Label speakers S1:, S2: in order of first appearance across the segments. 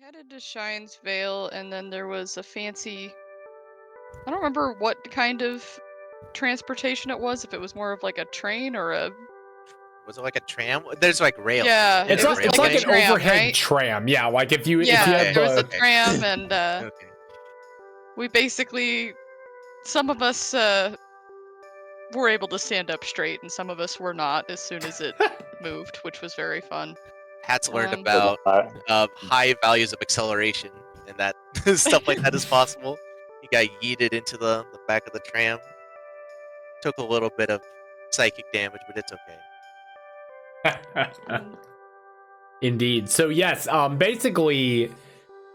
S1: headed to Shine's Vale, and then there was a fancy. I don't remember what kind of transportation it was. If it was more of like a train or a.
S2: Was it like a tram? There's like rails.
S1: Yeah,
S2: Isn't
S1: it was
S3: It's
S1: like
S3: like
S1: a
S3: an
S1: tram,
S3: overhead
S1: right?
S3: tram. Yeah, like if you
S1: Yeah,
S3: had
S1: there was a
S3: the
S1: tram, and
S2: Okay.
S1: we basically some of us were able to stand up straight, and some of us were not as soon as it moved, which was very fun.
S2: Pat's learned
S1: Um,
S2: about high values of acceleration and that stuff like that is possible. He got yeeted into the back of the tram. Took a little bit of psychic damage, but it's okay.
S3: Indeed. So yes, basically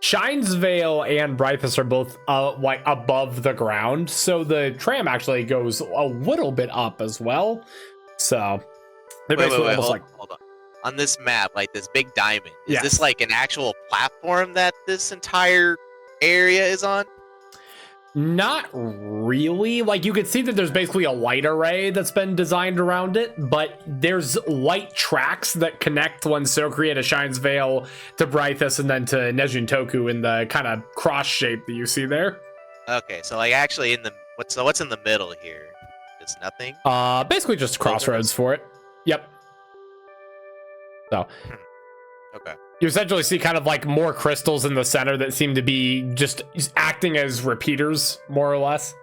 S3: Shine's Vale and Brythus are both like above the ground, so the tram actually goes a little bit up as well. So they're basically
S2: Wait,
S3: almost like
S2: hold on. On this map, like this big diamond, is
S3: Yes.
S2: this like an actual platform that this entire area is on?
S3: not really. Like you could see that there's basically a light array that's been designed around it, but there's light tracks that connect one Sokri to Shine's Vale to Brythus and then to Nejuntoku in the kind of cross shape that you see there.
S2: Okay, so like actually in the what's in the middle here? Just nothing?
S3: Basically just crossroads for it. Yep. So
S2: Okay.
S3: you essentially see kind of like more crystals in the center that seem to be just acting as repeaters, more or less.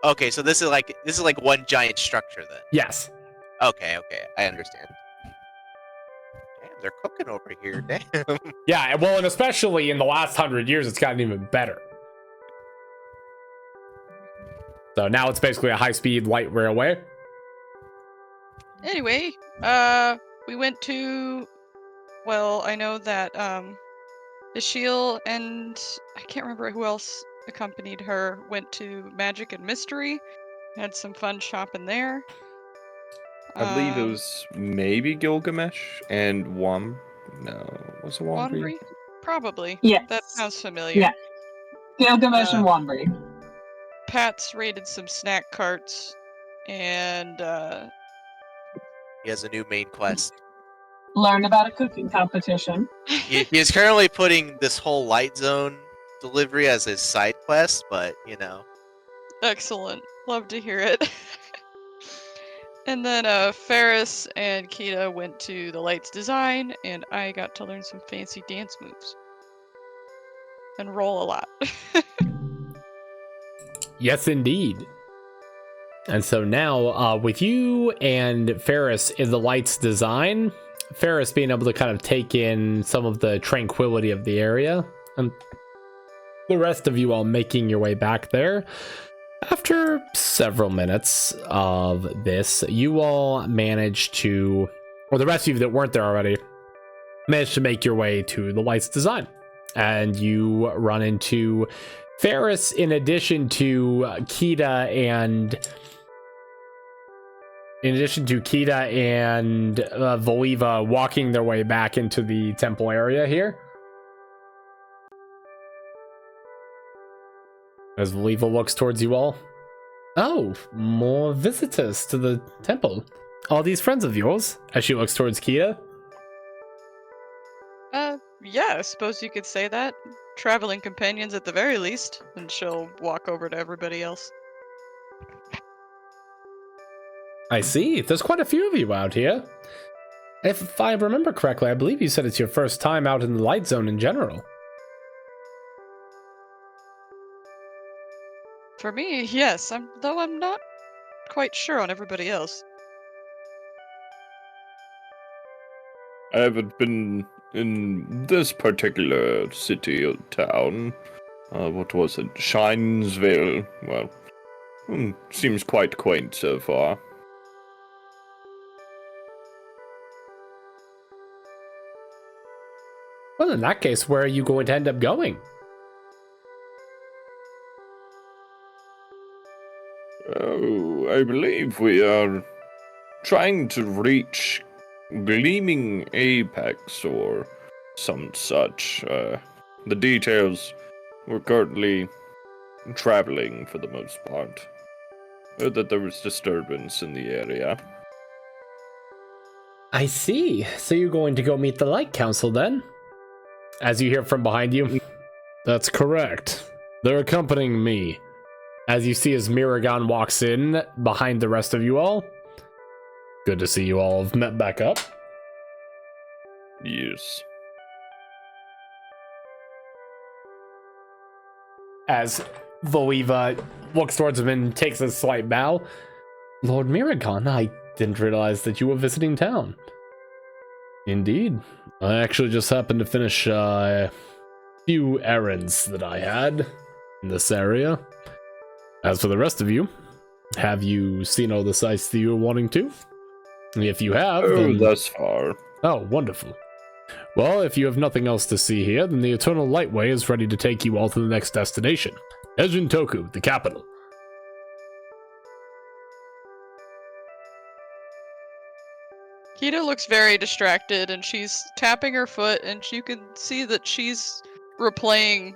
S2: Okay, so this is like one giant structure then.
S3: Yes.
S2: Okay, I understand. Damn, they're cooking over here. Damn.
S3: Yeah, well, and especially in the last 100 years, it's gotten even better. So now it's basically a high-speed light railway.
S1: Anyway, we went to. Well, I know that Ishil and I can't remember who else accompanied her. Went to Magic and Mystery, had some fun shopping there.
S4: I believe it was maybe Gilgamesh and Wom. No, was it Wombry?
S1: Wanbury? Probably.
S5: Yes.
S1: That sounds familiar.
S5: Yeah. Gilgamesh and Wanbury.
S1: Pat's raided some snack carts, and
S2: He has a new main quest.
S5: Learn about a cooking competition.
S2: He is currently putting this whole light zone delivery as his side quest, but you know.
S1: excellent. Love to hear it. And then Ferris and Kita went to the lights design, and I got to learn some fancy dance moves. And roll a lot.
S3: Yes, indeed. And so now, with you and Ferris in the lights design, Ferris being able to kind of take in some of the tranquility of the area, and the rest of you all making your way back there. After several minutes of this, you all managed to, or the rest of you that weren't there already, managed to make your way to the lights design. And you run into Ferris in addition to Kita and Voliva walking their way back into the temple area here. As Voliva looks towards you all. Oh, more visitors to the temple. All these friends of yours, as she looks towards Kita.
S1: Yeah, I suppose you could say that. Traveling companions at the very least. And she'll walk over to everybody else.
S3: I see. There's quite a few of you out here. If I remember correctly, I believe you said it's your first time out in the light zone in general.
S1: For me, yes, though I'm not quite sure on everybody else.
S4: I haven't been in this particular city or town. What was it? Shinesville. Well, seems quite quaint so far.
S3: Well, in that case, where are you going to end up going?
S4: Oh, I believe we are trying to reach Gleaming Apex or some such. The details, we're currently traveling for the most part. Heard that there was disturbance in the area.
S3: I see. So you're going to go meet the Light Council then? As you hear from behind you. That's correct. They're accompanying me. As you see as Miragon walks in behind the rest of you all. Good to see you all have met back up.
S4: Yes.
S3: As Voeva looks towards him and takes a slight bow. Lord Miragon, I didn't realize that you were visiting town. Indeed. I actually just happened to finish a few errands that I had in this area. As for the rest of you, have you seen all the sights that you were wanting to? If you have, then...
S4: thus far.
S3: Oh, wonderful. Well, if you have nothing else to see here, then the Eternal Lightway is ready to take you all to the next destination. Ejintoku, the capital.
S1: Kita looks very distracted, and she's tapping her foot, and you can see that she's replaying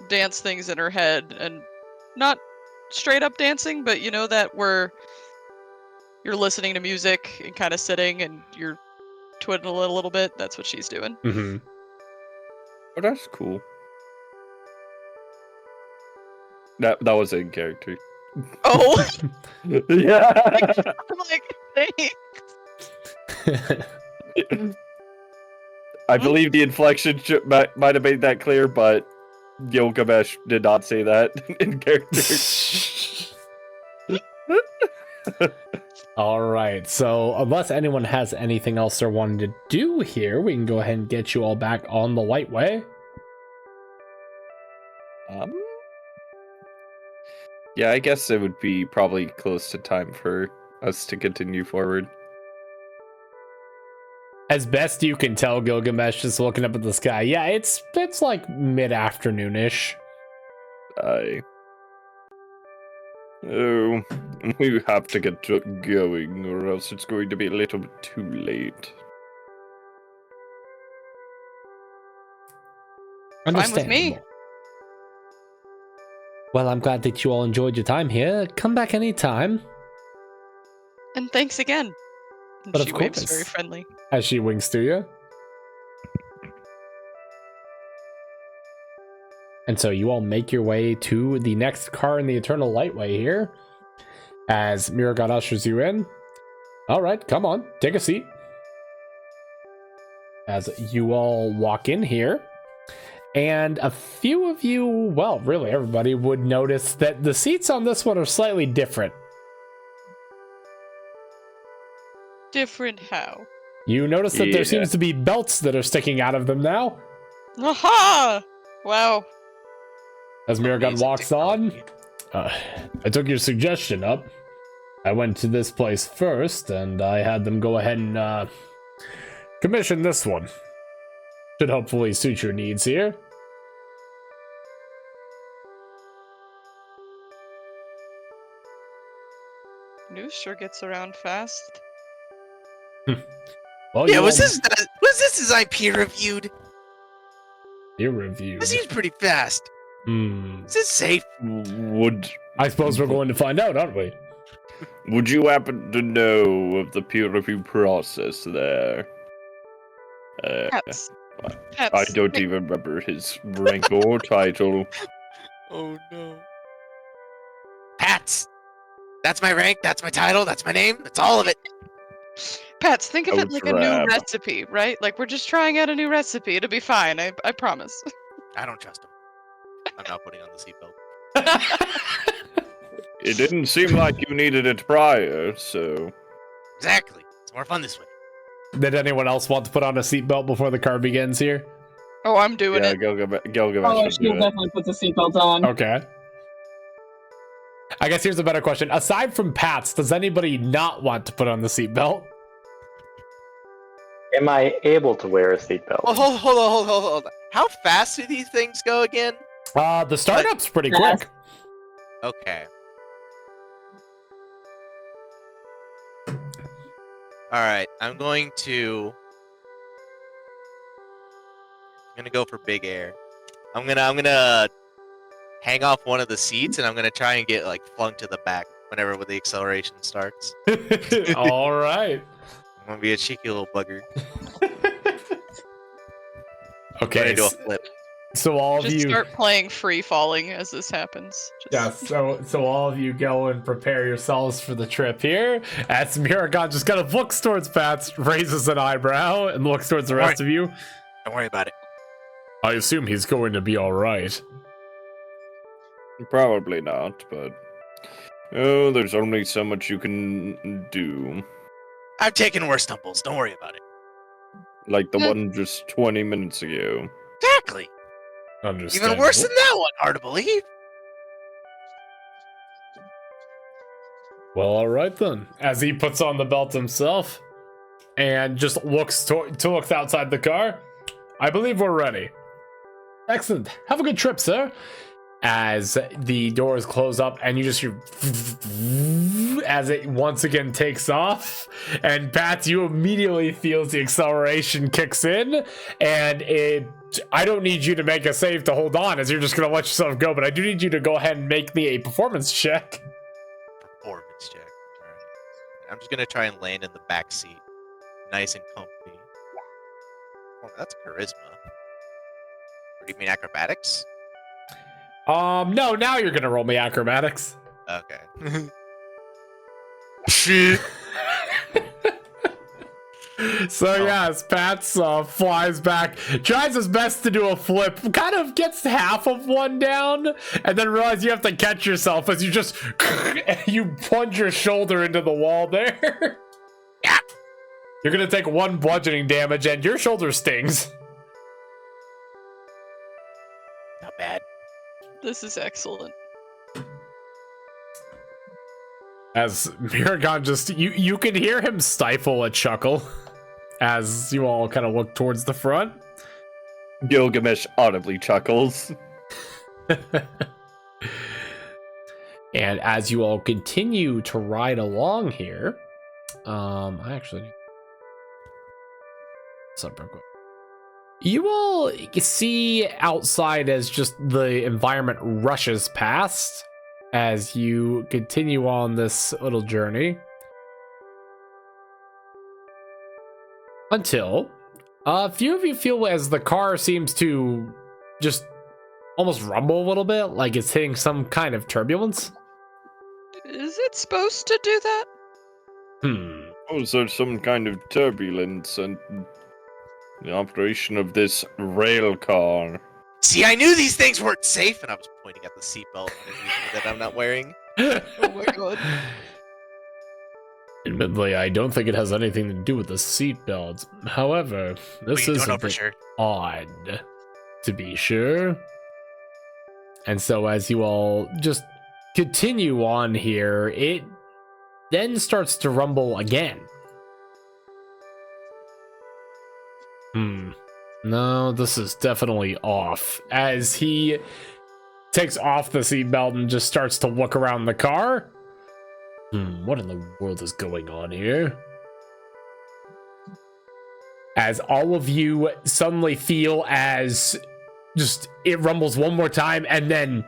S1: dance things in her head, and not straight up dancing, but you know that where you're listening to music and kind of sitting and you're twiddling a little bit. That's what she's doing.
S3: Mm-hmm.
S4: Oh, that's cool. That was in character.
S1: Oh,
S4: Yeah.
S1: I'm like, thanks.
S4: I believe the inflection might have made that clear, but Gilgamesh did not say that in character.
S3: All right, so unless anyone has anything else they're wanting to do here, we can go ahead and get you all back on the Lightway.
S4: Yeah, I guess it would be probably close to time for us to continue forward.
S3: As best you can tell, Gilgamesh just looking up at the sky. Yeah, it's like mid-afternoon-ish.
S4: Oh, we have to get going, or else it's going to be a little bit too late.
S1: Fine with me.
S3: Understandable. Well, I'm glad that you all enjoyed your time here. Come back anytime.
S1: And thanks again. And
S3: But
S1: she
S3: of
S1: waves
S3: course.
S1: very friendly.
S3: As she winks to you. And so you all make your way to the next car in the Eternal Lightway here. As Miragon ushers you in. Alright, come on, take a seat. As you all walk in here. And a few of you, well, really everybody, would notice that the seats on this one are slightly different.
S1: Different how?
S3: You notice that there
S4: Yeah.
S3: seems to be belts that are sticking out of them now.
S1: Aha! Wow.
S3: As Miragon
S2: Amazing
S3: walks on,
S2: technology.
S3: I took your suggestion up. I went to this place first, and I had them go ahead and commission this one. Should hopefully suit your needs here.
S1: News sure gets around fast.
S3: Well,
S2: Yeah,
S3: you
S2: was
S3: all
S2: this design peer reviewed?
S3: peer reviewed.
S2: This seems pretty fast. Is this safe?
S3: I suppose we're going to find out, aren't we?
S4: Would you happen to know of the peer review process there?
S1: Pets.
S4: I
S1: Pets.
S4: don't even remember his rank or title.
S2: Oh no. Pats. That's my rank. That's my title. That's my name. That's all of it.
S1: Pets, think of
S4: Oh,
S1: it like a new
S4: crap.
S1: recipe, right? Like we're just trying out a new recipe. It'll be fine. I promise.
S2: I don't trust him. I'm not putting on the seatbelt.
S4: It didn't seem like you needed it prior, so...
S2: Exactly. It's more fun this way.
S3: Did anyone else want to put on a seatbelt before the car begins here?
S1: Oh, I'm doing
S4: Yeah,
S1: it.
S4: Gilgamesh
S5: Oh,
S4: should
S5: she'll
S4: do it.
S5: definitely put the seatbelt on.
S3: Okay. I guess here's a better question. Aside from Pats, does anybody not want to put on the seatbelt?
S6: Am I able to wear a seatbelt?
S2: Well, hold on. How fast do these things go again?
S3: The startup's pretty
S5: Yes.
S3: quick.
S2: Okay. Alright, I'm gonna go for big air. I'm gonna hang off one of the seats and I'm gonna try and get like flung to the back whenever the acceleration starts.
S3: All right.
S2: I'm gonna be a cheeky little bugger.
S3: Okay,
S2: Gonna do a flip.
S3: so all of
S1: Just
S3: you,
S1: start playing free falling as this happens. Just...
S3: yeah. So all of you go and prepare yourselves for the trip here. As Miragon just kind of looks towards Pats, raises an eyebrow, and looks towards the rest of you.
S2: Don't worry about it.
S3: I assume he's going to be all right.
S4: Probably not, but oh, there's only so much you can do.
S2: I've taken worse tumbles. Don't worry about it.
S4: Like the one just 20 minutes ago.
S2: Exactly. Even worse than that one. Hard to believe.
S3: Well, all right then. As he puts on the belt himself and just looks looks outside the car. I believe we're ready. Excellent. Have a good trip, sir. As the doors close up and you just hear as it once again takes off, and Pat, you immediately feel the acceleration kicks in, and I don't need you to make a save to hold on as you're just gonna let yourself go, but I do need you to go ahead and make me a performance check.
S2: Performance check. Alright. I'm just gonna try and land in the back seat. Nice and comfy. Oh, that's charisma. Or do you mean acrobatics?
S3: No, now you're gonna roll me acrobatics.
S2: Okay. Shit.
S3: So yes, Pats flies back, tries his best to do a flip, kind of gets half of one down, and then realizes you have to catch yourself as you just you plunge your shoulder into the wall there.
S2: Yeah.
S3: You're gonna take 1 bludgeoning damage, and your shoulder stings.
S2: Not bad.
S1: This is excellent.
S3: As Miragon just you can hear him stifle a chuckle as you all kind of look towards the front.
S4: Gilgamesh audibly chuckles.
S3: And as you all continue to ride along here, I actually need something real quick. You all see outside as just the environment rushes past as you continue on this little journey. Until a few of you feel as the car seems to just almost rumble a little bit, like it's hitting some kind of turbulence.
S1: Is it supposed to do that?
S4: Oh, is there some kind of turbulence and the operation of this rail car?
S2: See, I knew these things weren't safe, and I was pointing at the seatbelt that I'm not wearing.
S1: Oh my god.
S3: Admittedly, I don't think it has anything to do with the seatbelt. However, this
S2: We
S3: is
S2: don't
S3: a
S2: know for
S3: bit
S2: sure.
S3: odd, to be sure. And so as you all just continue on here, it then starts to rumble again. No, this is definitely off. As he takes off the seatbelt and just starts to look around the car. What in the world is going on here? As all of you suddenly feel as just it rumbles one more time, and then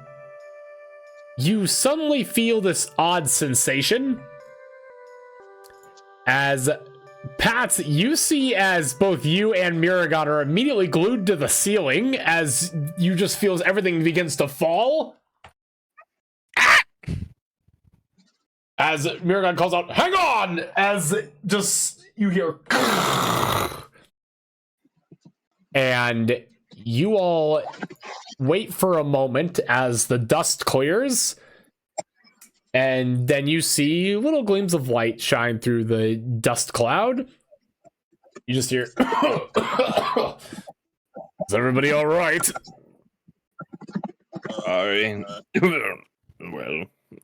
S3: you suddenly feel this odd sensation as Pats, you see as both you and Miragon are immediately glued to the ceiling as you just feel as everything begins to fall. As Miragon calls out, "Hang on!" As just you hear, and you all wait for a moment as the dust clears, and then you see little gleams of light shine through the dust cloud. You just hear, "Is everybody all right?"
S4: Well,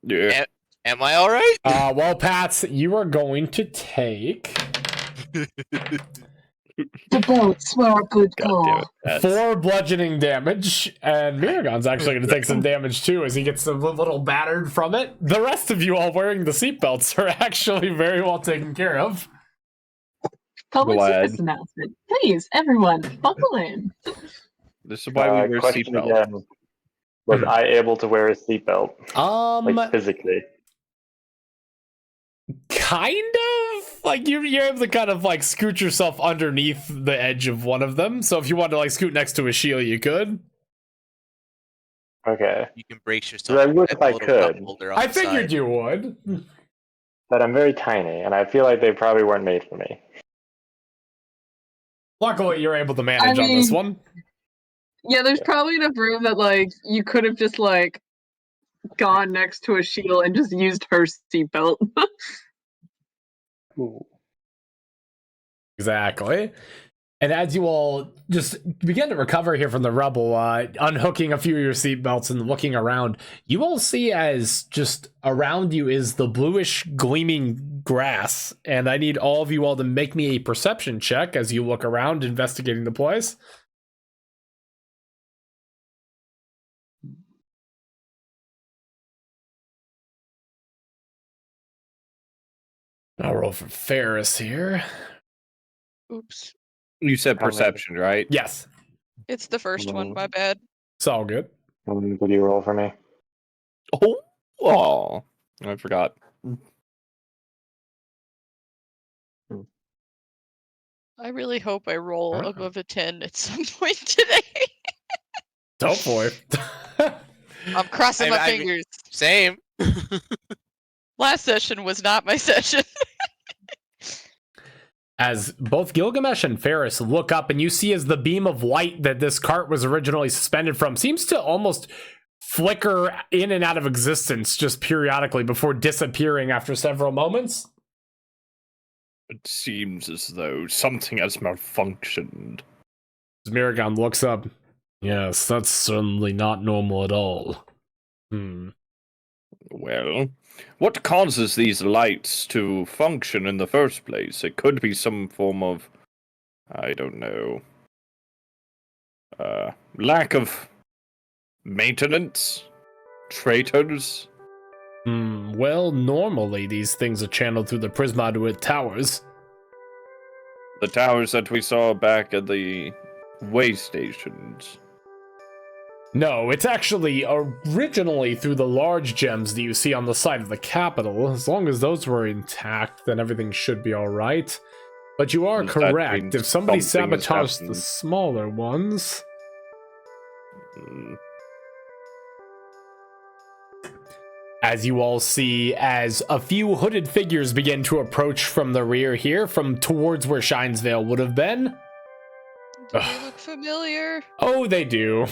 S4: yeah.
S2: Am I all right?
S3: Well, Pats, you are going to take
S5: The boats were a good
S4: God damn
S5: call.
S4: it.
S3: 4 bludgeoning damage, and Miragon's actually going to take some damage too as he gets a little battered from it. The rest of you all wearing the seatbelts are actually very well taken care of.
S5: Public
S4: Glad.
S5: service announcement. Please, everyone, buckle in.
S4: This is why we wear
S6: Question
S4: seatbelts.
S6: again. Was I able to wear a seatbelt? Like physically?
S3: Kind of. Like you're able to kind of like scoot yourself underneath the edge of one of them. So if you want to like scoot next to a shield, you could.
S6: Okay.
S2: You can brace
S6: But
S2: yourself
S6: I would
S2: at
S6: if
S2: the
S6: I
S2: little cup
S6: could,
S2: holder on
S3: I
S2: the
S3: figured
S2: side.
S3: you would.
S6: but I'm very tiny, and I feel like they probably weren't made for me.
S3: Luckily, you're able to manage on this one.
S7: Yeah, there's probably enough room that like you could have just like gone next to a shield and just used her seatbelt.
S6: Ooh.
S3: Exactly. And as you all just begin to recover here from the rubble, unhooking a few of your seatbelts and looking around, you all see as just around you is the bluish gleaming grass. And I need all of you all to make me a perception check as you look around, investigating the place. I'll roll for Ferris here.
S1: Oops.
S4: You said
S6: How many?
S4: perception, right?
S3: Yes,
S1: It's the first one, my bad.
S3: it's all good.
S6: What do you roll for me?
S4: Oh, I forgot.
S1: I really hope I roll
S6: Huh?
S1: above a 10 at some point today.
S3: Hopefully.
S1: I'm crossing my
S2: I mean-
S1: fingers.
S2: Same.
S1: Last session was not my session.
S3: As both Gilgamesh and Ferris look up, and you see as the beam of light that this cart was originally suspended from seems to almost flicker in and out of existence just periodically before disappearing after several moments.
S4: It seems as though something has malfunctioned.
S3: As Miragon looks up, yes, that's certainly not normal at all.
S4: Well, what causes these lights to function in the first place? It could be some form of, I don't know, lack of maintenance? Traitors?
S3: Well, normally these things are channeled through the Prismaduit towers.
S4: The towers that we saw back at the way stations.
S3: No, it's actually originally through the large gems that you see on the side of the capital. As long as those were intact, then everything should be alright. But you are
S4: That
S3: correct.
S4: means
S3: If somebody
S4: something has
S3: sabotaged the
S4: happened.
S3: smaller ones...
S4: Hmm.
S3: As you all see, as a few hooded figures begin to approach from the rear here, from towards where Shinesvale would have been.
S1: Do they look familiar?
S3: Oh, they do.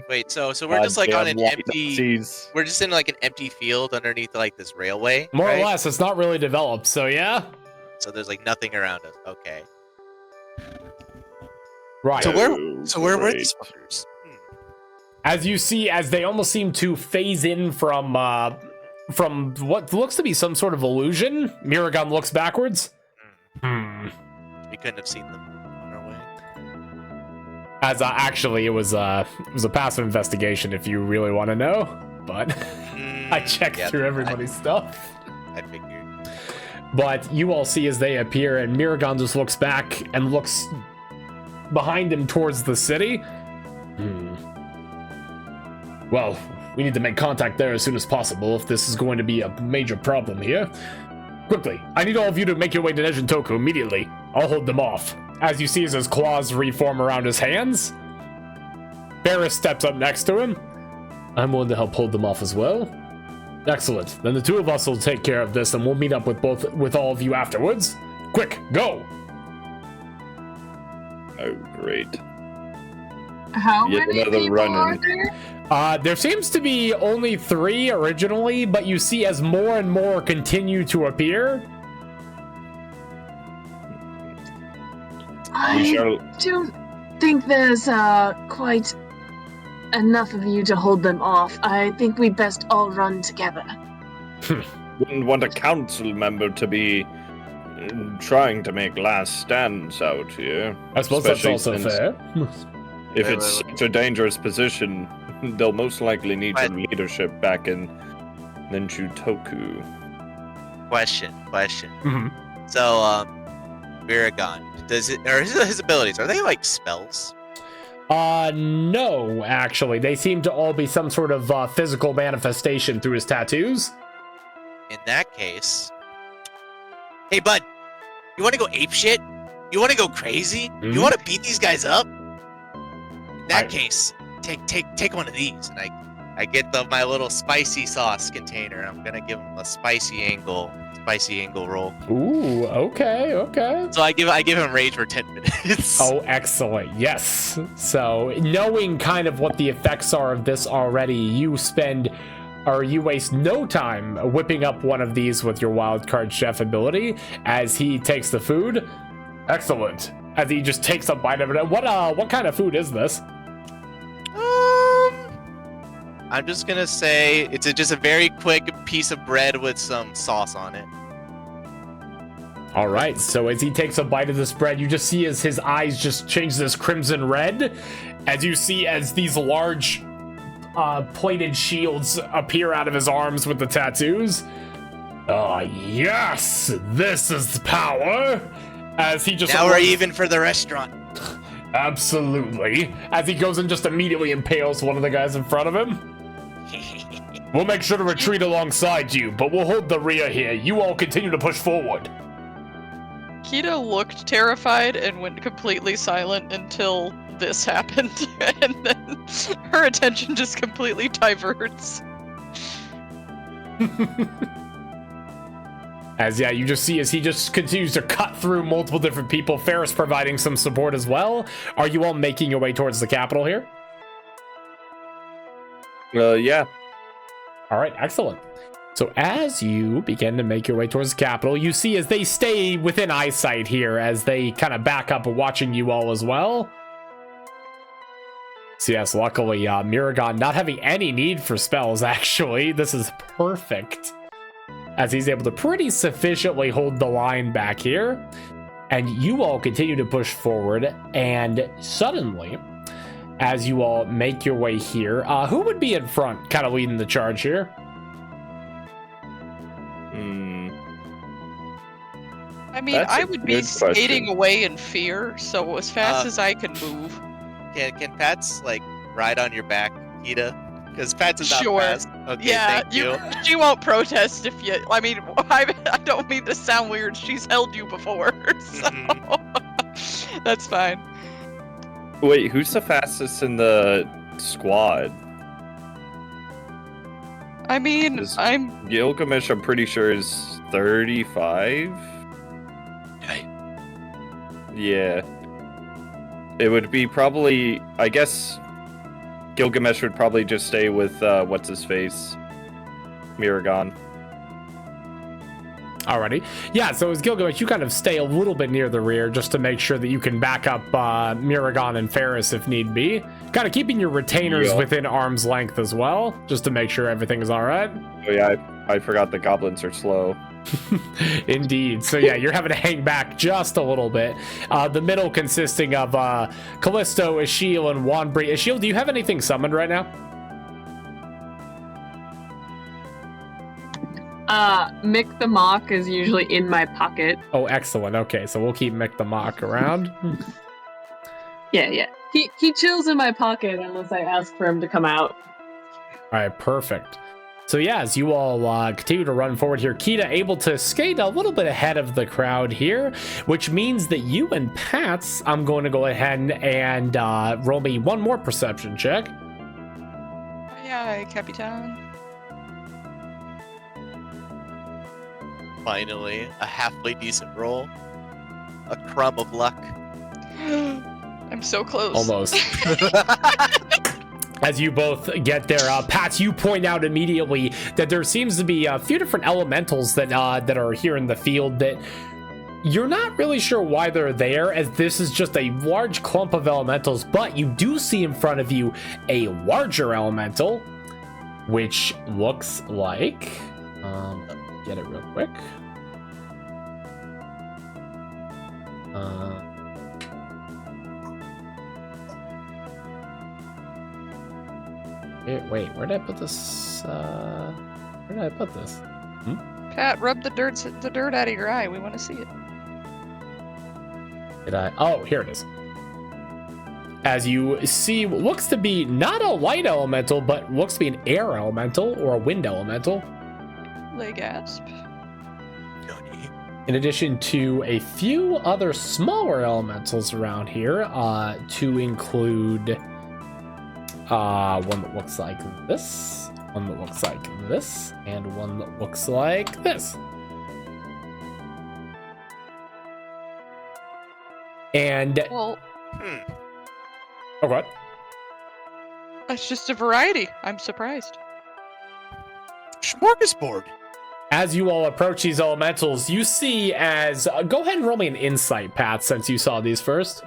S2: Wait, so we're just like on an
S4: Goddamn white
S2: empty.
S4: Nazis.
S2: We're just in like an empty field underneath like this railway.
S3: More
S2: right?
S3: or less, it's not really developed, so yeah?
S2: So there's like nothing around us. Okay.
S3: Right.
S2: So where were
S4: great.
S2: these fuckers?
S3: As you see, as they almost seem to phase in from what looks to be some sort of illusion, Miragon looks backwards.
S2: We couldn't have seen them on our way.
S3: As actually, it was a passive investigation if you really want to know, but I checked
S2: yeah,
S3: through everybody's stuff.
S2: I figured.
S3: But you all see as they appear, and Miragon just looks back and looks behind him towards the city. Well, we need to make contact there as soon as possible if this is going to be a major problem here. Quickly, I need all of you to make your way to Nejintoku immediately. I'll hold them off. As you see as his claws reform around his hands, Ferris steps up next to him. I'm willing to help hold them off as well. Excellent. Then the two of us will take care of this, and we'll meet up with all of you afterwards. Quick, go!
S4: Oh, great.
S7: How
S4: Yet
S7: many
S4: another
S7: people are
S4: run-in.
S7: there?
S3: There seems to be only 3 originally, but you see as more and more continue to appear.
S4: We
S5: I
S4: shall.
S5: don't think there's quite enough of you to hold them off. I think we best all run together.
S4: Wouldn't want a council member to be trying to make last stands out here.
S3: I suppose that's
S4: Especially
S3: also
S4: since
S3: fair.
S4: If
S2: Wait,
S4: it's
S2: wait,
S4: such a dangerous position, they'll most likely need some leadership back in Nenjutoku.
S2: Question.
S3: Mhm.
S2: So, Miragon, are his abilities, are they like spells?
S3: No, actually. They seem to all be some sort of physical manifestation through his tattoos.
S2: In that case, Hey, bud, you want to go ape shit? You want to go crazy? You want to beat these guys up? In that case, take one of these, and I get my little spicy sauce container. I'm gonna give him a spicy angle roll.
S3: Ooh, okay.
S2: So I give him rage for 10 minutes.
S3: Oh, excellent. Yes. So knowing kind of what the effects are of this already, you waste no time whipping up one of these with your wildcard chef ability as he takes the food. Excellent. As he just takes a bite of it. What kind of food is this?
S2: I'm just gonna say it's just a very quick piece of bread with some sauce on it.
S3: All right, so as he takes a bite of this bread, you just see as his eyes just change this crimson red, as you see as these large plated shields appear out of his arms with the tattoos. Yes, this is power. As he just
S2: now we're even for the restaurant.
S3: Absolutely. As he goes and just immediately impales one of the guys in front of him. We'll make sure to retreat alongside you, but we'll hold the rear here. You all continue to push forward.
S1: Kita looked terrified and went completely silent until this happened, and then her attention just completely diverts.
S3: You just see as he just continues to cut through multiple different people, Ferris providing some support as well. Are you all making your way towards the capital here?
S4: Yeah.
S3: All right, excellent. So as you begin to make your way towards the capital, you see as they stay within eyesight here, as they kind of back up watching you all as well. So yes, luckily, Miragon not having any need for spells, actually. This is perfect. As he's able to pretty sufficiently hold the line back here. And you all continue to push forward, and suddenly, as you all make your way here, who would be in front, kind of leading the charge here?
S1: I mean, I would be skating away in fear, so as fast as I can move.
S2: Can Pats like ride on your back, Kita? Because Pats is not fast. Okay,
S1: yeah,
S2: thank you.
S1: She won't protest if you. I mean, I don't mean to sound weird. She's held you before, so that's fine.
S4: Wait, who's the fastest in the squad?
S1: I mean, I'm
S4: Gilgamesh. I'm pretty sure is 35. Yeah. It would be probably, I guess, Gilgamesh would probably just stay with, what's his face? Miragon.
S3: Alrighty. Yeah, so as Gilgamesh, you kind of stay a little bit near the rear just to make sure that you can back up Miragon and Ferris if need be. Kind of keeping your retainers within arm's length as well, just to make sure everything is alright.
S4: Oh yeah, I forgot the goblins are slow.
S3: Indeed. So yeah, you're having to hang back just a little bit. The middle consisting of Callisto, Ashiel, and Wanbri. Ashiel, do you have anything summoned right now?
S7: Mick the Mock is usually in my pocket.
S3: Oh, excellent. Okay, so we'll keep Mick the Mock around.
S7: Yeah. He chills in my pocket unless I ask for him to come out.
S3: All right, perfect. So yeah, as you all continue to run forward here, Kita able to skate a little bit ahead of the crowd here, which means that you and Pats, I'm going to go ahead and roll me one more perception check.
S1: Aye, Capitan.
S2: Finally, a halfway decent roll. A crumb of luck.
S1: I'm so close.
S3: Almost. As you both get there, Pats, you point out immediately that there seems to be a few different elementals that are here in the field that you're not really sure why they're there, as this is just a large clump of elementals, but you do see in front of you a larger elemental, which looks like... get it real quick. Wait, where did I put this? Where did I put this?
S1: Pat, rub the dirt out of your eye. We want to see it.
S3: Did I? Oh, here it is. As you see what looks to be not a light elemental, but looks to be an air elemental or a wind elemental.
S1: Lay gasp.
S3: in addition to a few other smaller elementals around here, to include one that looks like this, one that looks like this, and one that looks like this. And
S1: Well,
S3: oh, what?
S1: it's just a variety. I'm surprised.
S2: Smorgasbord.
S3: As you all approach these elementals, you see as go ahead and roll me an insight, Pat, since you saw these first.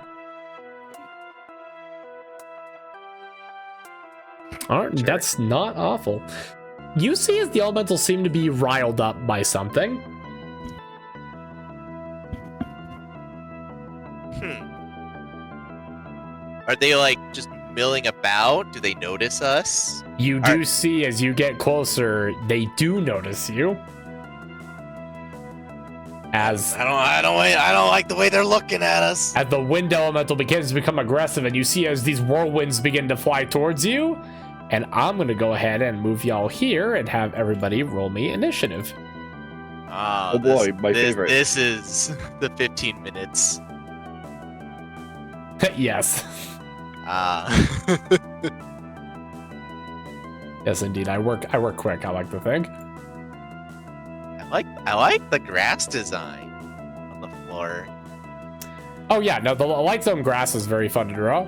S3: All right,
S2: Sure.
S3: That's not awful. You see as the elementals seem to be riled up by something.
S2: Are they like just milling about? Do they notice us?
S3: You do see as you get closer, they do notice you. As
S2: I don't like the way they're looking at us.
S3: as the wind elemental begins to become aggressive, and you see as these whirlwinds begin to fly towards you. And I'm gonna go ahead and move y'all here and have everybody roll me initiative.
S2: Ah,
S4: Oh boy, my favorite.
S2: This is the 15 minutes.
S3: Yes. Yes, indeed. I work quick, I like to think.
S2: I like the grass design on the floor.
S3: Oh yeah, no, the light zone grass is very fun to draw.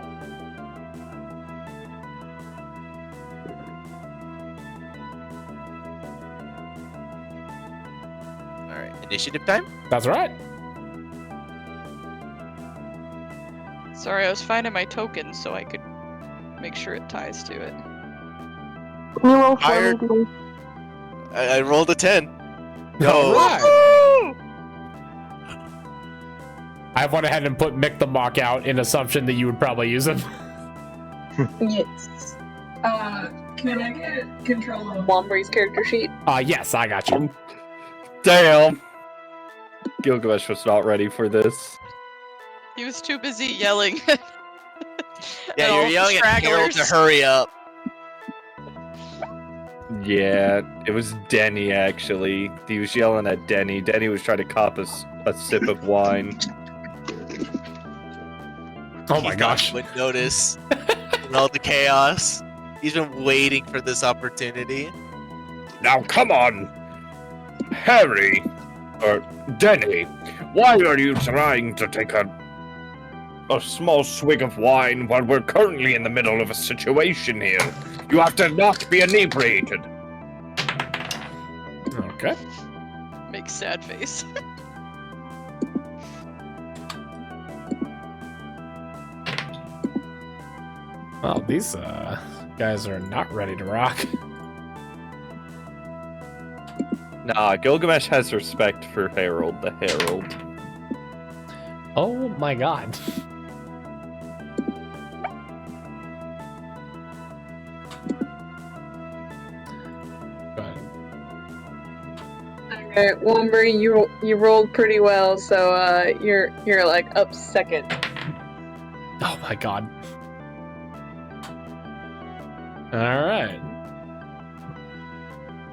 S2: All right, initiative time.
S3: That's right.
S1: Sorry, I was finding my tokens so I could make sure it ties to it.
S7: Can you roll for
S2: Higher-
S7: me, please?
S2: I rolled a 10.
S3: All
S2: No.
S3: right. I went ahead and put Mick the Mock out in assumption that you would probably use him.
S7: Yes. Can I get control of Wombree's character sheet?
S3: Yes, I got you.
S4: Damn. Gilgamesh was not ready for this.
S1: He was too busy yelling.
S2: Yeah,
S1: all
S2: you're
S1: the
S2: yelling at Harold to
S1: stragglers.
S2: hurry up.
S4: Yeah, it was Denny actually. He was yelling at Denny. Denny was trying to cop a sip of wine.
S3: Oh my gosh.
S2: Would notice in all the chaos. He's been waiting for this opportunity.
S4: Now come on, Harry, or Denny. Why are you trying to take a small swig of wine while we're currently in the middle of a situation here? You have to not be inebriated.
S3: Okay.
S1: Makes sad face.
S3: Well, these guys are not ready to rock.
S4: Nah, Gilgamesh has respect for Harold the Herald.
S3: Oh my god. Go ahead.
S7: Alright, Wombree, you rolled pretty well, so you're like up second.
S3: Oh my god. Alright.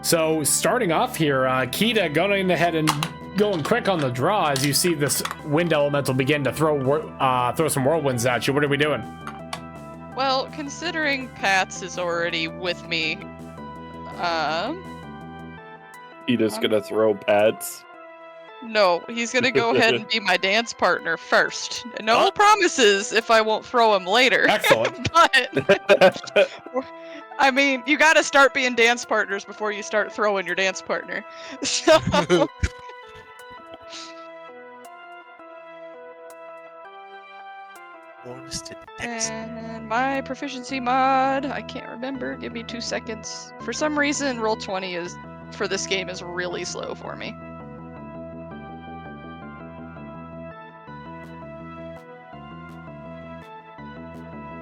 S3: So starting off here, Kita going ahead and going quick on the draw as you see this wind elemental begin to throw some whirlwinds at you. What are we doing?
S1: Well, considering Pats is already with me,
S4: Edith's gonna throw pads.
S1: no, he's gonna go ahead and be my dance partner first. No promises if I won't throw him later.
S3: Excellent.
S1: But I mean, you gotta start being dance partners before you start throwing your dance partner. So
S2: Bonus to dex.
S1: and my proficiency mod, I can't remember. Give me 2 seconds. For some reason, roll 20 is for this game is really slow for me.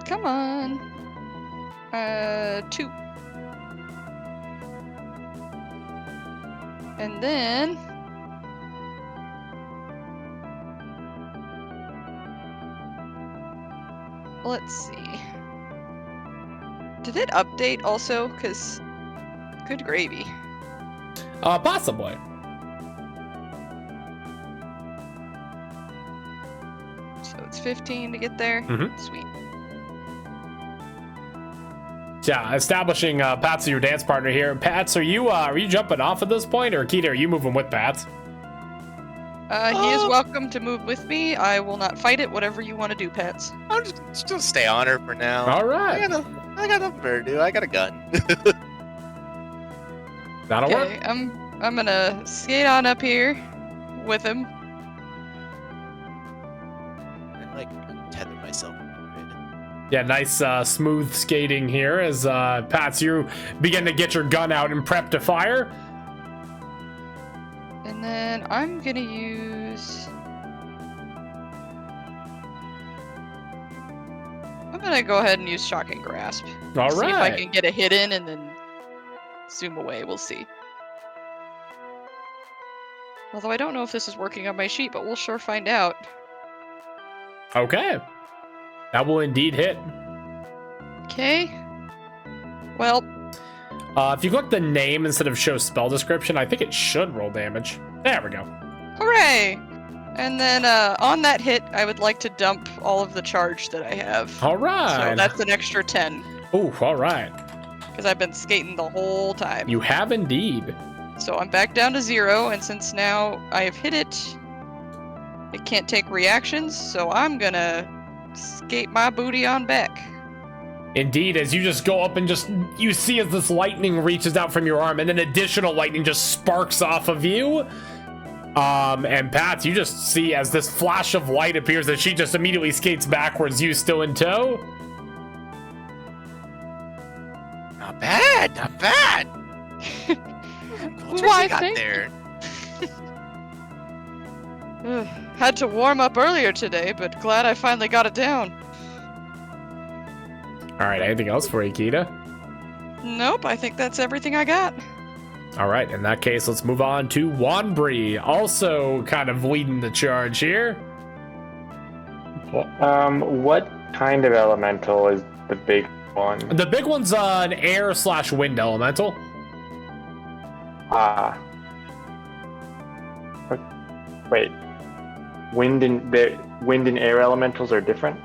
S1: Come on. 2. And then let's see. Did it update also? Because good gravy.
S3: Possibly.
S1: It's 15 to get there.
S3: Mhm.
S1: Sweet.
S3: Yeah, establishing Pats as your dance partner here. Pats, are you jumping off at this point, or Keita, are you moving with Pats?
S1: He is welcome to move with me. I will not fight it. Whatever you want to do, Pats.
S2: I'm just gonna stay on her for now.
S3: All right.
S2: I got nothing better to do. I got a gun.
S3: That'll work.
S1: Okay, I'm gonna skate on up here with him.
S2: I like tether myself.
S3: Yeah, nice smooth skating here as Pats, you begin to get your gun out and prep to fire.
S1: And then I'm gonna use... I'm gonna go ahead and use Shocking Grasp.
S3: All
S1: See if I
S3: right.
S1: can get a hit in and then zoom away. We'll see. Although I don't know if this is working on my sheet, but we'll sure find out.
S3: Okay. That will indeed hit.
S1: Okay. Well,
S3: If you click the name instead of show spell description, I think it should roll damage. There we go.
S1: hooray! And then on that hit, I would like to dump all of the charge that I have.
S3: All right.
S1: So that's an extra 10,
S3: Ooh, all right.
S1: because I've been skating the whole time.
S3: You have indeed.
S1: So I'm back down to 0, and since now I have hit it, it can't take reactions, so I'm gonna skate my booty on back.
S3: Indeed, as you just go up and you see as this lightning reaches out from your arm, and then additional lightning just sparks off of you. And Pat, you just see as this flash of light appears that she just immediately skates backwards, you still in tow.
S2: Not bad, not bad.
S1: Why,
S2: got
S1: thank
S2: there.
S1: Ugh, had to warm up earlier today, but glad I finally got it down.
S3: All right, anything else for you, Keita?
S1: Nope, I think that's everything I got.
S3: All right, in that case, let's move on to Wanbri, also kind of leading the charge here.
S6: What kind of elemental is the big one?
S3: The big one's an air/wind elemental.
S6: Wait. Wind and air elementals are different?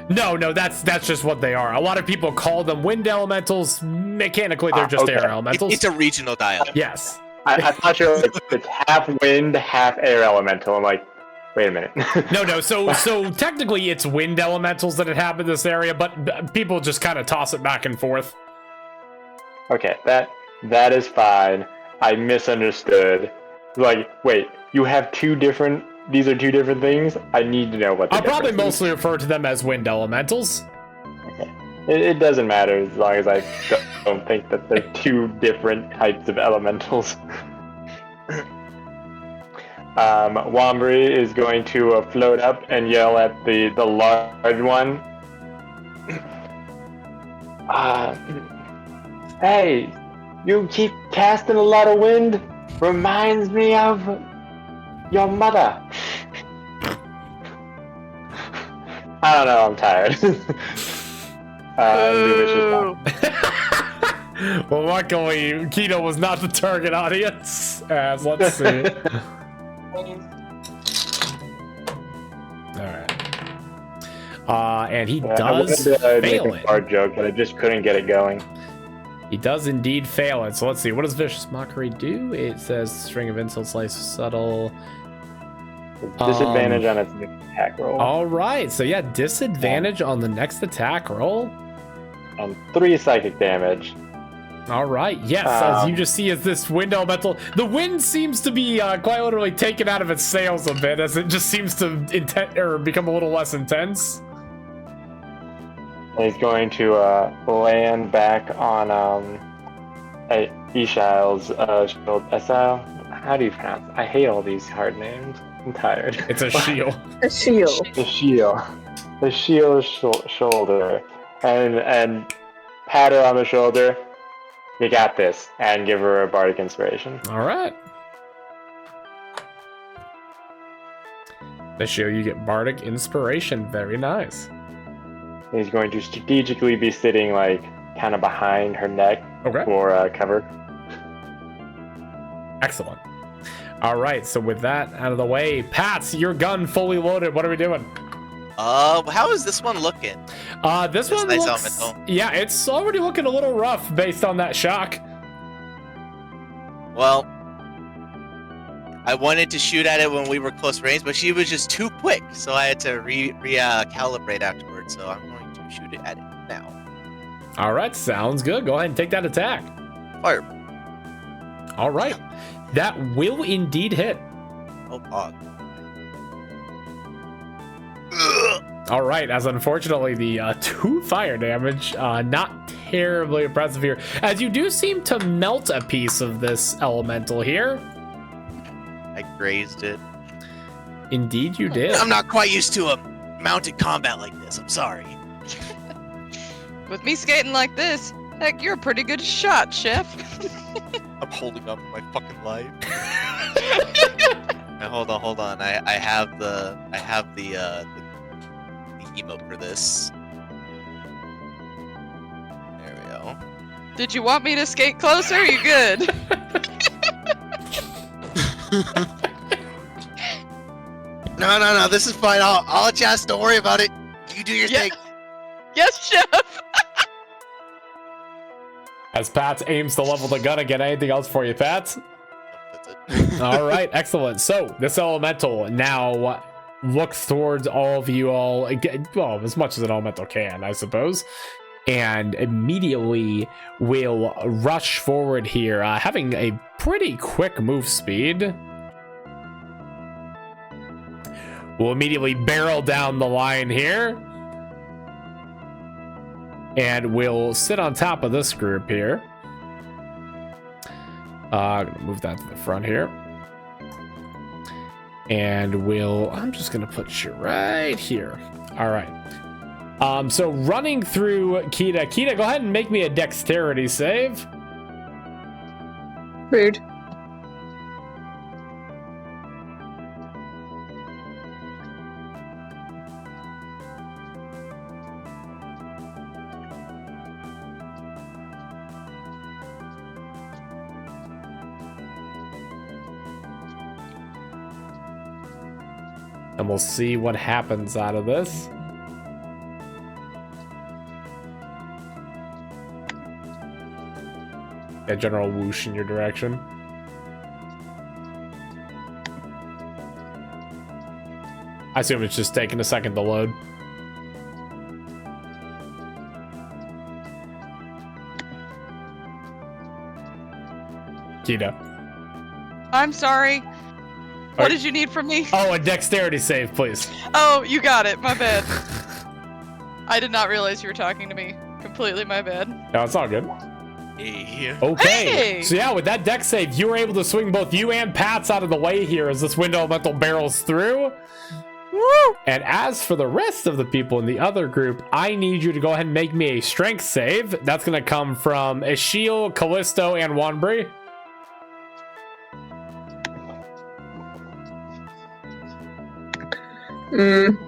S3: No, that's just what they are. A lot of people call them wind elementals. Mechanically, they're just
S6: okay.
S3: air elementals.
S2: It's a regional dialect.
S3: Yes.
S6: I thought you were like, it's half wind, half air elemental. I'm like, wait a minute.
S3: No. So technically, it's wind elementals that have in this area, but people just kind of toss it back and forth.
S6: Okay, that is fine. I misunderstood. Like, wait, you have these are two different things? I need to know what the
S3: I'll probably
S6: difference is.
S3: mostly refer to them as wind elementals.
S6: Okay. It doesn't matter as long as I don't think that they're two different types of elementals. Wanbri is going to float up and yell at the large one. Hey, you keep casting a lot of wind. Reminds me of your mother. I don't know, I'm tired.
S3: Well, luckily, Keto was not the target audience. As let's see. Alright. And he does fail it.
S6: Hard joke, but I just couldn't get it going.
S3: He does indeed fail it. So let's see. What does Vicious Mockery do? It says string of insults, slice subtle.
S6: Disadvantage on its next attack roll.
S3: All right. So yeah, disadvantage on the next attack roll.
S6: And 3 psychic damage.
S3: All right. Yes, as you just see as this wind elemental, the wind seems to be quite literally taken out of its sails a bit, as it just seems to become a little less intense.
S6: He's going to land back on Ishail's shield. How do you pronounce it? I hate all these hard names. I'm tired.
S3: It's a shield.
S7: A shield.
S6: The shield shoulder, and pat her on the shoulder. You got this, and give her a bardic inspiration.
S3: All right. This year you get bardic inspiration. Very nice.
S6: He's going to strategically be sitting like kind of behind her neck for cover.
S3: Excellent. All right, so with that out of the way, Pats, your gun fully loaded. What are we doing?
S2: How is this one looking?
S3: This
S2: This
S3: one
S2: nice
S3: looks,
S2: elemental.
S3: yeah, it's already looking a little rough based on that shock.
S2: Well, I wanted to shoot at it when we were close range, but she was just too quick, so I had to recalibrate afterwards. So I'm going to shoot it at it now.
S3: All right, sounds good. Go ahead and take that attack.
S2: Fire.
S3: All right, that will indeed hit.
S2: Oh, pog.
S3: All right, as unfortunately the 2 fire damage, not terribly impressive here, as you do seem to melt a piece of this elemental here.
S2: I grazed it.
S3: Indeed you did.
S2: I'm not quite used to a mounted combat like this. I'm sorry.
S1: With me skating like this, heck, you're a pretty good shot, Chef.
S2: I'm holding on for my fucking life. Now, hold on. I have the emote for this. There we go.
S1: Did you want me to skate closer? You good?
S2: No. This is fine. I'll adjust. Don't worry about it. You do your
S1: Yeah.
S2: thing.
S1: Yes, Chef.
S3: As Pat aims to level the gun again, anything else for you, Pat?
S2: That's it.
S3: All right, excellent. So this elemental now looks towards all of you all, well, as much as an elemental can, I suppose, and immediately will rush forward here, having a pretty quick move speed. Will immediately barrel down the line here, and will sit on top of this group here. I'm gonna move that to the front here. And I'm just gonna put you right here. All right. So running through Kita. Kita, go ahead and make me a dexterity save.
S7: Rude.
S3: And we'll see what happens out of this. A general whoosh in your direction. I assume it's just taking a second to load. Kita.
S1: I'm sorry. What
S3: Alright.
S1: did you need from me?
S3: Oh, a dexterity save, please.
S1: Oh, you got it. My bad. I did not realize you were talking to me. Completely my bad.
S3: No, it's all good.
S2: Hey.
S3: Okay.
S1: Hey!
S3: So yeah, with that dex save, you were able to swing both you and Pats out of the way here as this wind elemental barrels through.
S1: Woo!
S3: And as for the rest of the people in the other group, I need you to go ahead and make me a strength save. That's going to come from Ashiel, Callisto, and Wanbury.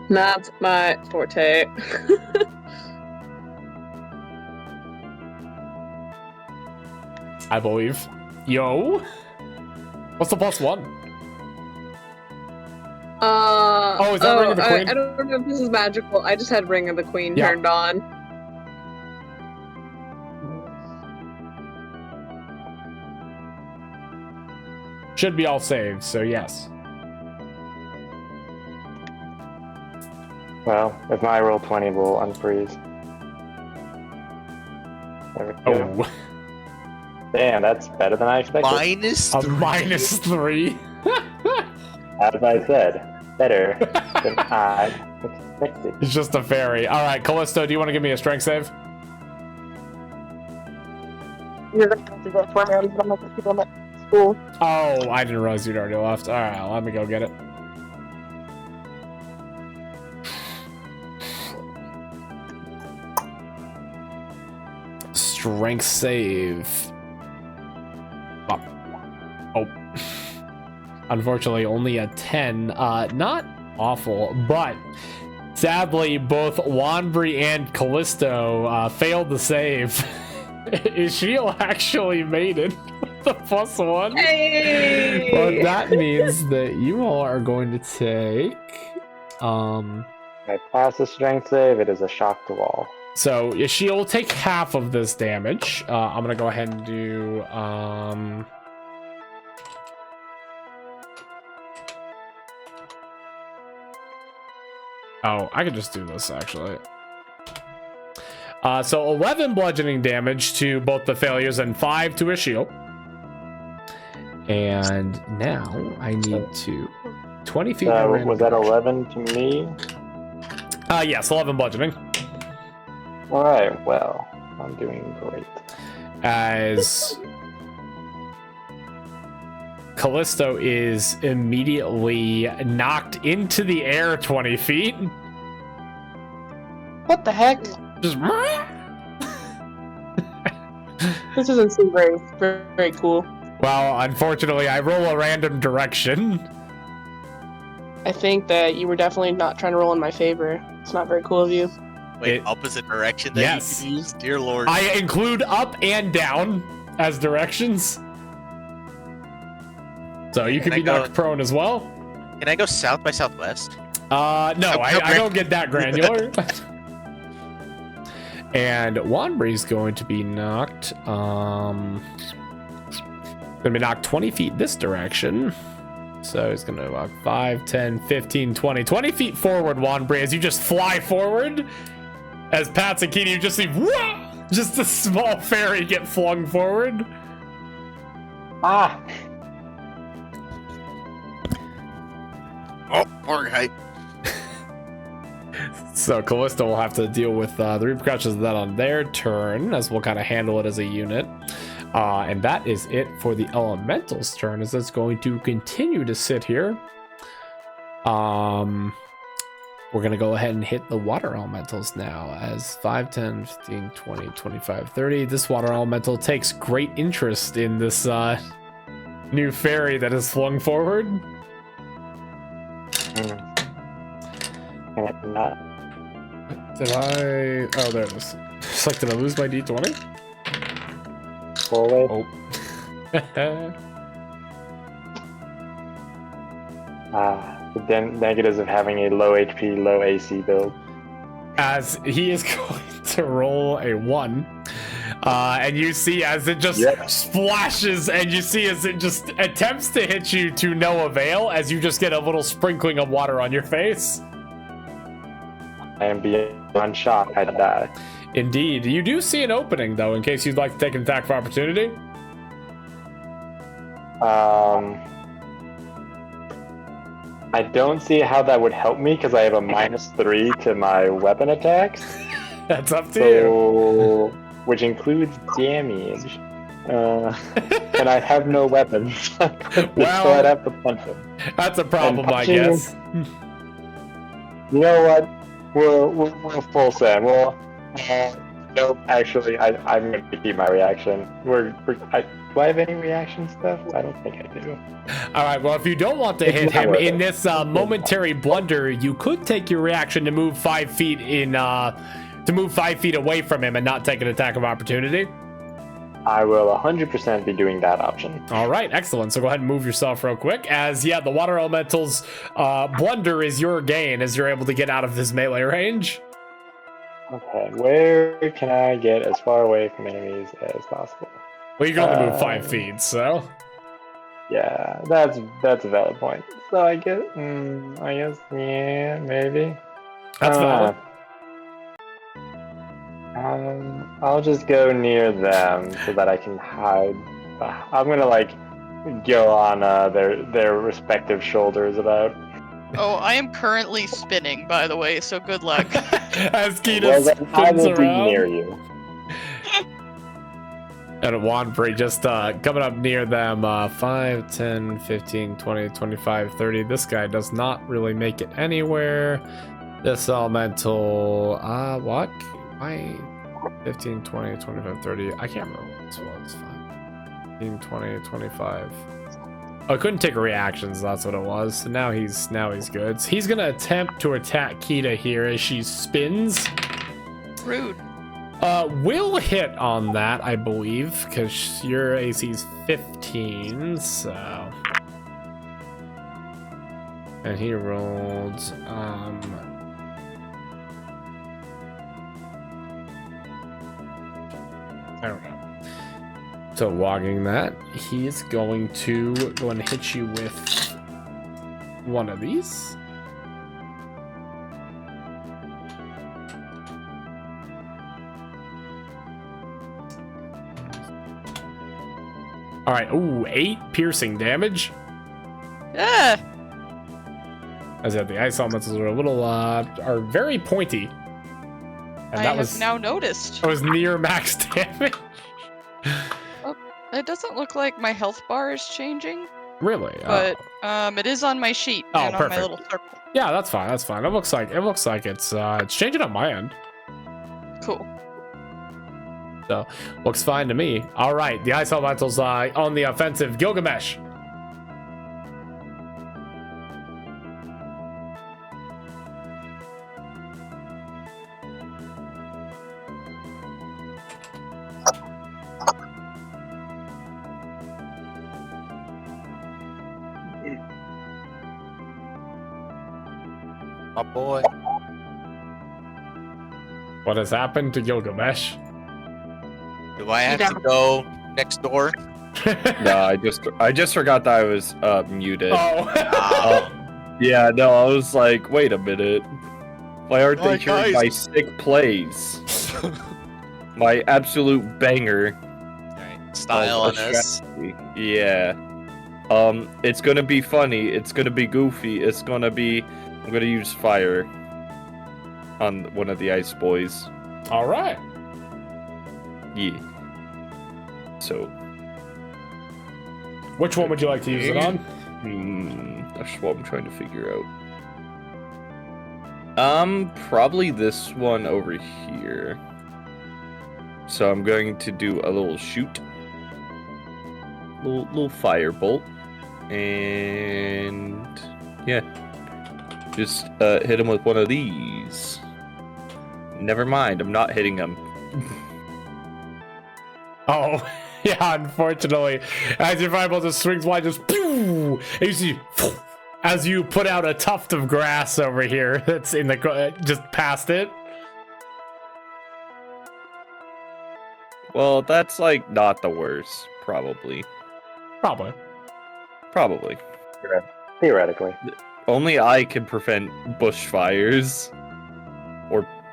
S7: Not my forte.
S3: I believe. Yo. What's the +1?
S7: Oh,
S3: is that Ring of the Queen?
S7: I don't know if this is magical. I just had Ring of the Queen
S3: Yeah.
S7: turned on.
S3: Should be all saved, so yes.
S6: Well, with my roll 20, we'll unfreeze. There we go.
S3: Oh,
S6: Damn, that's better than I expected.
S2: Minus
S3: a
S2: 3.
S3: -3.
S6: As I said, better than I expected.
S3: It's just a fairy. All right, Callisto, do you want to give me a strength save?
S8: You're gonna have to do that for me. I'm gonna have to keep them at school.
S3: Oh, I didn't realize you'd already left. All right, let me go get it. Strength save. Oh. Unfortunately, only a 10. Not awful, but sadly, both Wanbury and Callisto failed the save. Ishiel actually made it with the +1.
S7: Hey!
S3: Well, that means that you all are going to take
S6: I pass the strength save. It is a shock to all.
S3: So she'll take half of this damage. I'm gonna go ahead and do oh, I could just do this actually. So 11 bludgeoning damage to both the failures and 5 to a shield. And now I need to 20 feet.
S6: Was that 11 to me?
S3: Yes, 11 bludgeoning.
S6: All right. Well, I'm doing great.
S3: As Callisto is immediately knocked into the air 20 feet.
S8: What the heck?
S3: Just
S8: This doesn't seem very cool.
S3: well, unfortunately, I roll a random direction.
S8: I think that you were definitely not trying to roll in my favor. It's not very cool of you.
S2: Wait, opposite direction that
S3: Yes.
S2: you can use? Dear Lord.
S3: I include up and down as directions. So you can be knocked prone as well.
S2: Can I go south by southwest?
S3: No, I don't get that granular. And Wanbury's going to be knocked. Gonna be knocked 20 feet this direction. So he's gonna walk 5, 10, 15, 20. 20 feet forward, Wanbury, as you just fly forward. As Pat and Keaty, you just see just a small fairy get flung forward.
S6: Ah!
S2: Oh, poor guy.
S3: So Callisto will have to deal with the repercussions of that on their turn, as we'll kind of handle it as a unit. And that is it for the elemental's turn, as it's going to continue to sit here. We're going to go ahead and hit the water elementals now, as 5, 10, 15, 20, 25, 30. This water elemental takes great interest in this new fairy that is flung forward.
S6: Not.
S3: Did I? Oh, there it is. It's like, did I lose my D20?
S6: Forward.
S3: Oh.
S6: The negatives of having a low HP, low AC build.
S3: As he is going to roll a 1. And you see as it just splashes, and you see as it just attempts to hit you to no avail, as you just get a little sprinkling of water on your face.
S6: I am beyond shock. I die.
S3: Indeed. You do see an opening, though, in case you'd like to take an attack for opportunity.
S6: I don't see how that would help me because I have a -3 to my weapon attacks.
S3: That's up to you.
S6: Which includes damage. And I have no weapons. So I'd have to punch him.
S3: That's a problem, I guess.
S6: You know what? We'll full send. Well, nope. Actually, I'm going to keep my reaction. Do I have any reaction stuff? I don't think I do.
S3: All right. Well, if you don't want to hit him in this momentary blunder, you could take your reaction to move 5 feet to move 5 feet away from him and not take an attack of opportunity.
S6: I will 100% be doing that option.
S3: All right, excellent. So go ahead and move yourself real quick, as the water elemental's blunder is your gain, as you're able to get out of this melee range.
S6: Okay, where can I get as far away from enemies as possible?
S3: Well, you can only move 5 feet, so.
S6: Yeah, that's a valid point. So I guess, yeah, maybe.
S3: That's valid.
S6: I'll just go near them so that I can hide. I'm gonna go on their respective shoulders about.
S1: Oh, I am currently spinning, by the way, so good luck.
S3: As Keita
S6: Well, then I
S3: spins
S6: will be
S3: around.
S6: near you.
S3: And Wanbury just coming up near them. 5, 10, 15, 20, 25, 30. This guy does not really make it anywhere. This elemental, what? Why? 15, 20, 25, 30. I can't remember what this was. 15, 20, 25. Oh, I couldn't take reactions. That's what it was. So now he's good. So he's gonna attempt to attack Keita here as she spins.
S1: Rude.
S3: Will hit on that, I believe, because your AC's 15. So, and he rolled There we go. So logging that, he's going to go and hit you with one of these. All right. Ooh, 8 piercing damage.
S1: Yeah.
S3: As if the ice elementals are a little are very pointy. And
S1: I
S3: that
S1: have
S3: was
S1: now noticed.
S3: that was near max damage.
S1: It doesn't look like my health bar is changing,
S3: Really?
S1: but it is on my sheet
S3: Oh,
S1: and on my
S3: perfect.
S1: little circle.
S3: Yeah, that's fine. That's fine. It looks like it's changing on my end.
S1: Cool.
S3: So looks fine to me. All right, the ice elementals on the offensive. Gilgamesh.
S2: My boy.
S3: What has happened to Gilgamesh?
S2: Do I have to go next door?
S4: No, I just forgot that I was muted.
S3: Oh.
S4: Yeah, no, I was like, wait a minute. Why aren't they
S2: Hi,
S4: hearing
S2: guys.
S4: my sick plays? My absolute banger.
S2: Alright, style on
S4: of
S2: this.
S4: strategy. Yeah. It's gonna be funny. It's gonna be goofy. I'm gonna use fire on one of the ice boys.
S3: All right.
S4: Yeah. So.
S3: Which one would you like to use it on?
S4: That's what I'm trying to figure out. Probably this one over here. So I'm going to do a little shoot. Little firebolt. And yeah. Just hit him with one of these. Never mind, I'm not hitting him.
S3: Oh, yeah, unfortunately. As your fireball just swings wide, just pew! And you see, as you put out a tuft of grass over here that's in the just past it.
S4: Well, that's like not the worst, probably.
S3: Probably.
S6: Theoretically.
S4: Only I can prevent bushfires.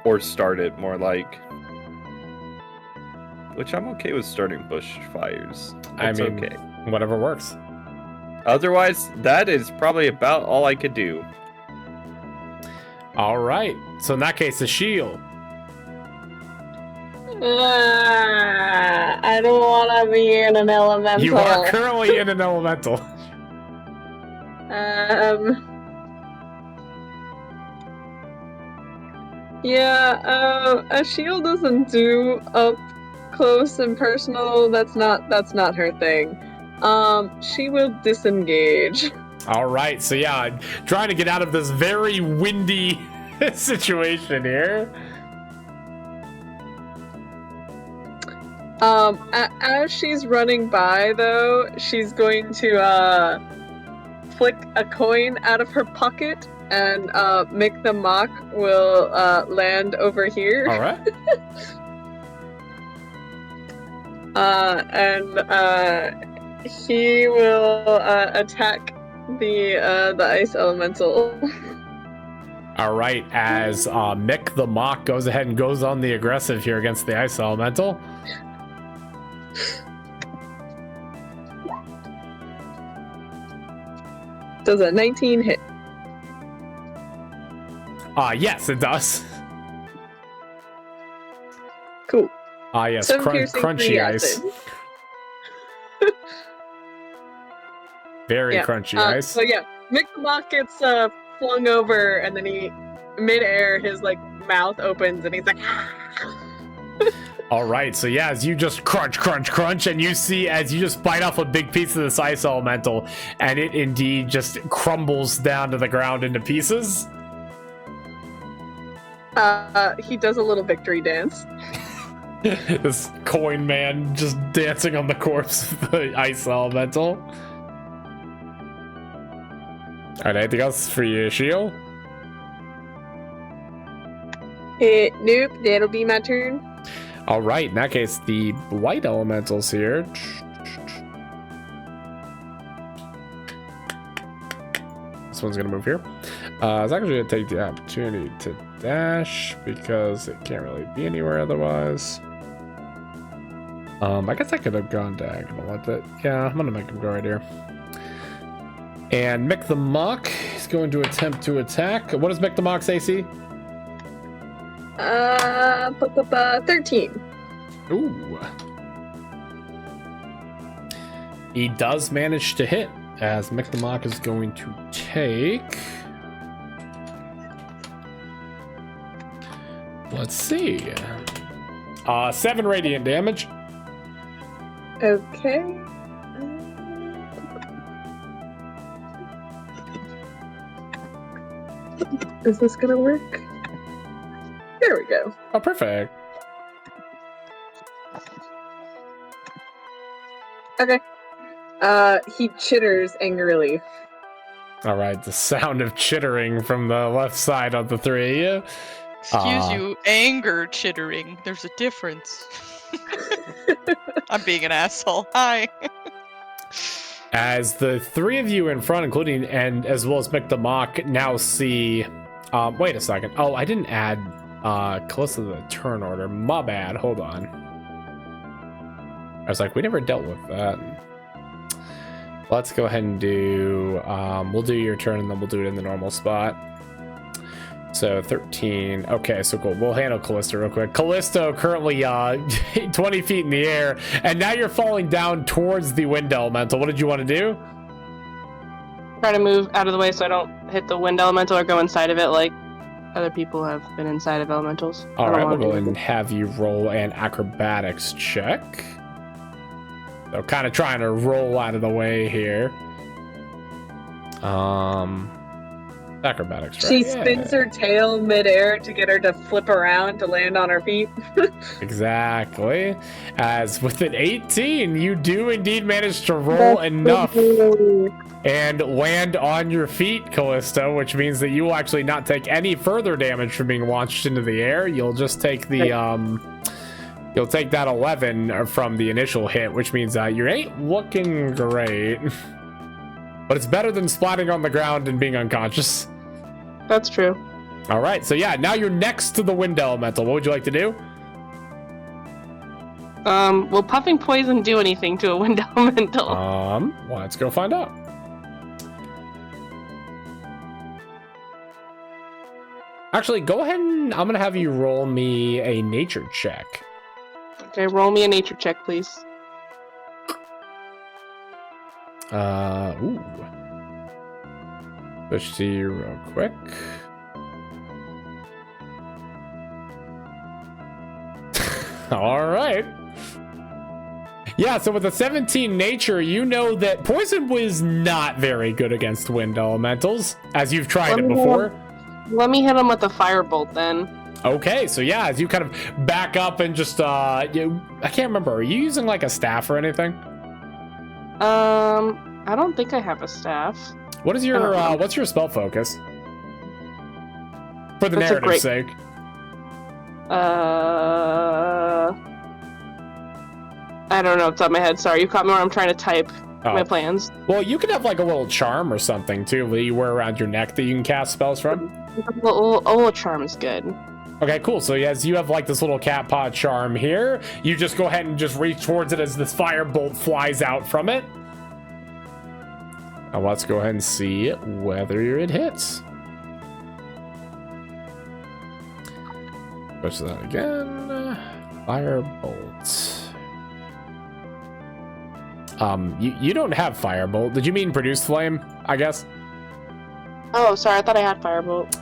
S4: Or start it, more like. Which I'm okay with starting bushfires.
S3: I mean,
S4: okay.
S3: whatever works.
S4: Otherwise, that is probably about all I could do.
S3: All right. So in that case, the shield.
S7: I don't want to be in an elemental.
S3: You are currently in an elemental.
S7: Yeah, a shield doesn't do up close and personal. That's not her thing. She will disengage.
S3: All right. So yeah, trying to get out of this very windy situation here.
S7: As she's running by, though, she's going to flick a coin out of her pocket, and Mick the Mock will land over here.
S3: All right.
S7: And he will attack the ice elemental.
S3: All right. As Mick the Mock goes ahead and goes on the aggressive here against the ice elemental.
S7: Does a 19 hit?
S3: Yes, it does.
S7: Cool.
S3: Yes,
S7: Some piercing
S3: crunchy
S7: 3
S3: ice.
S7: acid.
S3: Very
S7: Yeah,
S3: crunchy ice.
S7: So yeah, Mick the Mock gets flung over, and then he, midair, his like mouth opens, and he's like.
S3: All right, so yeah, as you just crunch, and you see as you just bite off a big piece of this ice elemental, and it indeed just crumbles down to the ground into pieces.
S7: He does a little victory dance.
S3: This coin man just dancing on the corpse of the ice elemental. All right, anything else for you, Shio?
S7: Nope, that'll be my turn.
S3: All right, in that case, the light elementals here. This one's gonna move here. It's actually gonna take the opportunity to dash because it can't really be anywhere otherwise. I guess I could have gone diagonal with it. Yeah, I'm gonna make him go right here. And Mick the Mock is going to attempt to attack. What is Mick the Mock's AC?
S7: 13.
S3: Ooh. He does manage to hit, as Mick the Mock is going to take... Let's see. 7 radiant damage.
S7: Okay. Is this gonna work? There we go.
S3: Oh, perfect.
S7: Okay. He chitters angrily.
S3: All right, the sound of chittering from the left side of the three.
S1: Excuse you, anger chittering. There's a difference. I'm being an asshole. Hi.
S3: As the three of you in front, including and as well as Mick the Mock, now see. Wait a second. Oh, I didn't add Callista to the turn order. My bad. Hold on. I was like, we never dealt with that. Let's go ahead and do. We'll do your turn and then we'll do it in the normal spot. So 13. Okay, so cool. We'll handle Callisto real quick. Callisto currently 20 feet in the air, and now you're falling down towards the wind elemental. What did you want to do?
S8: Try to move out of the way so I don't hit the wind elemental or go inside of it like other people have been inside of elementals.
S3: All right, we'll go ahead and have you roll an acrobatics check. So kind of trying to roll out of the way here. Acrobatics, right?
S7: She spins her tail midair to get her to flip around to land on her feet.
S3: Exactly. As with an 18, you do indeed manage to roll enough and land on your feet, Callisto, which means that you will actually not take any further damage from being launched into the air. You'll just take the you'll take that 11 from the initial hit, which means that you ain't looking great. But it's better than splatting on the ground and being unconscious.
S8: That's true.
S3: All right, so yeah, now you're next to the wind elemental. What would you like to do?
S8: Will puffing poison do anything to a wind elemental?
S3: Let's go find out. Actually, go ahead and I'm gonna have you roll me a nature check.
S8: Okay, roll me a nature check, please.
S3: Ooh. Let's see real quick. All right. Yeah, so with a 17 nature, you know that poison was not very good against wind elementals, as you've tried it before.
S8: Let me hit him with a firebolt then.
S3: Okay, so yeah, as you kind of back up and just I can't remember, are you using like a staff or anything?
S8: I don't think I have a staff.
S3: What is your what's your spell focus? For the narrative's sake.
S8: I don't know off the top of my head. Sorry, you caught me where I'm trying to type my plans.
S3: Well, you could have like a little charm or something too that you wear around your neck that you can cast spells from.
S8: A little charm is good.
S3: Okay, cool. So yes, you have like this little cat paw charm here. You just go ahead and just reach towards it as this firebolt flies out from it. Now let's go ahead and see whether it hits. Push that again. Firebolt. You don't have firebolt. Did you mean produce flame? I guess.
S8: Oh, sorry. I thought I had firebolt.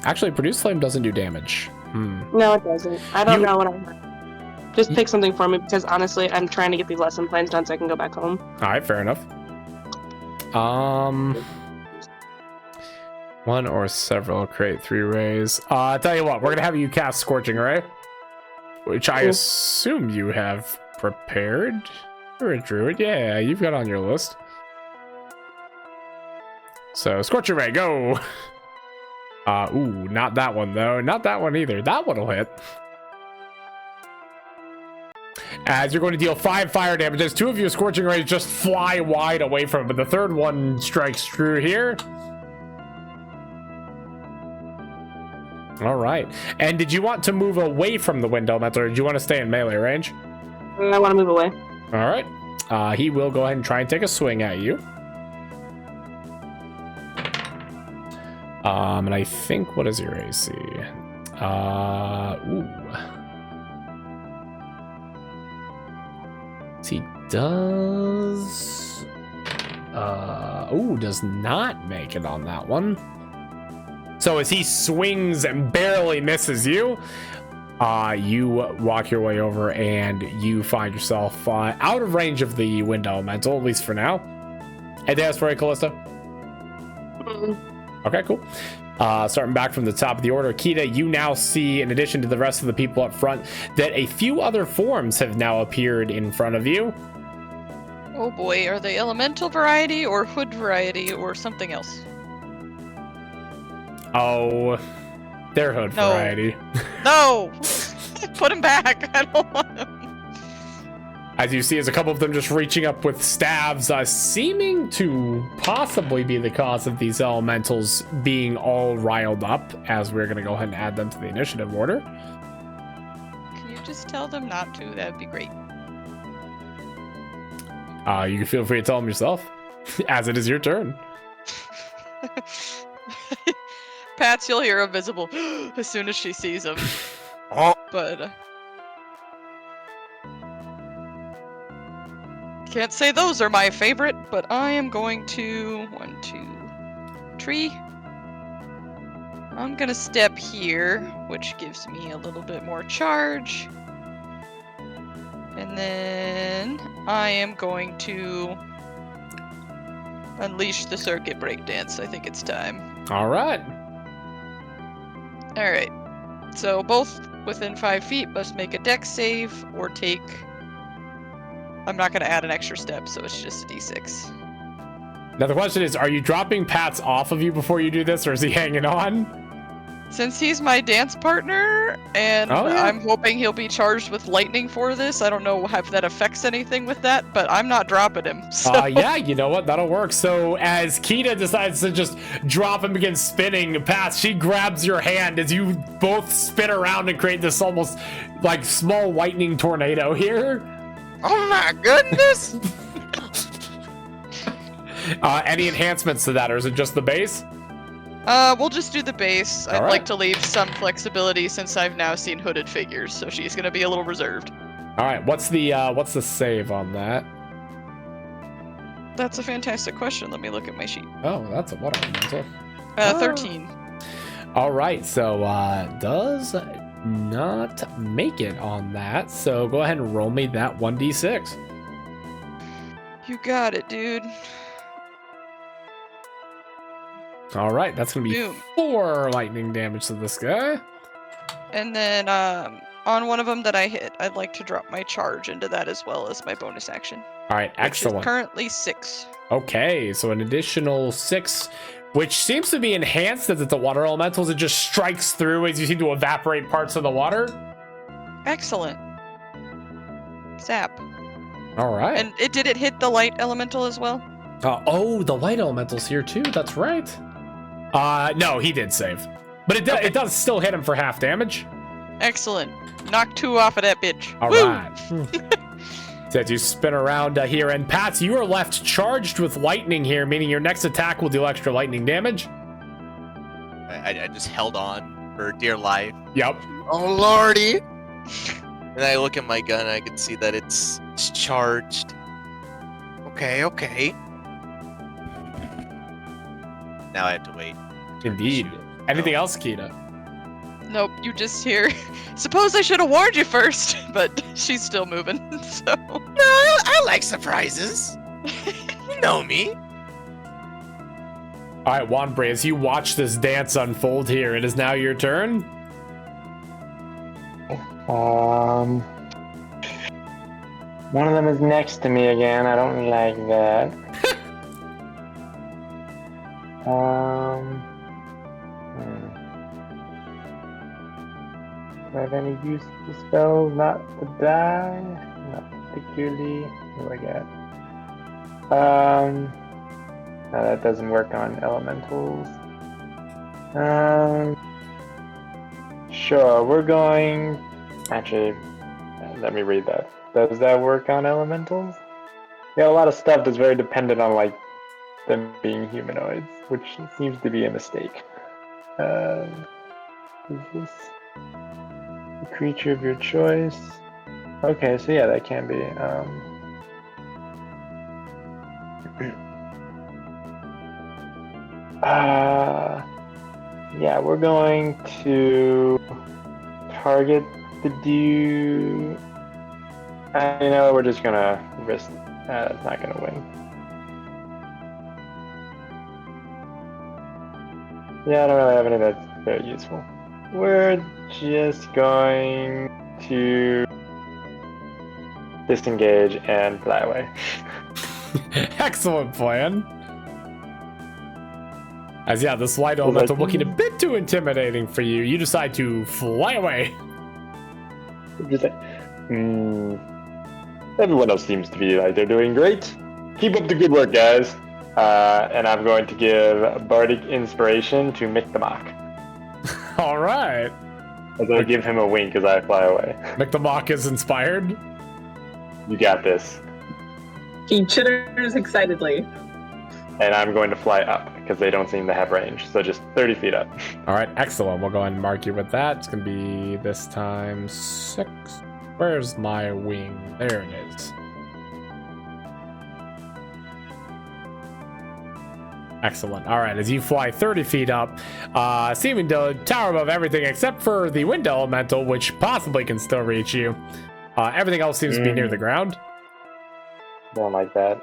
S3: Actually, produce flame doesn't do damage.
S8: No, it doesn't. I don't know what I have. Just pick something for me because honestly, I'm trying to get these lesson plans done so I can go back home.
S3: All right, fair enough. One or several create 3 rays. I'll tell you what, we're gonna have you cast Scorching Ray, which I assume you have prepared. You're a druid, yeah, you've got on your list. So Scorching Ray, go. Ooh, not that one though. Not that one either. That one will hit. As you're going to deal 5 fire damage, as 2 of you scorching rays just fly wide away from it, but the third one strikes true here. All right. And did you want to move away from the wind elemental, or did you want to stay in melee range?
S8: I want to move away.
S3: All right. He will go ahead and try and take a swing at you. And I think, what is your AC? Ooh. He does. Does not make it on that one. So as he swings and barely misses you, you walk your way over and you find yourself out of range of the wind elemental, at least for now. Anything else for you, Callisto? Okay, cool. Starting back from the top of the order, Kita, you now see, in addition to the rest of the people up front, that a few other forms have now appeared in front of you.
S1: Oh boy, are they elemental variety or hood variety or something else?
S3: Oh, they're hood
S1: No.
S3: variety.
S1: No! Put him back! I don't want him.
S3: As you see, as a couple of them just reaching up with staves, seeming to possibly be the cause of these elementals being all riled up, as we're going to go ahead and add them to the initiative order.
S1: Can you just tell them not to? That'd be great.
S3: You can feel free to tell them yourself, as it is your turn.
S1: Pats, you'll hear a visible as soon as she sees him.
S2: Oh,
S1: But can't say those are my favorite, but I am going to 1, 2, 3. I'm gonna step here, which gives me a little bit more charge. And then I am going to unleash the circuit breakdance. I think it's time.
S3: All right.
S1: Alright. So both within 5 feet must make a dex save or take... I'm not going to add an extra step, so it's just a d6.
S3: Now the question is, are you dropping Pats off of you before you do this, or is he hanging on?
S1: Since he's my dance partner, and
S3: Oh, yeah.
S1: I'm hoping he'll be charged with lightning for this, I don't know if that affects anything with that, but I'm not dropping him. So.
S3: Yeah, you know what? That'll work. So as Kita decides to just drop and begin spinning, Pats, she grabs your hand as you both spin around and create this almost like small lightning tornado here.
S2: oh my goodness!
S3: Any enhancements to that, or is it just the base?
S1: We'll just do the base. I'd
S3: Alright.
S1: like to leave some flexibility since I've now seen hooded figures, so she's gonna be a little reserved.
S3: All right. What's the save on that?
S1: That's a fantastic question. Let me look at my sheet.
S3: Oh, that's a water elemental.
S1: 13.
S3: All right. So does not make it on that. So go ahead and roll me that 1d6.
S1: You got it, dude.
S3: All right. That's gonna be
S1: Boom.
S3: 4 lightning damage to this guy.
S1: And then on one of them that I hit, I'd like to drop my charge into that as well as my bonus action.
S3: All right.
S1: Which
S3: Excellent.
S1: is currently 6.
S3: Okay, so an additional 6, which seems to be enhanced as it's a water elemental. It just strikes through as you seem to evaporate parts of the water.
S1: Excellent. Zap.
S3: All right.
S1: And did it hit the light elemental as well?
S3: The light elemental's here too. That's right. No, he did save, but it does still hit him for half damage.
S1: Excellent. Knock 2 off of that bitch.
S3: All
S1: Woo!
S3: right. So as you spin around here, and Pats, you are left charged with lightning here, meaning your next attack will deal extra lightning damage.
S2: I just held on for dear life.
S3: Yep.
S2: Oh lordy! And I look at my gun and I can see that it's charged. Okay. Now I have to wait.
S3: Indeed. Anything else, Kita?
S1: Nope, you just hear. Suppose I should have warned you first, but she's still moving, so.
S2: No, I like surprises. You know me.
S3: All right, Wanbray, as you watch this dance unfold here, it is now your turn.
S6: One of them is next to me again. I don't like that. Do I have any use to spells not to die? No. particularly. What do I got? No, that doesn't work on elementals. Sure, we're going. Actually, let me read that. Does that work on elementals? Yeah, a lot of stuff that's very dependent on like them being humanoids, which seems to be a mistake. Is this a creature of your choice? Okay, so yeah, that can be. Yeah, we're going to target the dude. You know, we're just gonna risk. It's not gonna win. Yeah, I don't really have anything that's very useful. We're just going to disengage and fly away.
S3: Excellent plan. As yeah, this light elemental looking a bit too intimidating for you, you decide to fly away.
S6: Just like, everyone else seems to be like they're doing great. Keep up the good work, guys. And I'm going to give Bardic Inspiration to Mick the Mock.
S3: All right.
S6: As I give him a wink as I fly away.
S3: Mick the Mock is inspired.
S6: You got this.
S7: He chitters excitedly.
S6: And I'm going to fly up because they don't seem to have range. So just 30 feet up.
S3: All right, excellent. We'll go ahead and mark you with that. It's going to be this time 6. Where's my wing? There it is. Excellent. All right, as you fly 30 feet up, seeming to tower above everything except for the wind elemental, which possibly can still reach you. Everything else seems to be near the ground.
S6: Don't like that.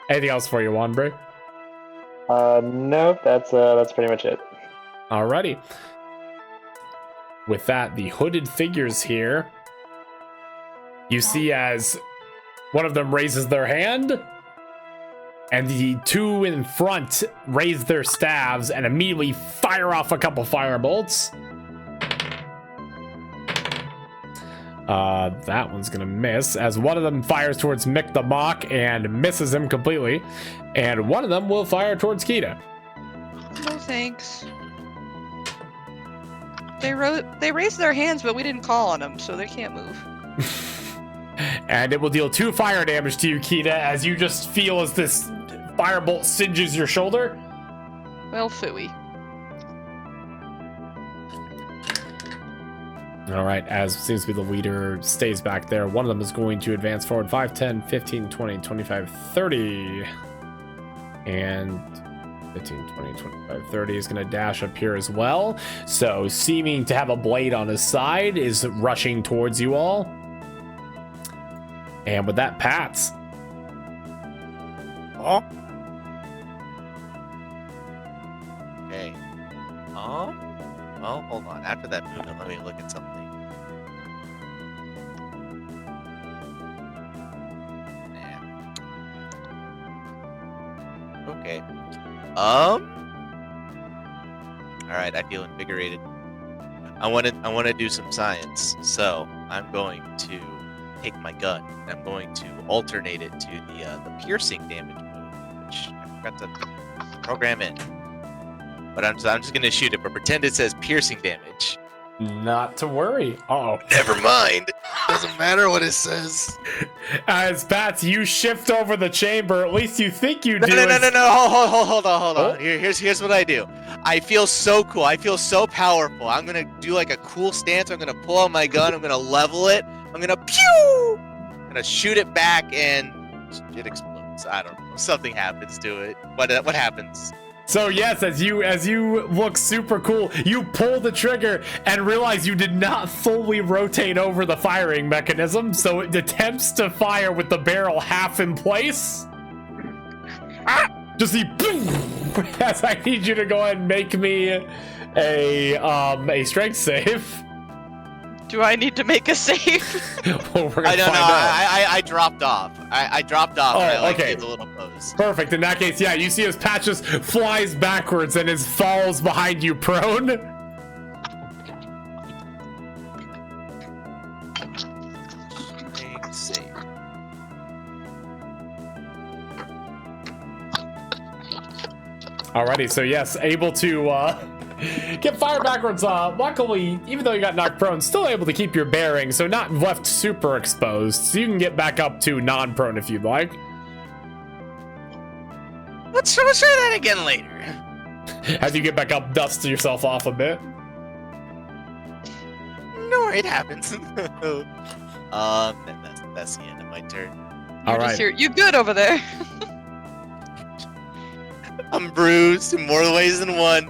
S3: Anything else for you, Wanbrew?
S6: Nope, that's pretty much it.
S3: Alrighty. With that, the hooded figures here, you see as one of them raises their hand, and the two in front raise their staves and immediately fire off a couple firebolts. That one's gonna miss, as one of them fires towards Mick the Mock and misses him completely, and one of them will fire towards Kita.
S1: No thanks. They raised their hands, but we didn't call on them, so they can't move.
S3: And it will deal 2 fire damage to you, Kita, as you just feel as this firebolt singes your shoulder.
S1: Well, phooey.
S3: All right, as seems to be the leader stays back there. One of them is going to advance forward 5, 10, 15, 20, 25, 30. And 15, 20, 25, 30 is going to dash up here as well. So seeming to have a blade on his side is rushing towards you all. And with that, Pats.
S2: Oh. Okay. Well, hold on. After that movement, let me look at something. Okay. All right. I feel invigorated. I want to do some science. So I'm going to take my gun. And I'm going to alternate it to the piercing damage move, which I forgot to program in. But I'm just gonna shoot it, but pretend it says piercing damage.
S3: Not to worry. Uh-oh.
S2: Never mind. Doesn't matter what it says.
S3: As Pats, you shift over the chamber. At least you think you do.
S2: No. Hold on. Oh? Here's what I do. I feel so cool. I feel so powerful. I'm gonna do like a cool stance. I'm gonna pull out my gun. I'm gonna level it. I'm gonna pew. I'm gonna shoot it back, and it explodes. I don't know. Something happens to it. What happens?
S3: So yes, as you look super cool, you pull the trigger and realize you did not fully rotate over the firing mechanism, so it attempts to fire with the barrel half in place. Just see, yes, I need you to go ahead and make me a strength save.
S1: Do I need to make a save?
S3: Well, we're gonna
S2: I don't
S3: find
S2: know.
S3: out.
S2: I dropped off. I dropped off.
S3: Oh,
S2: and I
S3: okay.
S2: did the little pose.
S3: Perfect. In that case, yeah, you see his patch just flies backwards and his falls behind you prone.
S2: save.
S3: Alrighty, so yes, able to get fired backwards. Luckily, even though you got knocked prone, still able to keep your bearing, so not left super exposed. So you can get back up to non-prone if you'd like.
S2: Let's try that again later.
S3: As you get back up, dust yourself off a bit.
S2: No, it happens. That's the end of my turn.
S3: All
S1: Just
S3: right.
S1: here. You good over there?
S2: I'm bruised in more ways than one.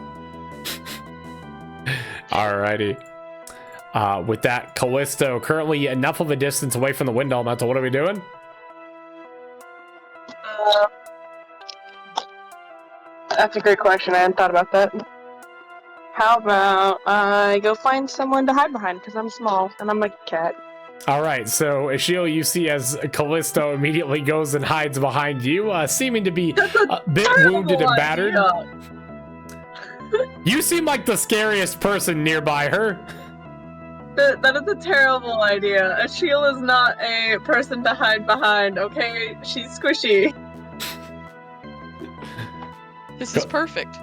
S3: Alrighty. With that, Callisto, currently enough of a distance away from the wind elemental. What are we doing?
S8: That's a great question. I hadn't thought about that. How about I go find someone to hide behind because I'm small and I'm a cat.
S3: All right, so Ashiel, you see as Callisto immediately goes and hides behind you, seeming to be a bit wounded and battered. You seem like the scariest person nearby her.
S7: That is a terrible idea. A shield is not a person to hide behind, okay? She's squishy.
S1: This is perfect.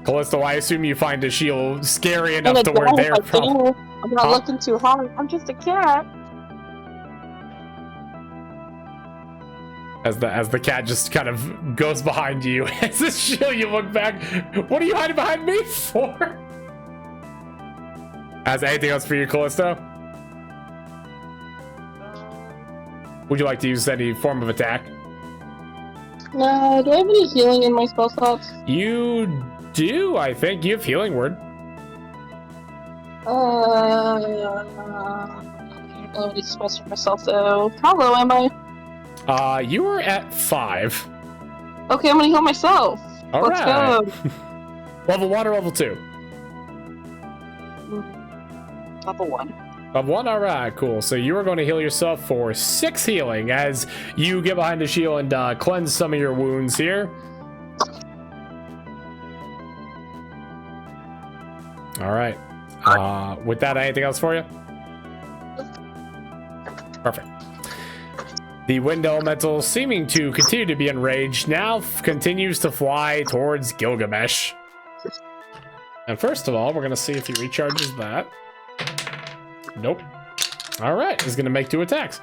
S3: Callisto, I assume you find Ashiel scary enough to where they're probably...
S8: I'm not looking too hard. I'm just a cat.
S3: As the cat just kind of goes behind you. As Ashiel, you look back. What are you hiding behind me for? Has anything else for you, Callisto? Would you like to use any form of attack?
S8: Do I have any healing in my spell slots?
S3: You do, I think. You have healing word.
S8: I don't really spells for myself though. How low am I?
S3: You are at 5.
S8: Okay, I'm gonna heal myself.
S3: All
S8: Let's
S3: right.
S8: go.
S3: Level 1 or level 2?
S8: Level 1.
S3: Level 1? All right, cool. So you are going to heal yourself for 6 healing as you get behind the shield and cleanse some of your wounds here. All right. With that, anything else for you? Perfect. The wind elemental, seeming to continue to be enraged, now continues to fly towards Gilgamesh. And first of all, we're going to see if he recharges that. Nope. All right, he's going to make 2 attacks.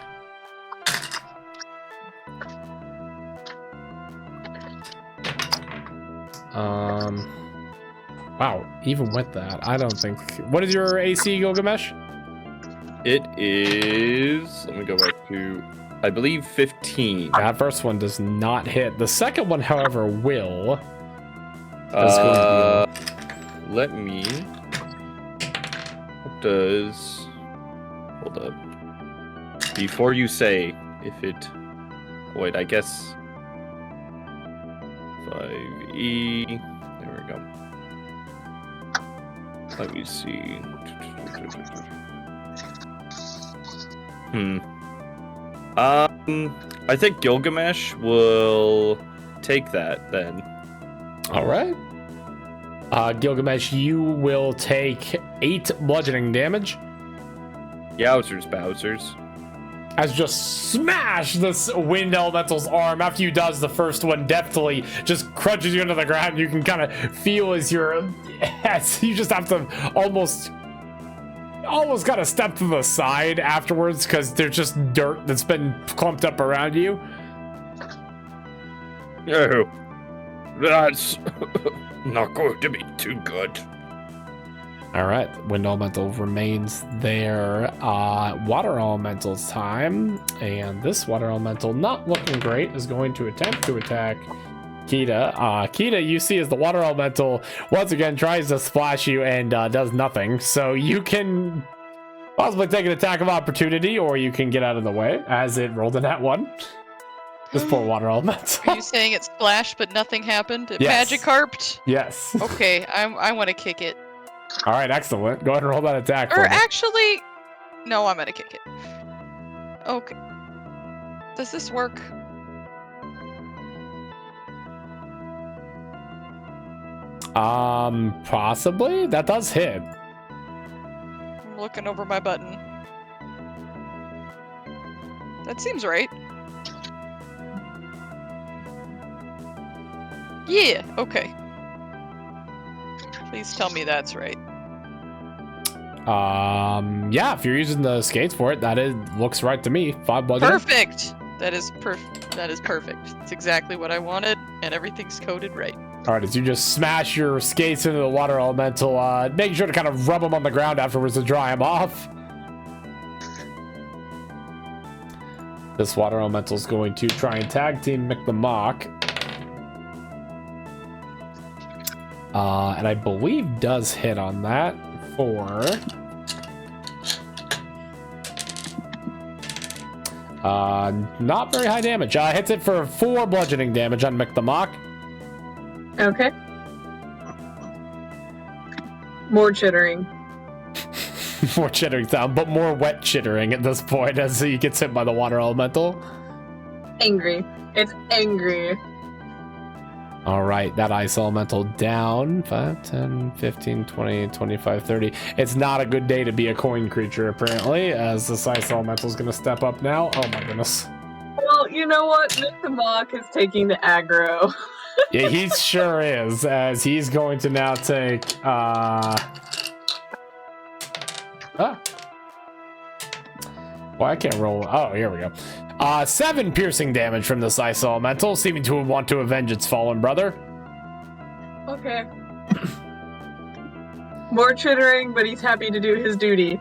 S3: Wow, even with that, I don't think... What is your AC, Gilgamesh?
S4: It is. Let me go back to. I believe 15.
S3: That first one does not hit. The second one, however, will.
S4: Let me. What does? Hold up. Before you say if it. Wait, I guess. 5E. There we go. Let me see. I think Gilgamesh will take that then.
S3: All right. Gilgamesh, you will take 8 bludgeoning damage.
S4: Yowzers, Bowsers.
S3: As just smash this wind elemental's arm. After you does the first one deftly, just crunches you into the ground. You can kind of feel as you just have to almost kind of step to the side afterwards because there's just dirt that's been clumped up around you.
S4: Oh, that's not going to be too good.
S3: All right, wind elemental remains there. Water elemental's time, and this water elemental, not looking great, is going to attempt to attack Kita. Kita, you see as the water elemental once again tries to splash you and does nothing. So you can possibly take an attack of opportunity, or you can get out of the way as it rolled in that one. This poor water elemental.
S1: Are you saying it splashed but nothing happened? It
S3: Yes.
S1: Magikarped?
S3: Yes.
S1: Okay, I want to kick it.
S3: All right, excellent. Go ahead and roll that attack.
S1: Or
S3: For me.
S1: actually, no, I'm gonna kick it. Okay. Does this work?
S3: Possibly. That does hit.
S1: I'm looking over my button. That seems right. Yeah, okay. Please tell me that's right.
S3: Yeah, if you're using the skates for it, looks right to me. 5 bludgeoning.
S1: Perfect! That is perfect. It's exactly what I wanted, and everything's coded right.
S3: Alright, as you just smash your skates into the water elemental, make sure to kind of rub them on the ground afterwards to dry them off. This water elemental is going to try and tag team Mick the Mock. And I believe does hit on that for... not very high damage. Hits it for 4 bludgeoning damage on Mick the Mock.
S7: Okay. More chittering.
S3: More chittering sound, but more wet chittering at this point as he gets hit by the water elemental.
S7: Angry. It's angry.
S3: All right, that ice elemental down. 5, 10, 15, 20, 25, 30. It's not a good day to be a coin creature, apparently, as this ice elemental is going to step up now. Oh my goodness.
S7: Well, you know what? Mr. Mock is taking the aggro.
S3: Yeah, he sure is, as he's going to now take, Well, I can't roll. Oh, here we go. 7 piercing damage from this ice elemental, seeming to want to avenge its fallen brother.
S7: Okay. More chittering, but he's happy to do his duty.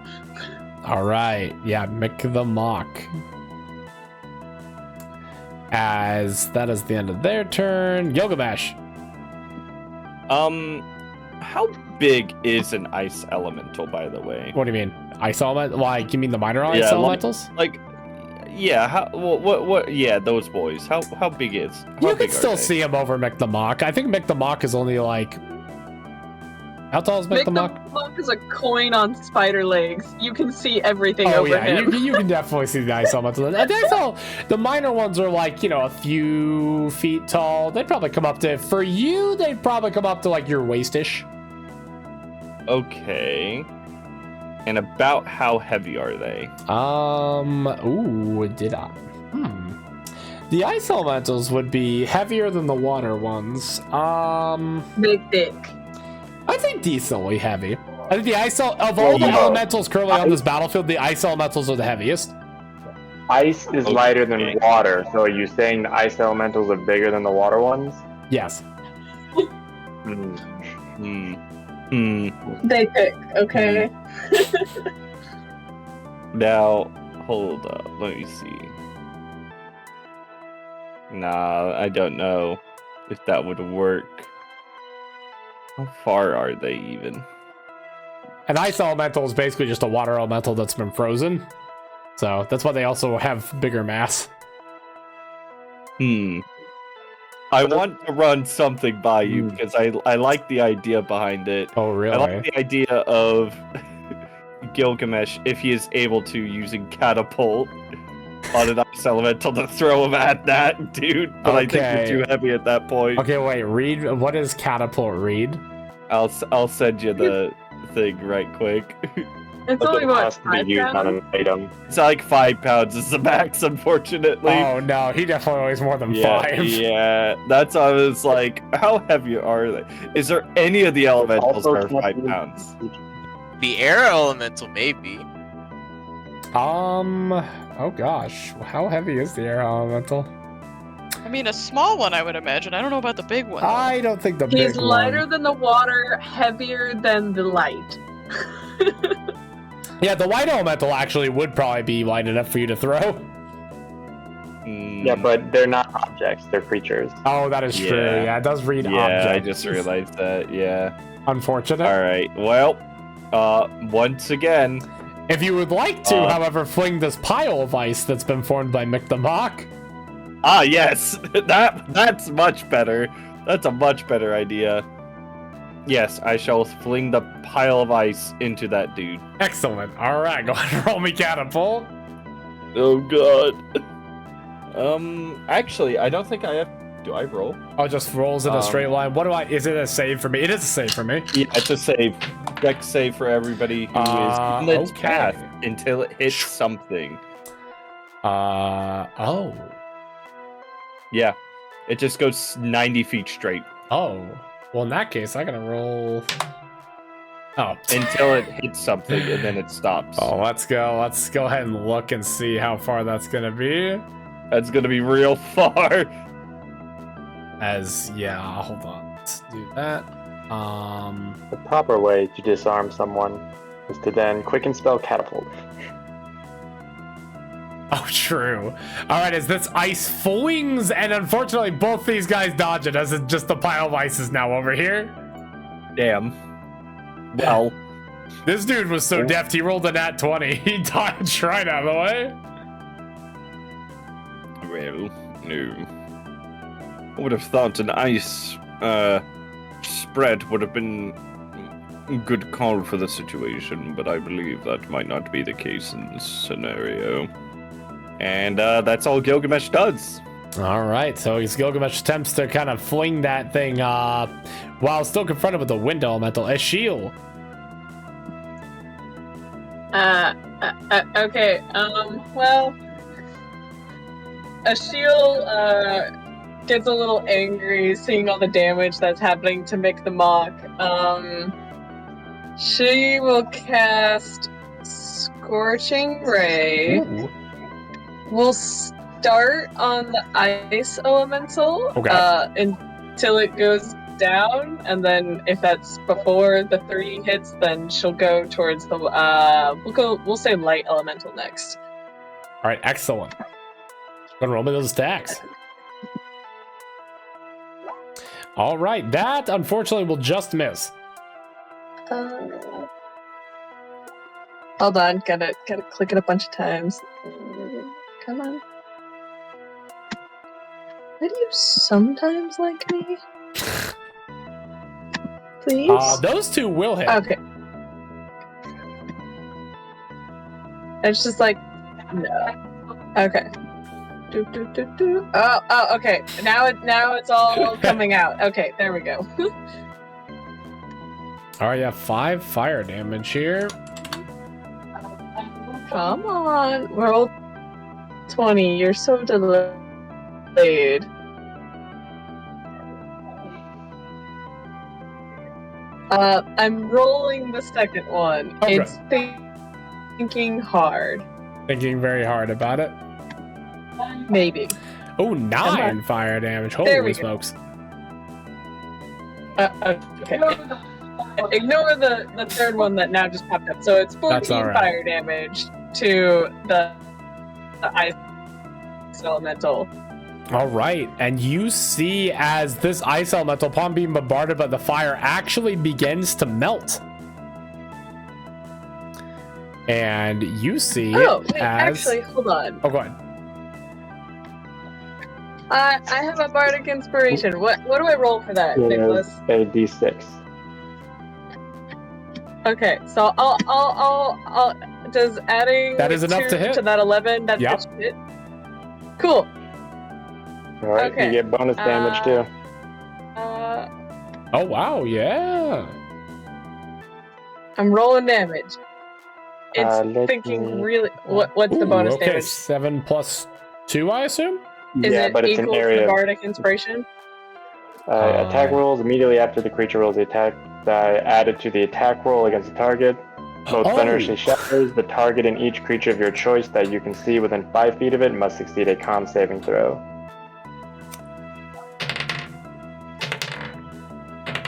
S3: All right, yeah, Mick the Mock. As that is the end of their turn, Gilgamesh.
S4: How big is an ice elemental, by the way?
S3: What do you mean? Ice elemental? Like, you mean the minor ice elementals?
S4: Yeah. What? Yeah, those boys. How big is?
S3: You can still see him over Mick the Mock. I think Mick the Mock is only like. How tall is Mick the Mock?
S7: Mick the Mock is a coin on spider legs. You can see everything over him.
S3: You can definitely see the ice elemental. The minor ones are like, a few feet tall. They'd probably come up to, for you, they'd probably come up to like your waist-ish.
S4: Okay. And about how heavy are they?
S3: Did I? The ice elementals would be heavier than the water ones.
S7: Big dick.
S3: I think decently heavy. I think the of all the elementals currently on this battlefield, the ice elementals are the heaviest.
S6: Ice is lighter than water, so are you saying the ice elementals are bigger than the water ones?
S3: Yes.
S7: They pick, okay?
S4: Now, hold up. Let me see. Nah, I don't know if that would work. How far are they even?
S3: An ice elemental is basically just a water elemental that's been frozen. So that's why they also have bigger mass.
S4: I want to run something by you because I like the idea behind it.
S3: Oh, really?
S4: I like the idea of Gilgamesh, if he is able to, using catapult on an ice elemental to throw him at that dude. But I think you're too heavy at that point.
S3: Okay, wait. Read. What is catapult? Read.
S4: I'll send you the thing right quick.
S7: It's only what, 5
S6: on an item.
S4: It's like 5 pounds is the max, unfortunately.
S3: Oh no, he definitely weighs more than 5.
S4: Yeah, that's why I was like, how heavy are they? Is there any of the elementals that are 5 pounds?
S2: The air elemental, maybe.
S3: Oh gosh, how heavy is the air elemental?
S1: I mean, a small one, I would imagine. I don't know about the big one.
S3: I don't think the big one.
S7: He's lighter than the water, heavier than the light.
S3: Yeah, the white elemental actually would probably be light enough for you to throw.
S6: Yeah, but they're not objects; they're creatures.
S3: Oh, that is true. Yeah, it does read
S4: Yeah,
S3: object.
S4: I just realized that. Yeah.
S3: Unfortunate.
S4: All right. Well, once again,
S3: if you would like to, however, fling this pile of ice that's been formed by Mick the Mock.
S4: Ah, yes, that's much better. That's a much better idea. Yes, I shall fling the pile of ice into that dude.
S3: Excellent. All right, go ahead and roll me catapult.
S4: Oh god. Actually, I don't think I have. Do I roll?
S3: Oh, just rolls in a straight line. What do I? Is it a save for me? It is a save for me.
S4: Yeah, it's a save. Dex save for everybody who is in its path until it hits something.
S3: Oh.
S4: Yeah. It just goes 90 feet straight
S3: Oh. Well, in that case, I gotta roll. Oh.
S4: until it hits something and then it stops.
S3: Oh, let's go. Let's go ahead and look and see how far that's gonna be.
S4: That's gonna be real far.
S3: Yeah, hold on. Let's do that.
S6: The proper way to disarm someone is to then quicken spell catapult.
S3: Oh, true. All right, as this ice flings, and unfortunately, both these guys dodge it, as it's just a pile of ice is now over here.
S4: Damn. Well,
S3: This dude was so deft, he rolled a nat 20. He dodged right out of the way.
S4: well, no. I would have thought an ice spread would have been a good call for the situation, but I believe that might not be the case in this scenario. And that's all Gilgamesh does.
S3: All right, so Gilgamesh attempts to kind of fling that thing while still confronted with the wind elemental. Eshiel.
S7: Okay, well, Ashiel, gets a little angry seeing all the damage that's happening to Mick the Mock. She will cast Scorching Ray.
S3: Ooh.
S7: We'll start on the Ice Elemental until it goes down, and then if that's before the 3 hits, then she'll go towards the we'll say Light Elemental next.
S3: All right, excellent. Gonna roll me those attacks. All right, that unfortunately will just miss.
S7: Hold on, gotta click it a bunch of times. Come on. Why do you sometimes like me? Please?
S3: Those 2 will hit.
S7: Okay. It's just like, no. Okay. Oh, okay. Now it's all coming out. Okay, there we go.
S3: All right, yeah, 5 fire damage here.
S7: Come on, roll 20. You're so delayed. I'm rolling the second one.
S3: Okay.
S7: It's thinking hard.
S3: Thinking very hard about it.
S7: Maybe.
S3: Oh, 9 fire damage.
S7: There we
S3: Holy
S7: go.
S3: smokes.
S7: Okay. Ignore the third one that now just popped up. So it's 14
S3: all right.
S7: fire damage to the Ice Elemental.
S3: All right, and you see as this ice elemental, upon being bombarded by the fire, actually begins to melt. And you see
S7: actually, hold on.
S3: Oh, go ahead.
S7: I have a bardic inspiration. What do I roll for that, Nicholas?
S6: A d6.
S7: Okay, so I'll does adding
S3: That is enough
S7: 2
S3: to hit.
S7: to that 11. That's
S3: Yep.
S7: it. Cool.
S6: All right,
S7: Okay.
S6: you get bonus damage too.
S3: Oh, wow, yeah.
S7: I'm rolling damage. It's
S6: let
S7: thinking
S6: me-
S7: really. What's the bonus
S3: okay,
S7: damage?
S3: 7 plus 2, I assume?
S7: Is
S6: Yeah,
S7: it
S6: but it's an
S7: equal to
S6: area.
S7: the bardic inspiration?
S6: Attack rolls immediately after the creature rolls the attack die added to the attack roll against the target. Both thunderously shatters. The target and each creature of your choice that you can see within 5 feet of it must succeed a con saving throw.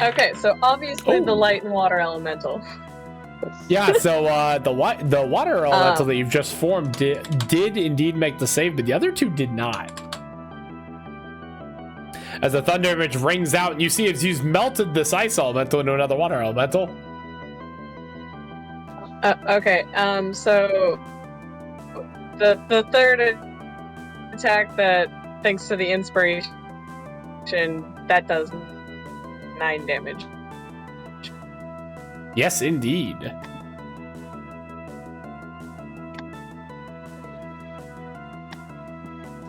S7: Okay, so obviously the light and water elemental.
S3: Yeah, so the water elemental that you've just formed did indeed make the save, but the other 2 did not. As the thunder image rings out, and you see you've melted this ice elemental into another water elemental.
S7: Okay, so the third attack that, thanks to the inspiration, that does 9 damage.
S3: Yes, indeed.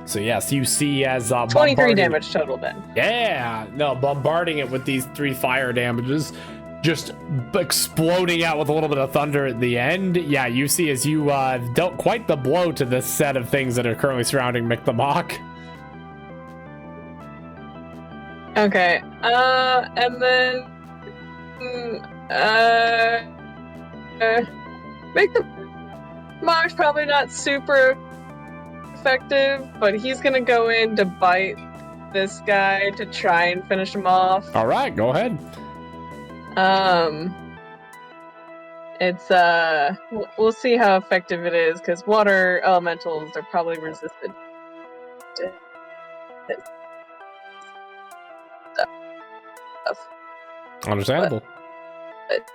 S3: So yes, you see as
S7: 23 damage total then.
S3: Yeah, no, bombarding it with these 3 fire damages. just exploding out with a little bit of thunder at the end. Yeah, you see as you dealt quite the blow to this set of things that are currently surrounding Mick the Mock.
S7: Okay. And then make the Mock's probably not super effective, but he's gonna go in to bite this guy to try and finish him off.
S3: All right, go ahead.
S7: It's we'll see how effective it is, because water elementals are probably resistant to his stuff.
S3: Understandable.
S7: But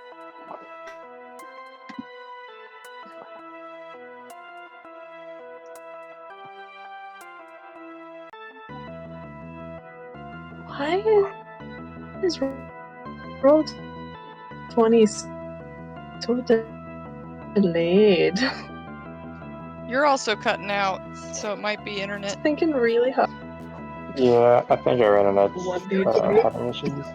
S7: why is roll 20 so delayed?
S1: You're also cutting out, so it might be internet.
S7: Thinking really hard.
S6: Yeah, I think our internet's
S7: What do you do?
S6: having issues.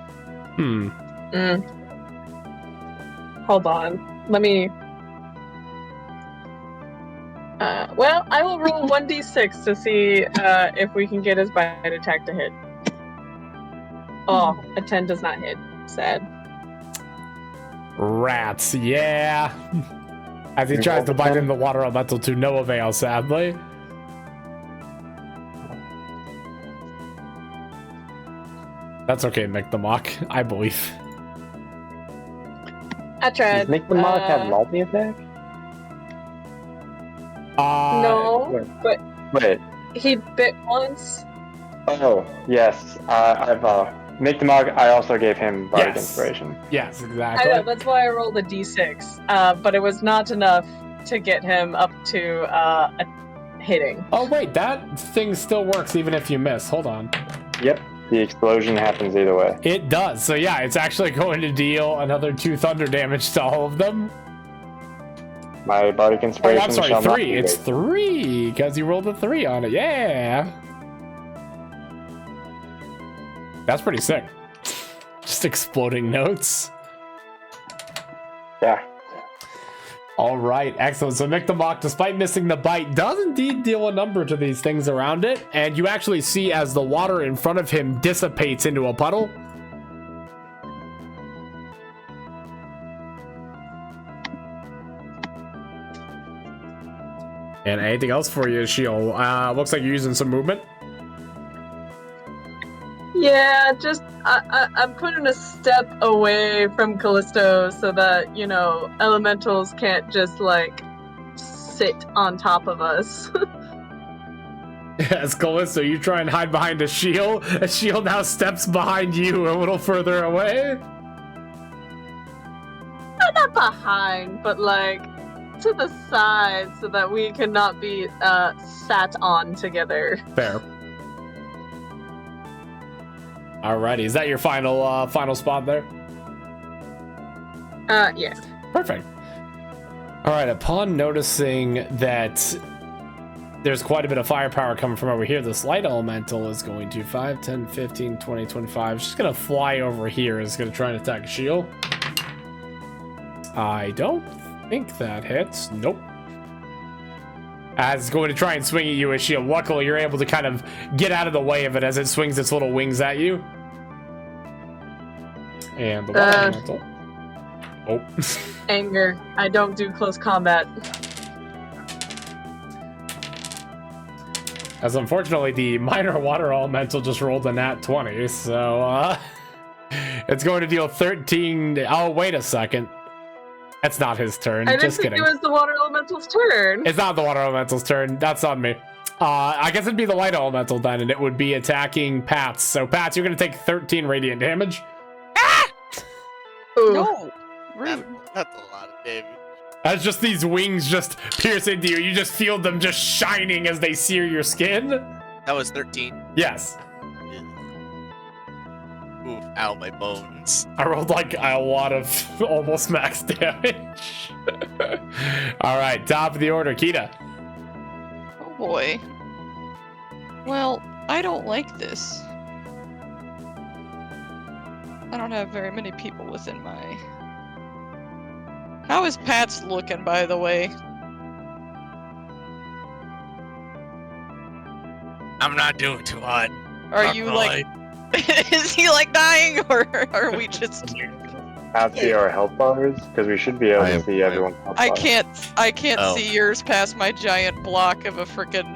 S7: Hold on. Let me. Well, I will roll 1d6 to see if we can get his bite attack to hit. Oh, a 10 does not hit. Sad.
S3: Rats, yeah. As he tries to bite in the water elemental to no avail, sadly. That's okay, Mick the Mock, I believe.
S7: I tried.
S6: Does Make the Mock have multi-attack?
S7: No, but
S6: Wait.
S7: he bit once.
S6: Oh, yes. I've Make the Mock, I also gave him Bardic
S3: Yes.
S6: Inspiration.
S3: Yes,
S7: I
S3: exactly.
S7: know, that's why I rolled a d6. But it was not enough to get him up to a hitting.
S3: Oh wait, that thing still works even if you miss. Hold on.
S6: Yep. The explosion happens either way.
S3: It does. So yeah, it's actually going to deal another 2 thunder damage to all of them.
S6: My Bardic
S3: Oh,
S6: Inspiration
S3: I'm sorry,
S6: shall not
S3: 3.
S6: be
S3: It's
S6: wasted.
S3: 3 because you rolled a 3 on it. Yeah. That's pretty sick. Just exploding notes.
S6: Yeah.
S3: All right, excellent. So Mick the Mock, despite missing the bite, does indeed deal a number to these things around it. And you actually see as the water in front of him dissipates into a puddle. And anything else for you, Shield? Looks like you're using some movement.
S7: Yeah, just I'm putting a step away from Callisto so that, you know, elementals can't just like sit on top of us.
S3: Yes, Callisto, you try and hide behind a shield. A shield now steps behind you a little further away.
S7: Not behind, but like to the side so that we cannot be sat on together.
S3: Fair. Alrighty, is that your final spot there?
S7: Yeah.
S3: Perfect. Alright, upon noticing that there's quite a bit of firepower coming from over here, this light elemental is going to 5, 10, 15, 20, 25. She's going to fly over here. It's going to try and attack a shield. I don't think that hits. Nope. As it's going to try and swing at you as shield. Luckily, you're able to kind of get out of the way of it as it swings its little wings at you. And the water elemental. Oh.
S7: Anger. I don't do close combat.
S3: As unfortunately, the minor water elemental just rolled a nat 20, so it's going to deal 13. Oh, wait a second. That's not his turn.
S7: I didn't
S3: Just
S7: think
S3: kidding.
S7: it was the water elemental's turn.
S3: It's not the water elemental's turn. That's on me. I guess it'd be the light elemental then, and it would be attacking Pats. So, Pats, you're going to take 13 radiant damage.
S7: Ooh.
S1: No, rude.
S2: That's a lot of damage.
S3: As just these wings just pierce into you. You just feel them just shining as they sear your skin.
S2: That was 13.
S3: Yes.
S2: Ooh, ow, my bones.
S3: I rolled like a lot of almost max damage. All right, top of the order, Kita.
S1: Oh boy. Well, I don't like this. I don't have very many people within my... How is Pat's looking, by the way?
S2: I'm not doing too hot.
S1: Are
S2: Not
S1: you
S2: gonna
S1: like...
S2: lie.
S1: Is he like dying, or are we just...
S6: Not see our health bars because we should be able to see everyone's health
S1: I
S6: bars.
S1: can't
S2: Oh.
S1: see yours past my giant block of a frickin'...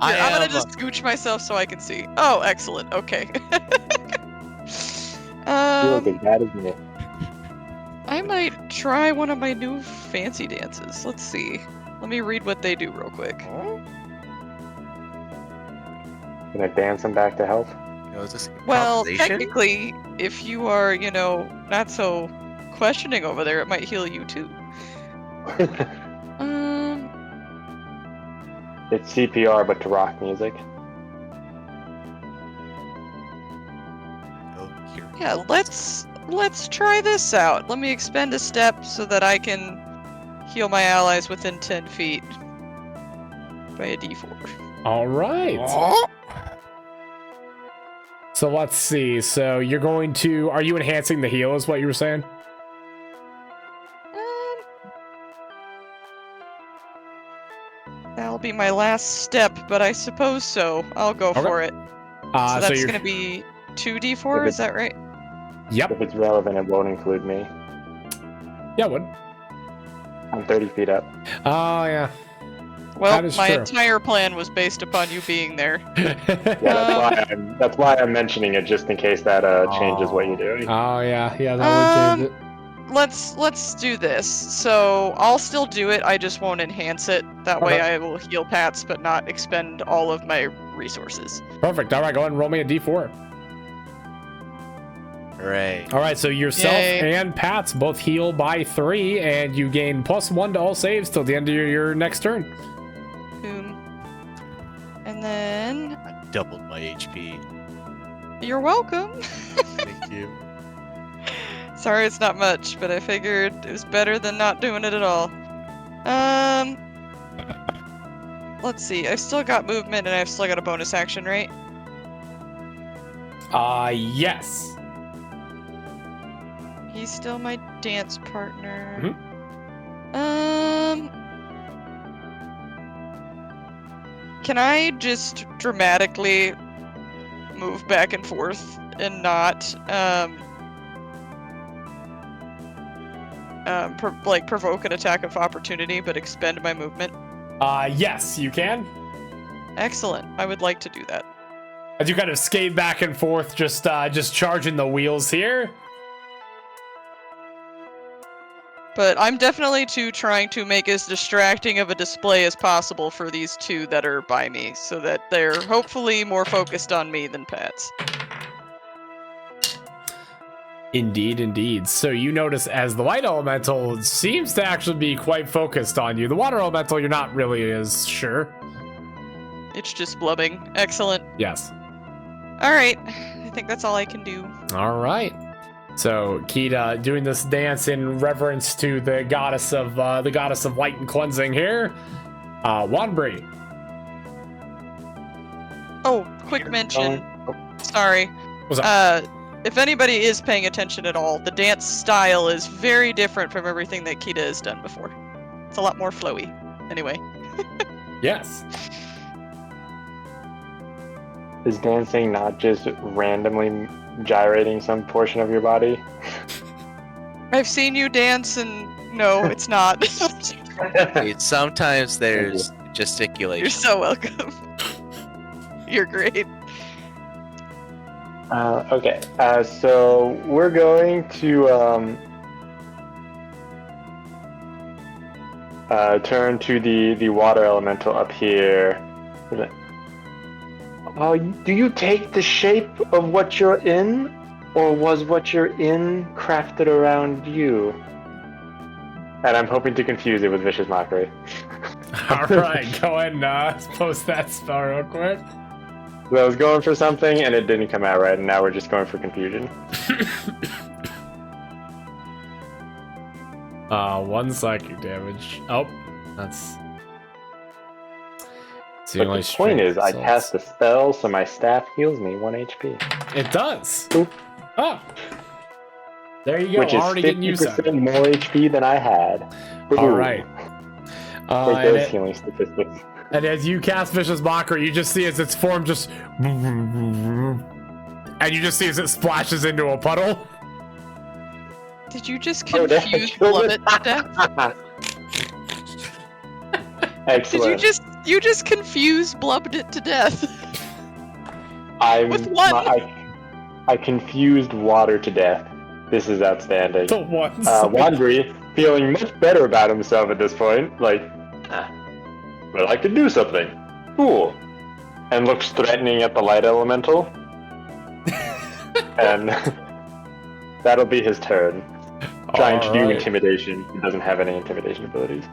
S2: I
S1: I'm gonna
S2: am-
S1: just scooch myself so I can see. Oh, excellent. Okay.
S6: You look as bad as me.
S1: I might try one of my new fancy dances. Let's see. Let me read what they do real quick.
S6: Can I dance them back to health?
S2: You know, is this
S1: Well,
S2: improvisation?
S1: technically, if you are, not so questioning over there, it might heal you too. Um,
S6: It's CPR, but to rock music.
S2: Oh, here.
S1: yeah, let's try this out. Let me expend a step so that I can heal my allies within 10 feet by a d4.
S3: All right.
S2: Oh.
S3: So let's see. So you're going to... Are you enhancing the heal is what you were saying?
S1: That'll be my last step, but I suppose so. I'll go
S3: Okay.
S1: for it. So
S3: So
S1: that's
S3: you're...
S1: gonna be 2d4, is that right?
S3: Yep.
S6: If it's relevant, it won't include me.
S3: Yeah, what?
S6: I'm 30 feet up.
S3: Oh, yeah.
S1: Well,
S3: That is
S1: my
S3: true.
S1: entire plan was based upon you being there.
S6: Yeah, that's why I'm mentioning it, just in case that changes what you're doing.
S3: Oh, yeah. Yeah, that would change it.
S1: Let's do this. So I'll still do it. I just won't enhance it. That way,
S3: Okay.
S1: I will heal Pats, but not expend all of my resources.
S3: Perfect. All right, go ahead and roll me a d4.
S2: Hooray.
S3: All right, so yourself
S1: Yay.
S3: and Pats both heal by 3, and you gain +1 to all saves till the end of your next turn.
S1: Boom. And then
S2: I doubled my HP.
S1: you're welcome.
S2: Thank you.
S1: Sorry, it's not much, but I figured it was better than not doing it at all. Let's see. I've still got movement, and I've still got a bonus action, right?
S3: Yes.
S1: He's still my dance partner.
S3: Mhm.
S1: Can I just dramatically move back and forth and not provoke an attack of opportunity, but expend my movement?
S3: Yes, you can.
S1: Excellent. I would like to do that.
S3: As you kind of skate back and forth, just charging the wheels here.
S1: But I'm definitely trying to make as distracting of a display as possible for these two that are by me, so that they're hopefully more focused on me than Pat's.
S3: Indeed, indeed. So you notice as the light elemental seems to actually be quite focused on you. The water elemental, you're not really as sure.
S1: It's just blubbing. Excellent.
S3: Yes.
S1: Alright. I think that's all I can do.
S3: All right. So Kita doing this dance in reverence to the goddess of light and cleansing here. Wanbri.
S1: Oh, quick mention. Sorry.
S3: What's up?
S1: If anybody is paying attention at all, the dance style is very different from everything that Kita has done before. It's a lot more flowy. Anyway.
S3: Yes.
S6: Is dancing not just randomly gyrating some portion of your body?
S1: I've seen you dance and no, it's not.
S2: Sometimes there's gesticulation.
S1: You're so welcome. You're great.
S6: Okay, so we're going to turn to the water elemental up here. Do you take the shape of what you're in, or was what you're in crafted around you? And I'm hoping to confuse it with Vicious Mockery.
S3: All right, go ahead and post that spell real quick.
S6: So I was going for something and it didn't come out right, and now we're just going for confusion.
S3: 1 psychic damage. Oh, that's.
S6: But the point is, I cast a spell, so my staff heals me 1 HP.
S3: It does.
S6: Oop.
S3: Oh. There you go.
S6: which is
S3: Already getting used to
S6: 50% more HP than I had.
S3: All
S6: Ooh.
S3: right.
S6: Take those healing statistics.
S3: And as you cast Vicious Mockery, you just see as its form just... And you just see as it splashes into a puddle.
S1: Did you just
S6: Oh, that's
S1: confuse
S6: children.
S1: Blobbit to death?
S6: Excellent.
S1: Did you just confuse Blobbit to death? With one?
S6: I confused water to death. This is outstanding.
S3: The one.
S6: Wandry, feeling much better about himself at this point, like, well, I could do something. Cool. And looks threatening at the light elemental. And that'll be his turn. Trying to do intimidation. He doesn't have any intimidation abilities.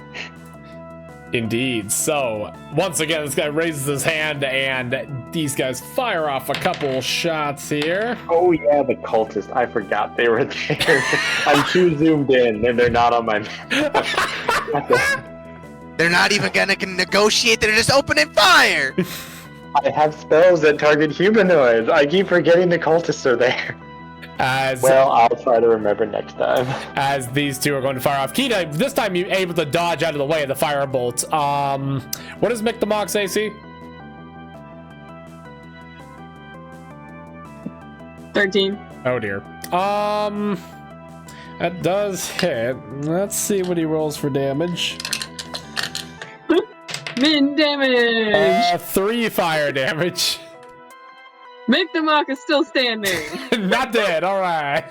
S3: Indeed. So, once again, this guy raises his hand, and these guys fire off a couple shots here.
S6: Oh yeah, the cultists. I forgot they were there. I'm too zoomed in, and they're not on my map.
S2: They're not even gonna negotiate. They're just opening fire.
S6: I have spells that target humanoids. I keep forgetting the cultists are there. Well, I'll try to remember next time.
S3: As these two are going to fire off. Kita, this time you're able to dodge out of the way of the firebolt. What does Mick the Mock's AC?
S7: 13.
S3: Oh dear. That does hit. Let's see what he rolls for damage.
S7: Min damage!
S3: 3 fire damage.
S7: Make the mock is still standing.
S3: Not dead, alright.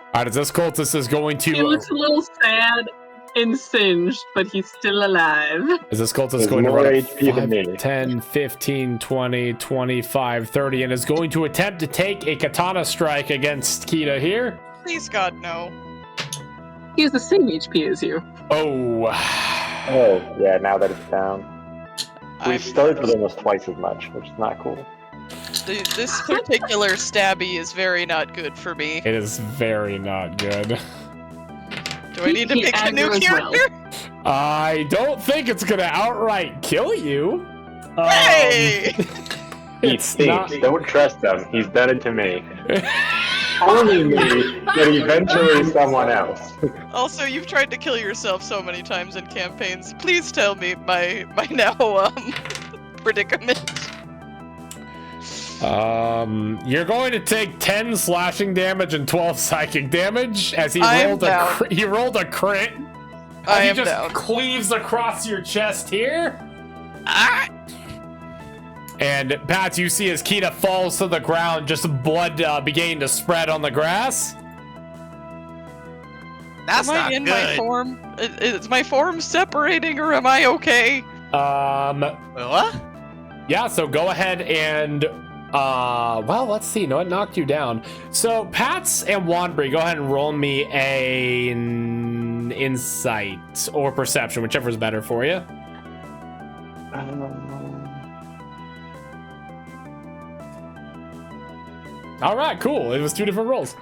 S3: Alright, as this cultist is going to...
S7: He looks a little sad and singed, but he's still alive.
S3: As this cultist is
S6: There's
S3: going to
S6: more
S3: run
S6: HP than me.
S3: 5, 10, 15, 20, 25, 30, and is going to attempt to take a katana strike against Kita here.
S1: Please, God, no.
S7: He has the same HP as you.
S3: Oh.
S6: Oh, yeah, now that it's down. We started with almost twice as much, which is not cool.
S1: This particular stabby is very not good for me.
S3: It is very not good.
S1: Do I need to pick a new character?
S3: I don't think it's gonna outright kill you.
S1: Hey!
S6: He thinks. Don't trust him. He's done it to me. Only me, but eventually someone else.
S1: Also, you've tried to kill yourself so many times in campaigns. Please tell me my now predicament.
S3: You're going to take 10 slashing damage and 12 psychic damage as he rolled a crit.
S1: I am
S3: just
S1: down.
S3: Cleaves across your chest here. And Pat, you see as Kita falls to the ground, just blood beginning to spread on the grass.
S2: That's
S1: am I
S2: not
S1: in
S2: good.
S1: my form? Is my form separating, or am I okay?
S2: What?
S3: Yeah, so go ahead and well, let's see. No, it knocked you down. So Pats and Wanbury, go ahead and roll me an insight or perception, whichever is better for you. All right, cool. It was 2 different rolls.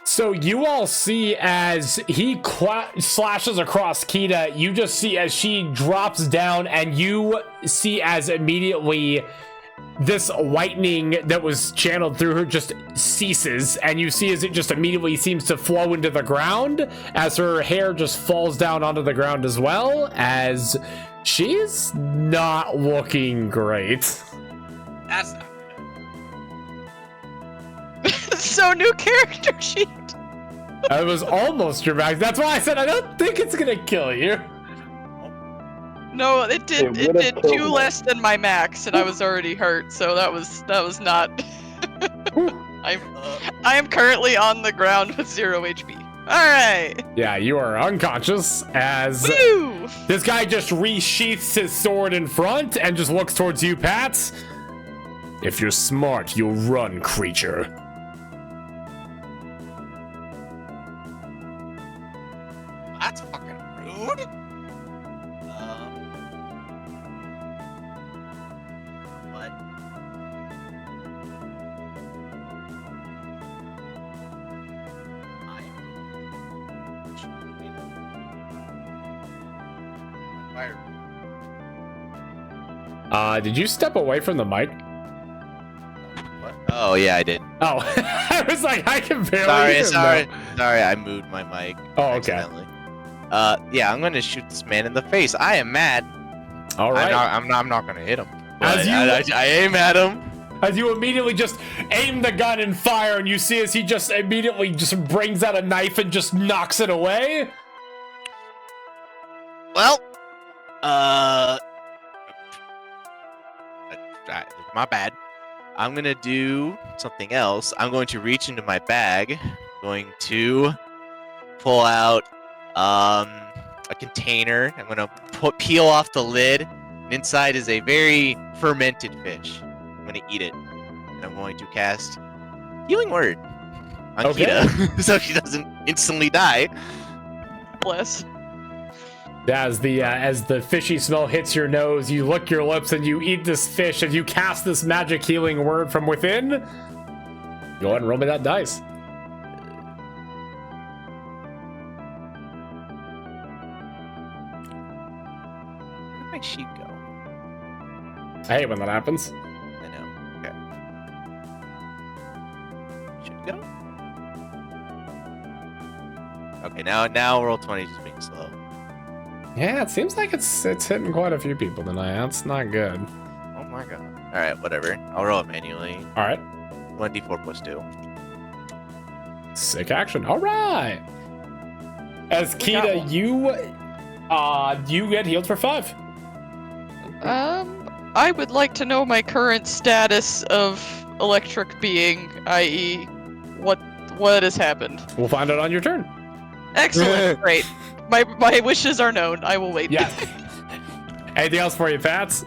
S3: So you all see as he slashes across Kita, you just see as she drops down, and you see as immediately this lightning that was channeled through her just ceases, and you see as it just immediately seems to flow into the ground as her hair just falls down onto the ground as well, as she's not looking great.
S2: That's not
S1: So new character sheet.
S3: It was almost dramatic. That's why I said I don't think it's gonna kill you.
S1: No, it did.
S6: It
S1: It
S6: would've
S1: did
S6: killed
S1: 2
S6: me.
S1: less than my max, and I was already hurt. So that was not. I am currently on the ground with 0 HP. All right.
S3: Yeah, you are unconscious as
S1: Woo!
S3: this guy just resheaths his sword in front and just looks towards you, Pats. If you're smart, you'll run, creature.
S2: That's fucking rude. What? Fire.
S3: Did you step away from the mic?
S2: Oh yeah, I did.
S3: Oh, I was like, I can barely hear him
S2: Sorry.
S3: now.
S2: Sorry, I moved my mic.
S3: Oh, okay.
S2: Accidentally. Yeah, I'm gonna shoot this man in the face. I am mad.
S3: All right.
S2: I'm not gonna hit him.
S3: As
S2: But
S3: you-
S2: I aim at him.
S3: As you immediately just aim the gun and fire, and you see as he just immediately just brings out a knife and just knocks it away.
S2: Well, my bad. I'm gonna do something else. I'm going to reach into my bag. Going to pull out a container. I'm gonna peel off the lid. And inside is a very fermented fish. I'm gonna eat it, and I'm going to cast Healing Word on
S3: Okay.
S2: Kita, so she doesn't instantly die.
S1: Bless.
S3: As the fishy smell hits your nose, you lick your lips and you eat this fish and you cast this magic healing word from within. Go ahead and roll me that dice.
S2: Where'd my sheet go?
S3: I hate when that happens.
S2: I know. Okay. Should go. Okay, now roll 20 just being slow.
S3: Yeah, it seems like it's hitting quite a few people tonight. That's not good.
S2: Oh my god. Alright, whatever. I'll roll it manually.
S3: All right.
S2: 1d4 plus 2.
S3: Sick action. All right. As
S1: We got
S3: Kita, you get healed for 5.
S1: I would like to know my current status of electric being, i.e., what has happened.
S3: We'll find out on your turn.
S1: Excellent, great. My wishes are known. I will wait.
S3: Yeah. Anything else for you, Pats?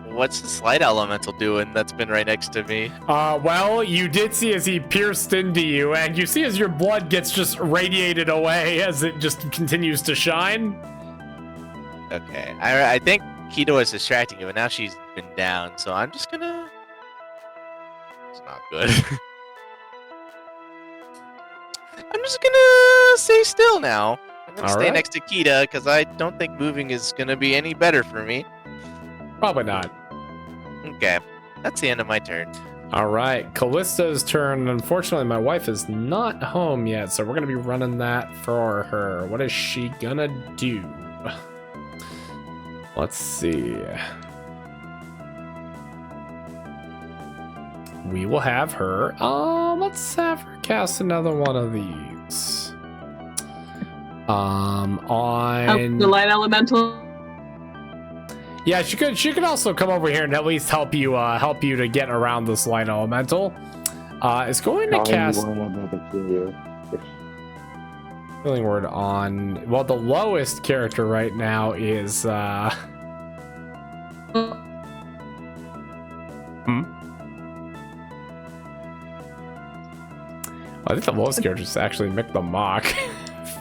S2: What's the Light Elemental doing that's been right next to me?
S3: Well, you did see as he pierced into you, and you see as your blood gets just radiated away as it just continues to shine.
S2: Okay, I think Kita was distracting you, but now she's been down, so I'm just gonna... It's not good. I'm just gonna stay still now. I'm gonna stay
S3: Alright.
S2: next to Kita, because I don't think moving is gonna be any better for me.
S3: Probably not.
S2: Okay, that's the end of my turn.
S3: All right, Callisto's turn. Unfortunately, my wife is not home yet, so we're gonna be running that for her. What is she gonna do? Let's see. We will have her. Let's have her cast another one of these. On
S7: The light elemental.
S3: Yeah, she could also come over here and at least help you to get around this light elemental. It's going to cast healing word on, well, the lowest character right now is I think the lowest character is actually Mick the Mock.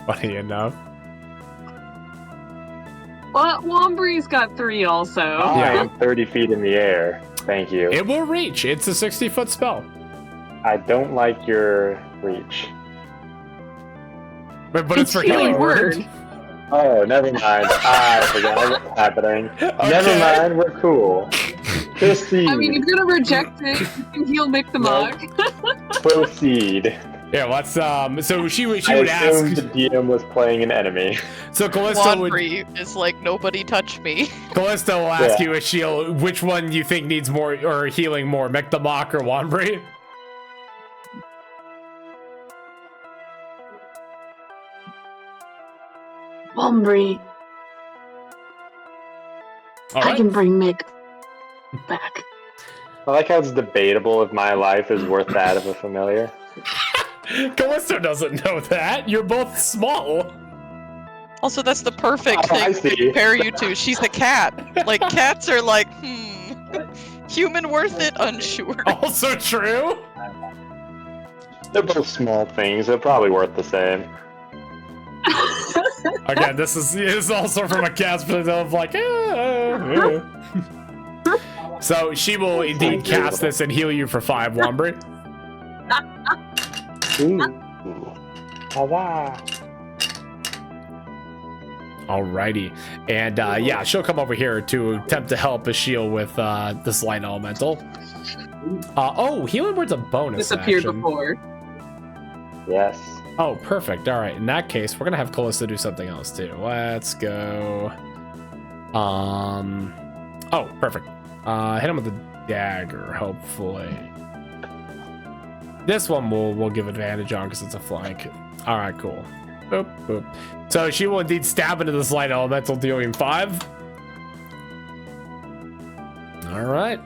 S3: Funny enough.
S7: Well, Wombree's got 3 also.
S6: I am 30 feet in the air. Thank you.
S3: It will reach. It's a 60-foot spell.
S6: I don't like your reach.
S3: But it's for healing word.
S6: Oh, never mind. I forgot what's happening. Never mind, we're cool. Proceed.
S7: I mean, if you're gonna reject it, you can heal Mick the Mock.
S6: Proceed.
S3: Yeah, let's so she would
S6: I
S3: ask.
S6: assumed the DM was playing an enemy.
S3: So Callisto would
S1: Wanbri is like, nobody touch me.
S3: Callisto will ask
S6: Yeah.
S3: you, Ashiel, which one you think needs more or healing more, Mick the Mock or Wanbri?
S5: Wombry,
S3: All
S5: I
S3: right.
S5: can bring Mick back.
S6: I like how it's debatable if my life is worth that of a familiar.
S3: Callisto doesn't know that. You're both small.
S1: Also, that's the perfect
S6: Oh, I
S1: thing to
S6: see.
S1: compare you to. She's a cat. Like, cats are like, human worth it? Unsure.
S3: Also true.
S6: They're both small things. They're probably worth the same.
S3: Again, this is also from a cat's point of like, So she will indeed cast this and heal you for 5, Wombry.
S6: Ooh. Huzzah.
S3: Alrighty. And yeah, she'll come over here to attempt to help Ashiel with this light elemental. Oh, healing word's a bonus
S7: disappeared
S3: action.
S7: before.
S6: Yes.
S3: Oh, perfect. All right. In that case, we're gonna have Callista do something else too. Let's go. Oh, perfect. Hit him with the dagger. Hopefully, this one we'll give advantage on because it's a flank. All right, cool. Boop, boop. So she will indeed stab into this light elemental, dealing 5. All right.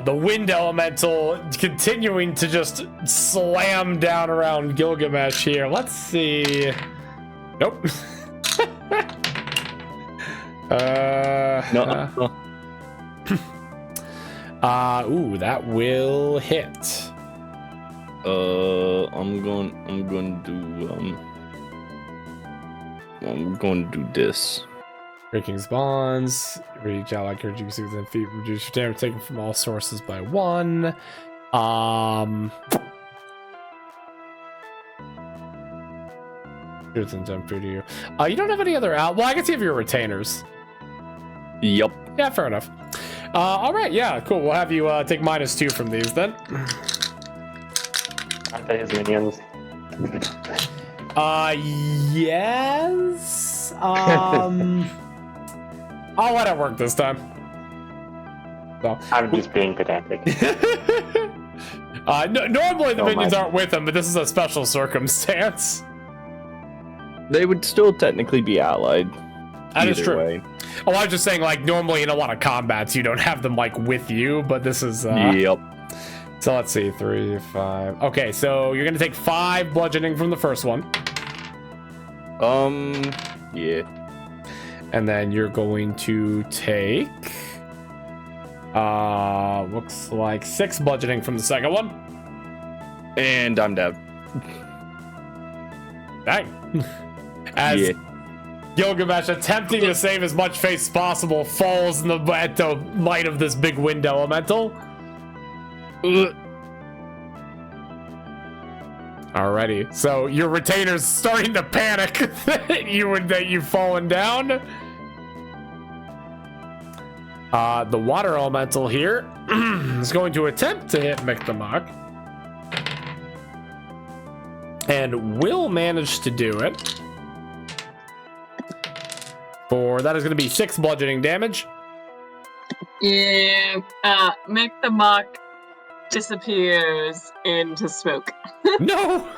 S3: The wind elemental continuing to just slam down around Gilgamesh here. Let's see. Nope.
S4: No.
S3: Ooh, that will hit.
S4: I'm going to do this.
S3: Breaking bonds. Reach out like urging within feet. Reduce your damage taken from all sources by 1. Here's some jump for you. You don't have any other out. Well, I can see if your retainers.
S4: Yup.
S3: Yeah, fair enough. All right, yeah, cool. We'll have you take -2 from these then.
S6: Aren't they his minions?
S3: Yes. I'll let it work this time. So.
S6: I'm just being pedantic.
S3: Normally the
S6: Oh,
S3: minions
S6: my.
S3: aren't with him, but this is a special circumstance.
S4: They would still technically be allied.
S3: That is
S4: either
S3: true.
S4: way.
S3: Oh, I was just saying, like, normally in a lot of combats, you don't have them, like, with you, but this is,
S4: Yep.
S3: So let's see, 3, 5. Okay, so you're gonna take 5 bludgeoning from the first one.
S4: Yeah.
S3: And then you're going to take, looks like 6 bludgeoning from the second one.
S4: And I'm dead.
S3: Dang. As
S4: Yeah.
S3: Gilgamesh, attempting to save as much face as possible, falls in at the light of this big wind elemental. Alrighty, so your retainer's starting to panic that you've fallen down. The water elemental here is going to attempt to hit Mictamok. And will manage to do it. For that is going to be 6 bludgeoning damage.
S7: Yeah, make the mock disappears into smoke.
S3: No.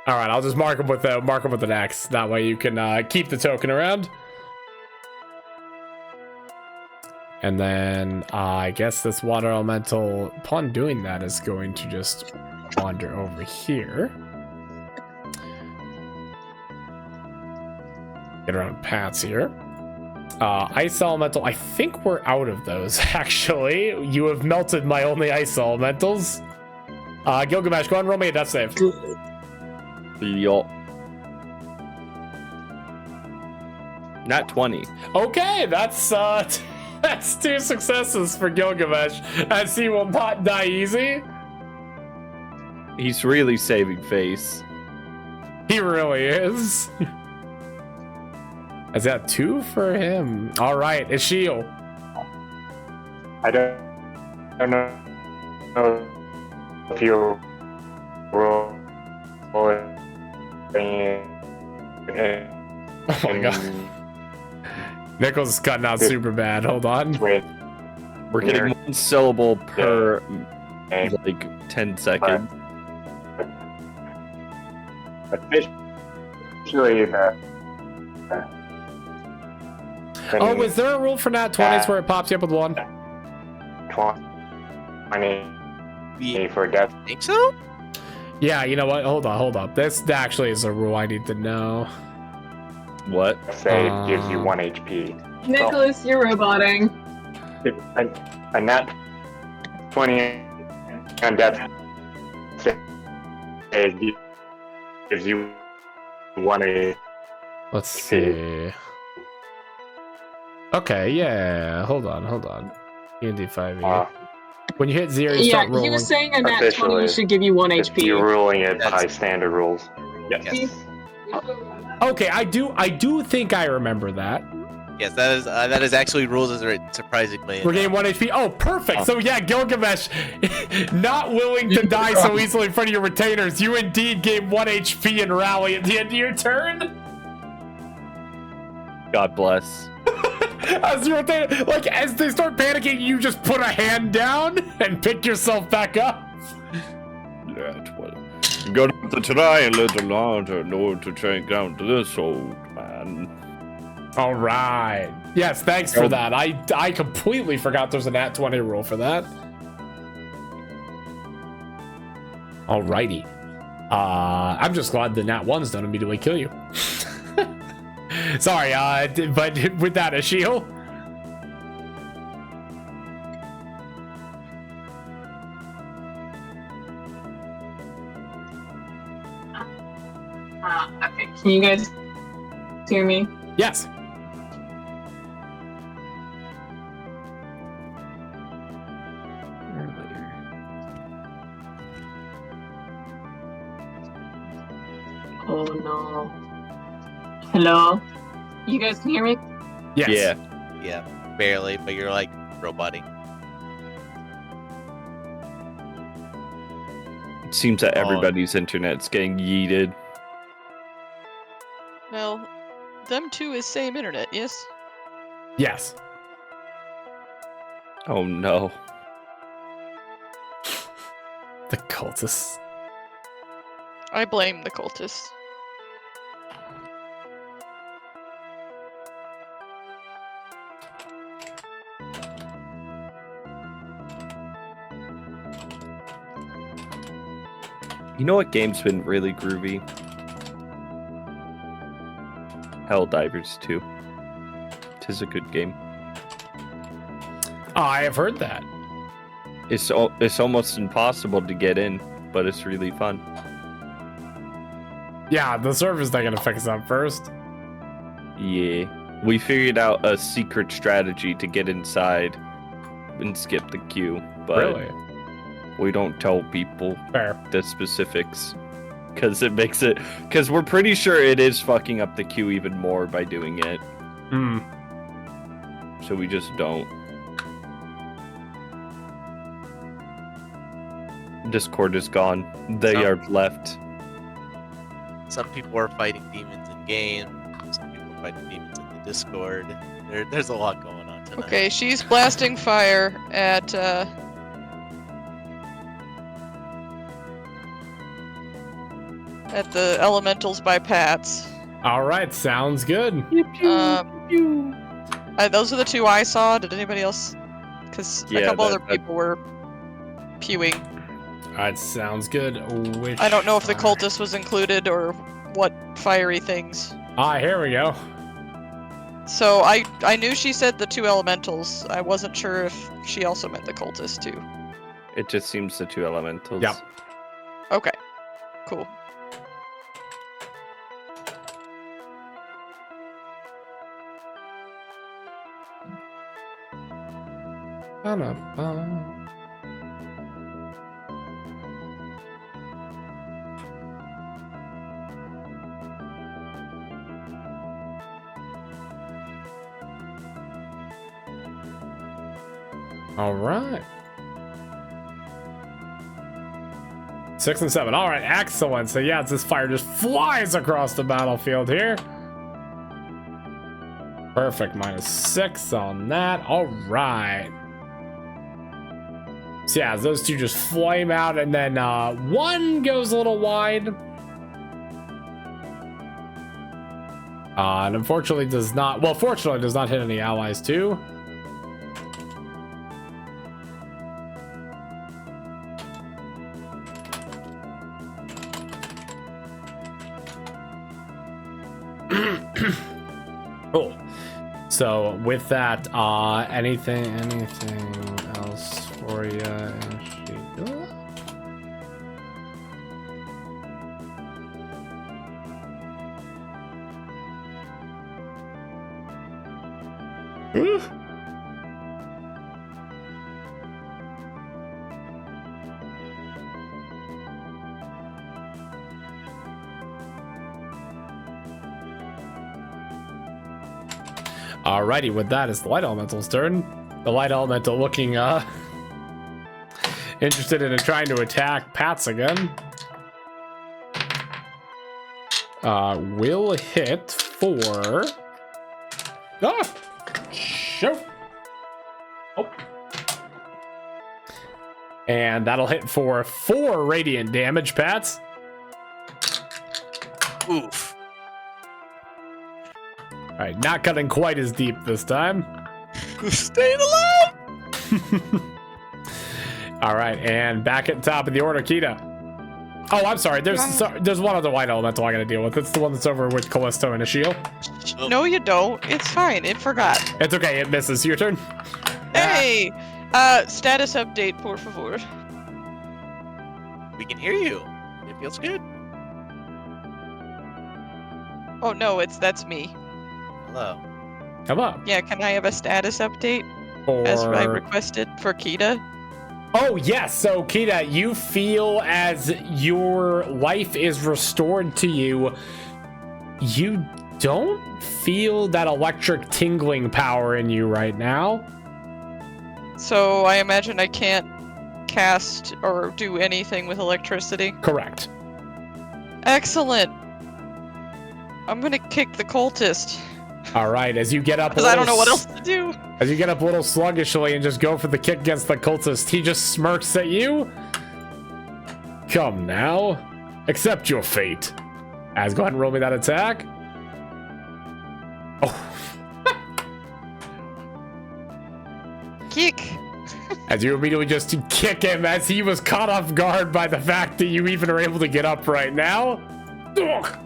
S3: All right, I'll just mark him with an X. That way you can keep the token around. And then I guess this water elemental, upon doing that, is going to just wander over here. Get around Pat's here. Ice elemental, I think we're out of those, actually. You have melted my only ice elementals. Gilgamesh, go ahead and roll me a death save.
S4: Yup. Not 20.
S3: Okay, that's that's 2 successes for Gilgamesh, as he will not die easy.
S4: He's really saving face.
S3: He really is. Is that 2 for him? All right, Ishiel.
S6: I don't know if you roll
S3: Oh my god. Nichols is cutting out super bad. Hold on.
S6: Wait,
S4: We're getting 1 syllable per, like, 10 seconds.
S6: officially
S3: Oh, is there a rule for nat 20s where it pops you up with 1?
S6: 20 for death?
S2: Think so?
S3: Yeah, you know what? Hold on. This actually is a rule I need to know.
S4: What?
S6: Save gives you 1 HP.
S7: Nicholas, you're roboting.
S6: A nat 20 on death save gives you 1 HP.
S3: Let's see. Okay, yeah. Hold on. D&D 5e. When you hit 0, you
S7: Yeah,
S3: start rolling.
S7: he was saying a nat 20
S6: Officially,
S7: should give you 1
S6: If
S7: HP.
S6: you're ruling it by
S2: That's-
S6: standard rules. Yes.
S2: Yes.
S3: Okay, I do think I remember that.
S2: Yes, that is actually rules as written, surprisingly.
S3: Regain 1 HP. Oh, perfect. So yeah, Gilgamesh, not willing to die so easily in front of your retainers, you indeed gain 1 HP and rally at the end of your turn.
S4: God bless.
S3: As your retainer, like as they start panicking, you just put a hand down and pick yourself back up.
S4: That well, you got to try a little longer in order to track down this old man.
S3: All right. Yes, thanks for that. I completely forgot there's a nat 20 rule for that. Alrighty. I'm just glad the nat 1s don't immediately kill you. Sorry, but with that, Ashiel?
S7: Okay, can you guys hear me?
S3: Yes.
S7: Oh no. Hello? You guys can hear me?
S3: Yes.
S4: Yeah.
S2: Yeah, barely, but you're like roboting.
S4: It seems that everybody's internet's getting yeeted.
S1: Well, them two is same internet, yes?
S3: Yes.
S4: Oh no.
S3: The cultists.
S1: I blame the cultists.
S4: You know what game's been really groovy? Helldivers 2. Tis a good game.
S3: I have heard that.
S4: It's almost impossible to get in, but it's really fun.
S3: Yeah, the server's not gonna fix up first.
S4: Yeah. We figured out a secret strategy to get inside and skip the queue, but
S3: Really?
S4: we don't tell people
S3: Fair.
S4: the specifics because it makes it, because we're pretty sure it is fucking up the queue even more by doing it,
S3: Hmm.
S4: so we just don't. Discord is gone. They
S2: Oh.
S4: are left.
S2: Some people are fighting demons in game. Some people are fighting demons in the Discord. There's a lot going on tonight.
S1: Okay, she's blasting fire at the elementals by Pat's.
S3: All right, sounds good.
S1: Those are the two I saw. Did anybody else? Because a
S4: Yeah,
S1: couple other
S4: that-
S1: people were pewing.
S3: All right, sounds good. Which
S1: I don't know if the
S3: fire-
S1: cultist was included or what fiery things.
S3: Ah, here we go.
S1: So I knew she said the two elementals. I wasn't sure if she also meant the cultist too.
S4: It just seems the two elementals.
S3: Yep.
S1: Okay, cool.
S3: All right. 6 and 7. All right, excellent. So yeah, this fire just flies across the battlefield here. Perfect. -6 on that. All right. So yeah, those two just flame out, and then one goes a little wide. And unfortunately does not, well, fortunately does not hit any allies too. Cool. So with that, anything else for you? Alrighty, with that, it's the light elemental's turn. The light elemental looking interested in trying to attack Pats again. Will hit for. Ah! Shoot! Oh. And that'll hit for 4 radiant damage, Pats.
S2: Oof.
S3: Alright, not cutting quite as deep this time.
S2: Staying alive!
S3: Alright, and back at the top of the order, Kita. Oh, I'm sorry. There's one other white elemental I gotta deal with. It's the one that's over with Callisto and Ashiel.
S1: No, you don't. It's fine. It forgot.
S3: It's okay. It misses. Your turn.
S1: Hey! Status update, por favor.
S2: We can hear you. It feels good.
S1: Oh, no, that's me.
S2: Hello.
S3: Hello.
S1: Yeah, can I have a status update? As I requested for Kita?
S3: Oh, yes. So, Kita, you feel as your life is restored to you, you don't feel that electric tingling power in you right now.
S1: So I imagine I can't cast or do anything with electricity?
S3: Correct.
S1: Excellent. I'm gonna kick the cultist.
S3: All right, as you get up,
S1: Because I don't know what else to do.
S3: As you get up a little sluggishly and just go for the kick against the cultist, he just smirks at you. Come now, accept your fate. Az, go ahead and roll me that attack. Oh.
S1: Kick.
S3: As you immediately just kick him as he was caught off guard by the fact that you even are able to get up right now. Ugh.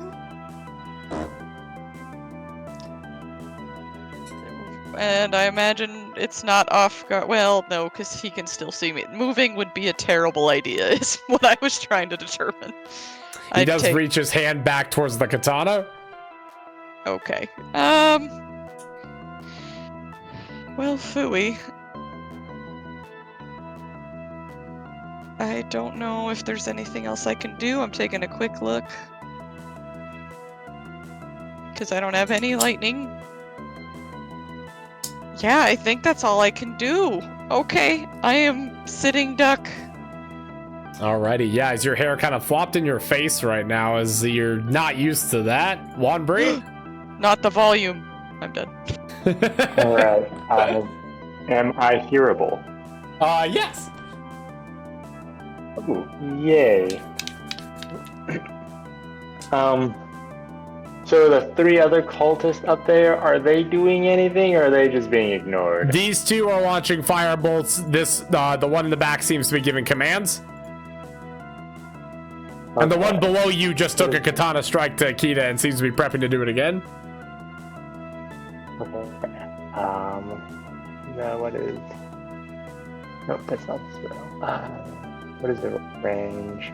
S1: And I imagine it's not off guard. Well, no, because he can still see me. Moving would be a terrible idea, is what I was trying to determine.
S3: He does reach his hand back towards the katana.
S1: Okay. Well, phooey. I don't know if there's anything else I can do. I'm taking a quick look. Because I don't have any lightning. Yeah, I think that's all I can do. Okay, I am sitting duck.
S3: Alrighty, yeah, as your hair kind of flopped in your face right now, as you're not used to that. Wanbri?
S1: Not the volume. I'm done.
S6: Alright, am I hearable?
S3: Yes.
S6: Ooh, yay. So the 3 other cultists up there, are they doing anything or are they just being ignored?
S3: These 2 are launching fire bolts. This, the one in the back seems to be giving commands. Okay. And the one below you just took a katana strike to Akita and seems to be prepping to do it again.
S6: Okay. No, what is... Nope, that's not the spell. What is the range?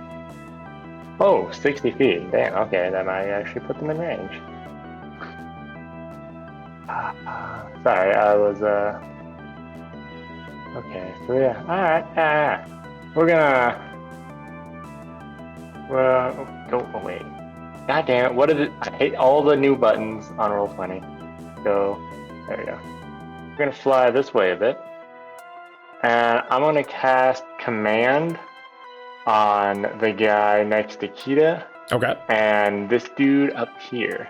S6: Oh, 60 feet. Damn, okay, that might actually put them in range. Sorry, I was, Okay, so yeah, alright, we're gonna... Well, oh, wait. God damn it, what is it? I hate all the new buttons on Roll20. So, there we go. We're gonna fly this way a bit. And I'm gonna cast Command on the guy next to Kita.
S3: Okay.
S6: And this dude up here.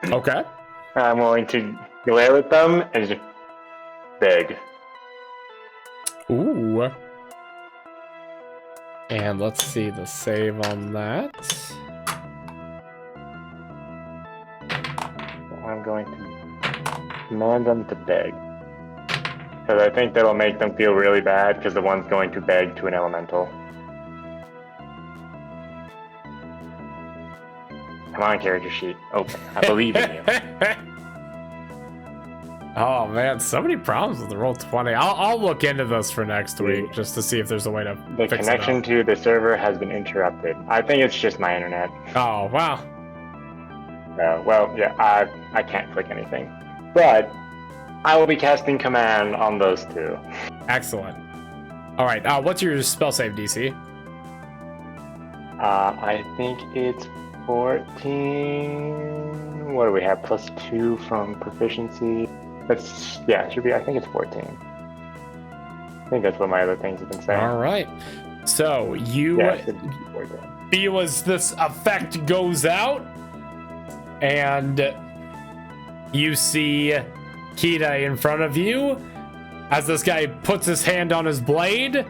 S3: Okay.
S6: I'm willing to glare at them and just beg.
S3: Ooh. And let's see the save on that.
S6: I'm going to command them to beg. Because I think that'll make them feel really bad because the one's going to beg to an elemental. Come on, character sheet. Open. I believe in you.
S3: Oh man, so many problems with the Roll20. I'll look into this for next week just to see if there's a way to
S6: The
S3: fix
S6: connection to the server has been interrupted. I think it's just my internet.
S3: Oh, wow.
S6: Well, yeah, I can't click anything. But I will be casting command on those 2.
S3: Excellent. All right, what's your spell save DC?
S6: I think it's 14. What do we have? +2 from proficiency. That's, yeah, it should be, I think it's 14. I think that's what my other things have been saying.
S3: All right. So you
S6: Yeah, it should be 14.
S3: feel as this effect goes out, and you see Kita in front of you as this guy puts his hand on his blade,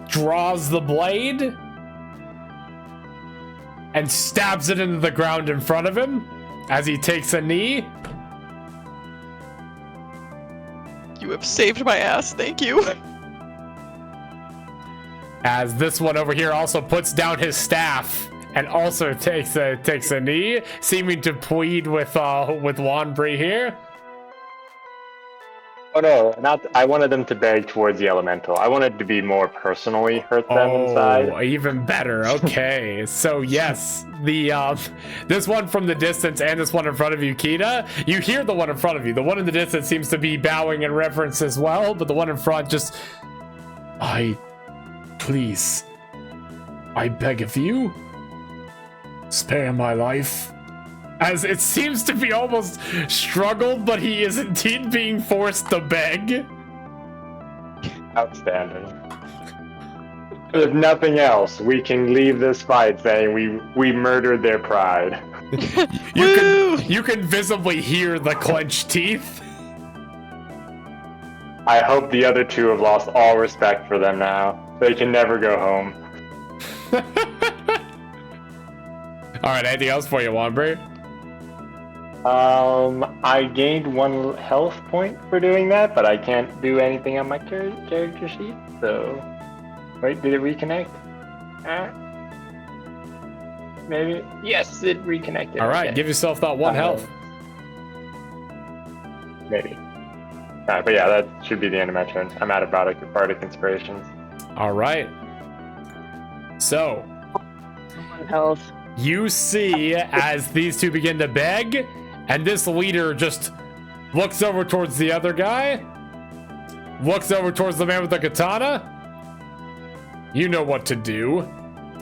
S3: draws the blade, and stabs it into the ground in front of him as he takes a knee.
S1: You have saved my ass, thank you.
S3: As this one over here also puts down his staff and also takes a knee, seeming to plead with Wanbri here.
S6: Oh no, not. I wanted them to beg towards the elemental. I wanted to be more personally hurt them inside.
S3: Even better. Okay, so yes, the this one from the distance and this one in front of you, Kita. You hear the one in front of you. The one in the distance seems to be bowing in reverence as well, but the one in front just, please, I beg of you, spare my life. As it seems to be almost struggled, but he is indeed being forced to beg.
S6: Outstanding. If nothing else, we can leave this fight saying we murdered their pride.
S3: You can visibly hear the clenched teeth.
S6: I hope the other two have lost all respect for them now. They can never go home.
S3: All right, anything else for you, Wanbri?
S6: I gained 1 health point for doing that, but I can't do anything on my character sheet, so... Wait, did it reconnect? Maybe? Yes, it reconnected.
S3: Alright,
S6: okay.
S3: give yourself that 1 health.
S6: Maybe. Alright, but yeah, that should be the end of my turn. I'm out of Bardic Inspirations.
S3: Alright. So...
S8: 1 health.
S3: You see as these two begin to beg, and this leader just looks over towards the other guy, looks over towards the man with the katana. You know what to do.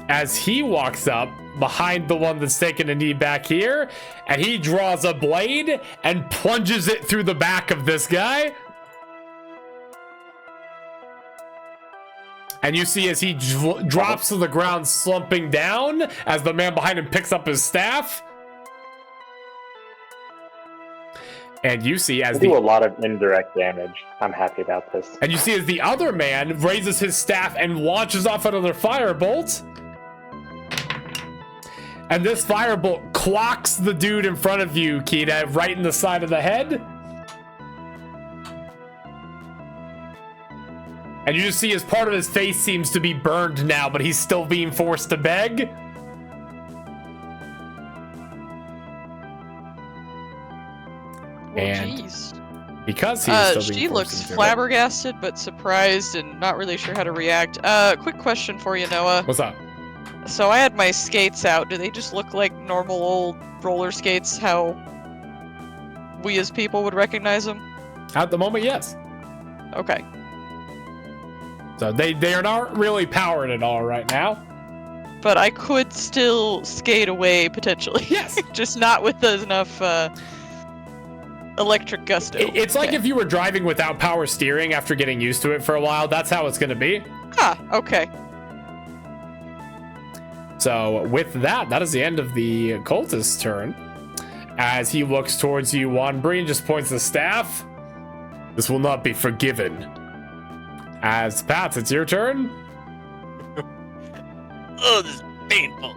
S3: As he walks up behind the one that's taking a knee back here, and he draws a blade and plunges it through the back of this guy. And you see as he drops to the ground, slumping down, as the man behind him picks up his staff. And you see as
S6: I do a lot of indirect damage. I'm happy about this.
S3: And you see as the other man raises his staff and launches off another firebolt. And this firebolt clocks the dude in front of you, Kita, right in the side of the head. And you just see as part of his face seems to be burned now, but he's still being forced to beg. And
S1: jeez.
S3: Because he's still being
S1: she
S3: forced
S1: looks
S3: to beg.
S1: flabbergasted but surprised and not really sure how to react. Quick question for you, Noah.
S3: What's up?
S1: So I had my skates out. Do they just look like normal old roller skates? How we as people would recognize them?
S3: At the moment, yes.
S1: Okay.
S3: So they are not really powered at all right now.
S1: But I could still skate away potentially.
S3: Yes.
S1: Just not with enough electric gusto.
S3: It's like if you were driving without power steering after getting used to it for a while. That's how it's going to be.
S1: Ah, okay.
S3: So with that, that is the end of the cultist's turn. As he looks towards you, Wanbri, and just points the staff. This will not be forgiven. As Pats, it's your turn.
S2: Oh, this is painful.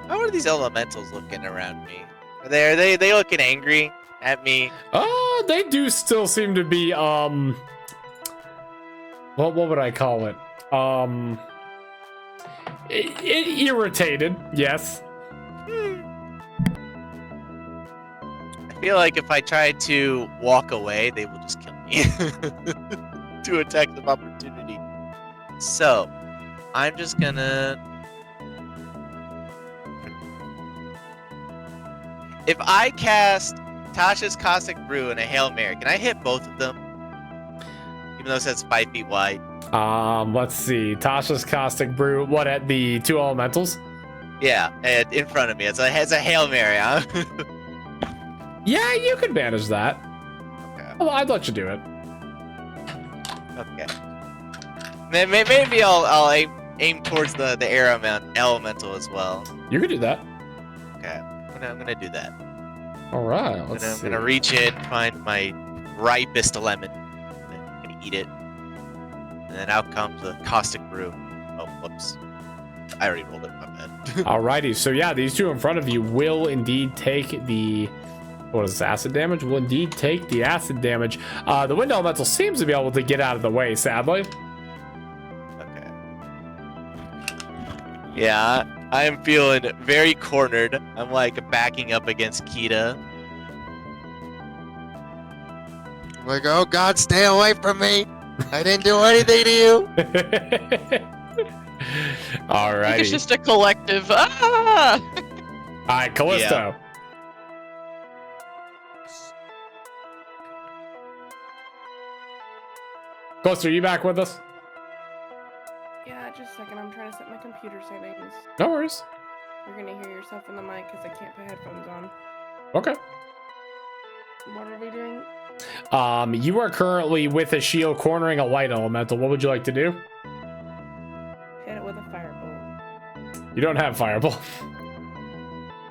S2: How are these elementals looking around me? Are they looking angry at me?
S3: They do still seem to be what would I call it? Irritated, yes.
S2: I feel like if I try to walk away, they will just kill me. To attack of opportunity. So, I'm just gonna... If I cast Tasha's Caustic Brew and a Hail Mary. Can I hit both of them? Even though it says 5 feet wide.
S3: Let's see. Tasha's Caustic Brew. What, at the 2 elementals?
S2: Yeah, and in front of me. It's a Hail Mary, huh?
S3: Yeah, you could manage that.
S2: Okay.
S3: Well, I'd let you do it.
S2: Okay. Maybe I'll aim towards the air elemental as well.
S3: You could do that.
S2: Okay. I'm gonna do that.
S3: All right.
S2: I'm gonna reach in, find my ripest lemon. I'm gonna eat it. And then out comes the Caustic Brew. Oh, whoops. I already rolled it, my bad.
S3: Alrighty, so yeah, these two in front of you will indeed take the, what is this, acid damage? Will indeed take the acid damage. The wind elemental seems to be able to get out of the way, sadly.
S2: Okay. Yeah, I am feeling very cornered. I'm like backing up against Kita. I'm like, oh god, stay away from me! I didn't do anything to you!
S3: Alrighty.
S1: I think it's just a collective. Ah!
S3: Alright, Callisto. Callisto, are you back with us?
S9: Yeah, just a second. I'm trying to set my computer settings.
S3: No worries.
S9: You're gonna hear yourself in the mic because I can't put headphones on.
S3: Okay.
S9: What are we doing?
S3: You are currently with a shield cornering a light elemental. What would you like to do?
S9: Hit it with a firebolt.
S3: You don't have fireball.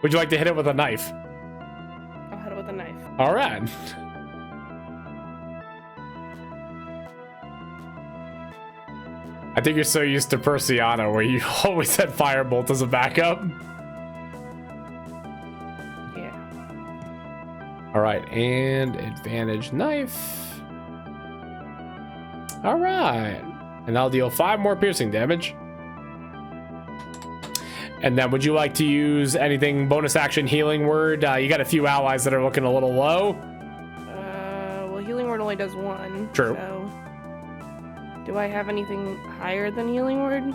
S3: Would you like to hit it with a knife?
S9: I'll hit it with a knife.
S3: All right. I think you're so used to Persiana where you always had firebolt as a backup.
S9: Yeah.
S3: All right, and advantage knife. All right, and I'll deal 5 more piercing damage. And then would you like to use anything bonus action healing word? You got a few allies that are looking a little low.
S9: Well, healing word only does 1.
S3: True.
S9: So, do I have anything higher than healing word?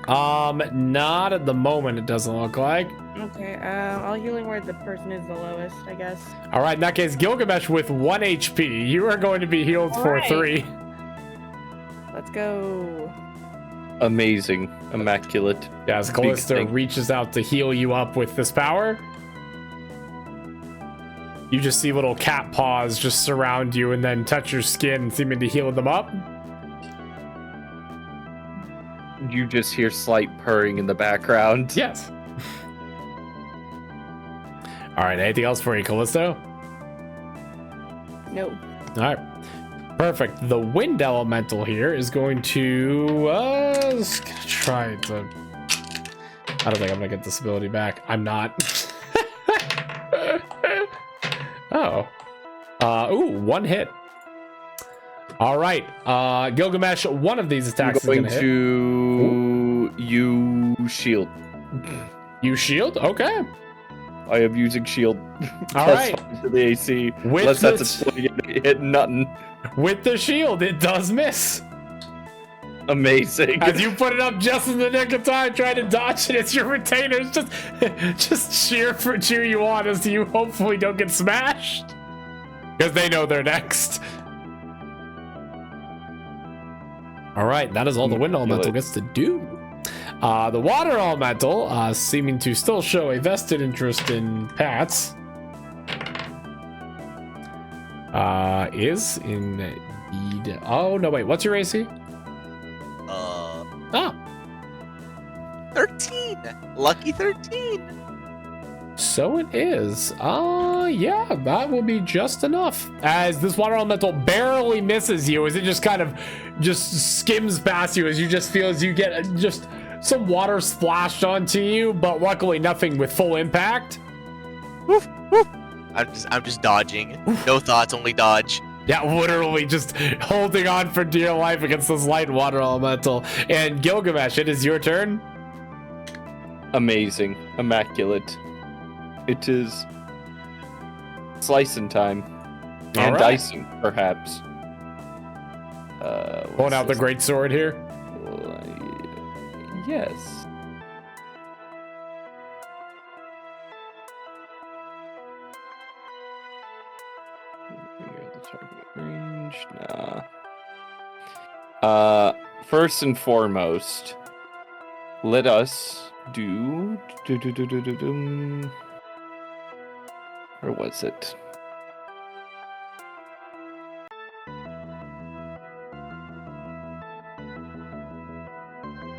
S3: Not at the moment, it doesn't look like.
S9: Okay, I'll healing word the person is the lowest, I guess.
S3: All right, in that case, Gilgamesh with 1 HP. You are going to be healed for
S9: right.
S3: 3.
S9: Let's go.
S4: Amazing. Immaculate.
S3: Yeah, as
S4: Big
S3: Callisto
S4: thing.
S3: reaches out to heal you up with this power, you just see little cat paws just surround you and then touch your skin, seeming to heal them up.
S4: You just hear slight purring in the background.
S3: Yes. All right, anything else for you, Callisto?
S9: No.
S3: All right. Perfect. The wind elemental here is going to try to. I don't think I'm gonna get this ability back. I'm not. Oh. Ooh, 1 hit. All right. Gilgamesh, one of these attacks
S4: I'm going
S3: is gonna hit.
S4: to use shield.
S3: You shield? Okay.
S4: I am using shield.
S3: All
S4: Plus
S3: right.
S4: 5 to the AC.
S3: With
S4: Unless that's
S3: the-
S4: a 20 hit nothing.
S3: With the shield, it does miss.
S4: Amazing.
S3: As you put it up just in the nick of time, trying to dodge it as your retainers just cheer you on as you hopefully don't get smashed. Because they know they're next. All right, that is all the wind elemental gets to do. The water elemental, seeming to still show a vested interest in Pats, is indeed. Oh no, wait, what's your AC? Oh,
S2: 13! Lucky 13!
S3: so it is. Yeah, that will be just enough. As this water elemental barely misses you, as it just kind of just skims past you, as you just feel as you get just some water splashed onto you, but luckily nothing with full impact.
S2: Woof, woof. I'm just dodging. No thoughts, only dodge.
S3: Yeah, literally just holding on for dear life against this light water elemental. And Gilgamesh, it is your turn.
S4: Amazing. Immaculate. It is slicing time.
S3: All
S4: And
S3: right.
S4: dicing, perhaps.
S3: Pulling out the great sword here.
S4: Yes. Target range, nah. First and foremost, let us do. Where was it?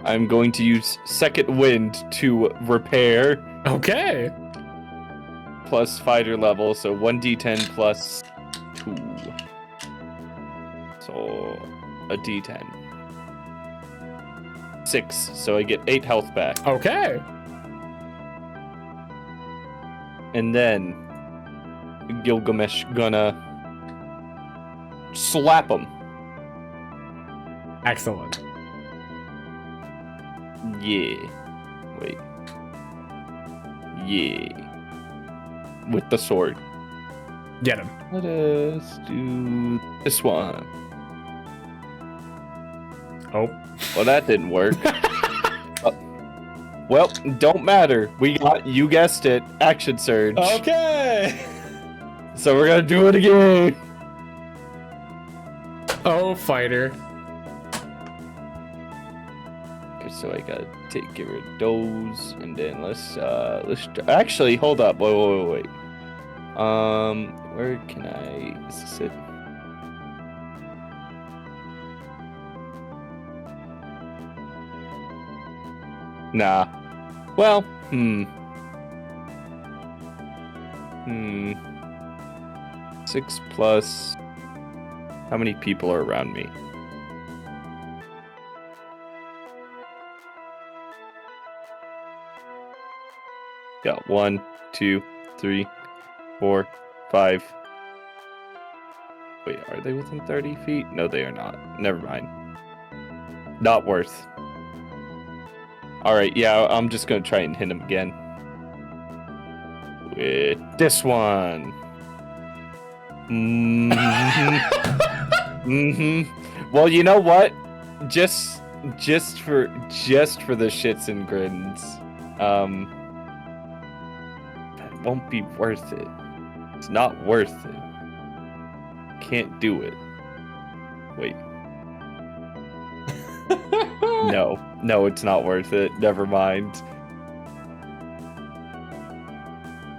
S4: I'm going to use Second Wind to repair.
S3: Okay.
S4: Plus fighter level, so 1d10 plus 2. So a d10. 6, so I get 8 health back.
S3: Okay.
S4: And then Gilgamesh gonna slap him.
S3: Excellent.
S4: Yeah. Wait. Yeah. With the sword.
S3: Get him.
S4: Let us do this one.
S3: Oh.
S4: Well, that didn't work. Well, don't matter. We got, you guessed it, action surge.
S3: Okay.
S4: So we're gonna do it again.
S3: Oh, fighter.
S4: Okay, so I gotta get rid of those, and then let's actually hold up. Wait. Where can I? Is this it? Nah. Well, 6 plus. How many people are around me? Got 1, 2, 3, 4, 5. Wait, are they within 30 feet? No, they are not. Never mind. Not worth. Alright, yeah, I'm just gonna try and hit him again. With this one. Well, you know what? Just for the shits and grins. That won't be worth it. It's not worth it. Can't do it. Wait. No, it's not worth it. Never mind.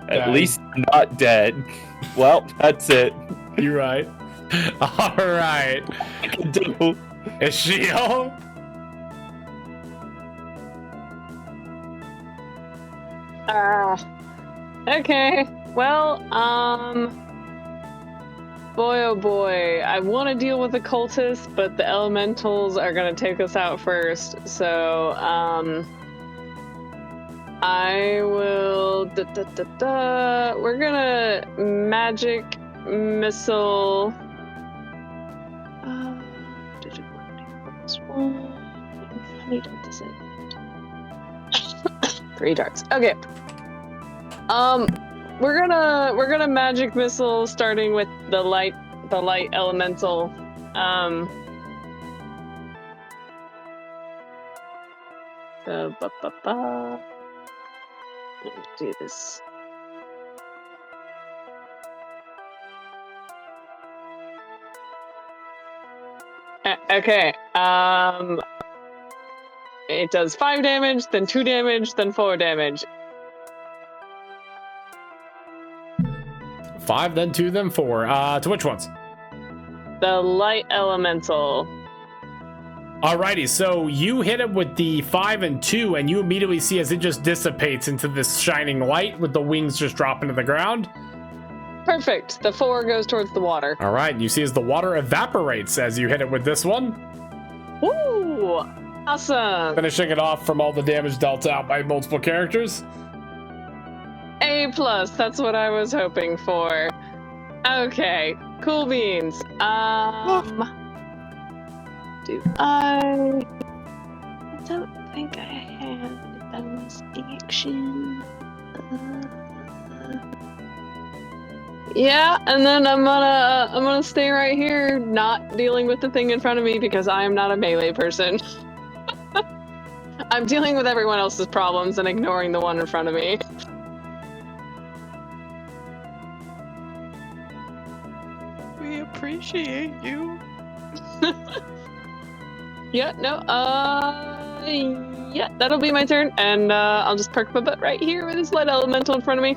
S4: At least I'm not dead. Well, that's it.
S3: You're right. All right.
S4: I can do.
S3: Is she home?
S7: Okay. Well, boy, oh boy. I want to deal with the cultists, but the elementals are going to take us out first. So, I will... We're going to magic missile... How many darts is it? 3 darts. Okay. We're gonna magic missile starting with the light elemental. Let's do this. Okay. It does 5 damage, then 2 damage, then 4 damage.
S3: 5, then 2, then 4. To which ones?
S7: The light elemental.
S3: Alrighty, so you hit it with the 5 and 2, and you immediately see as it just dissipates into this shining light with the wings just dropping to the ground.
S7: Perfect. The 4 goes towards the water.
S3: All right, and you see as the water evaporates as you hit it with this one.
S7: Woo! Awesome.
S3: Finishing it off from all the damage dealt out by multiple characters.
S7: A+, that's what I was hoping for. Okay, cool beans. Do I don't think I have a bonus action. Yeah, and then I'm gonna stay right here, not dealing with the thing in front of me because I am not a melee person. I'm dealing with everyone else's problems and ignoring the one in front of me.
S1: We appreciate you.
S7: Yeah, no, yeah, that'll be my turn, and I'll just park my butt right here with this light elemental in front of me.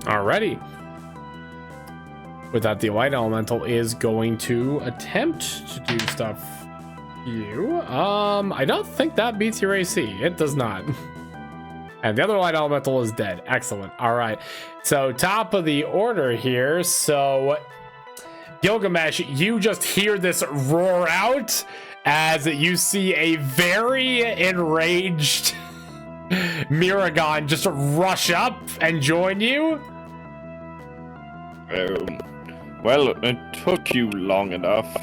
S3: Alrighty. With that, the light elemental is going to attempt to do stuff to you. I don't think that beats your AC. It does not. And the other light elemental is dead. Excellent. All right. So top of the order here. So Gilgamesh, you just hear this roar out as you see a very enraged Miragon just rush up and join you.
S4: Well, it took you long enough.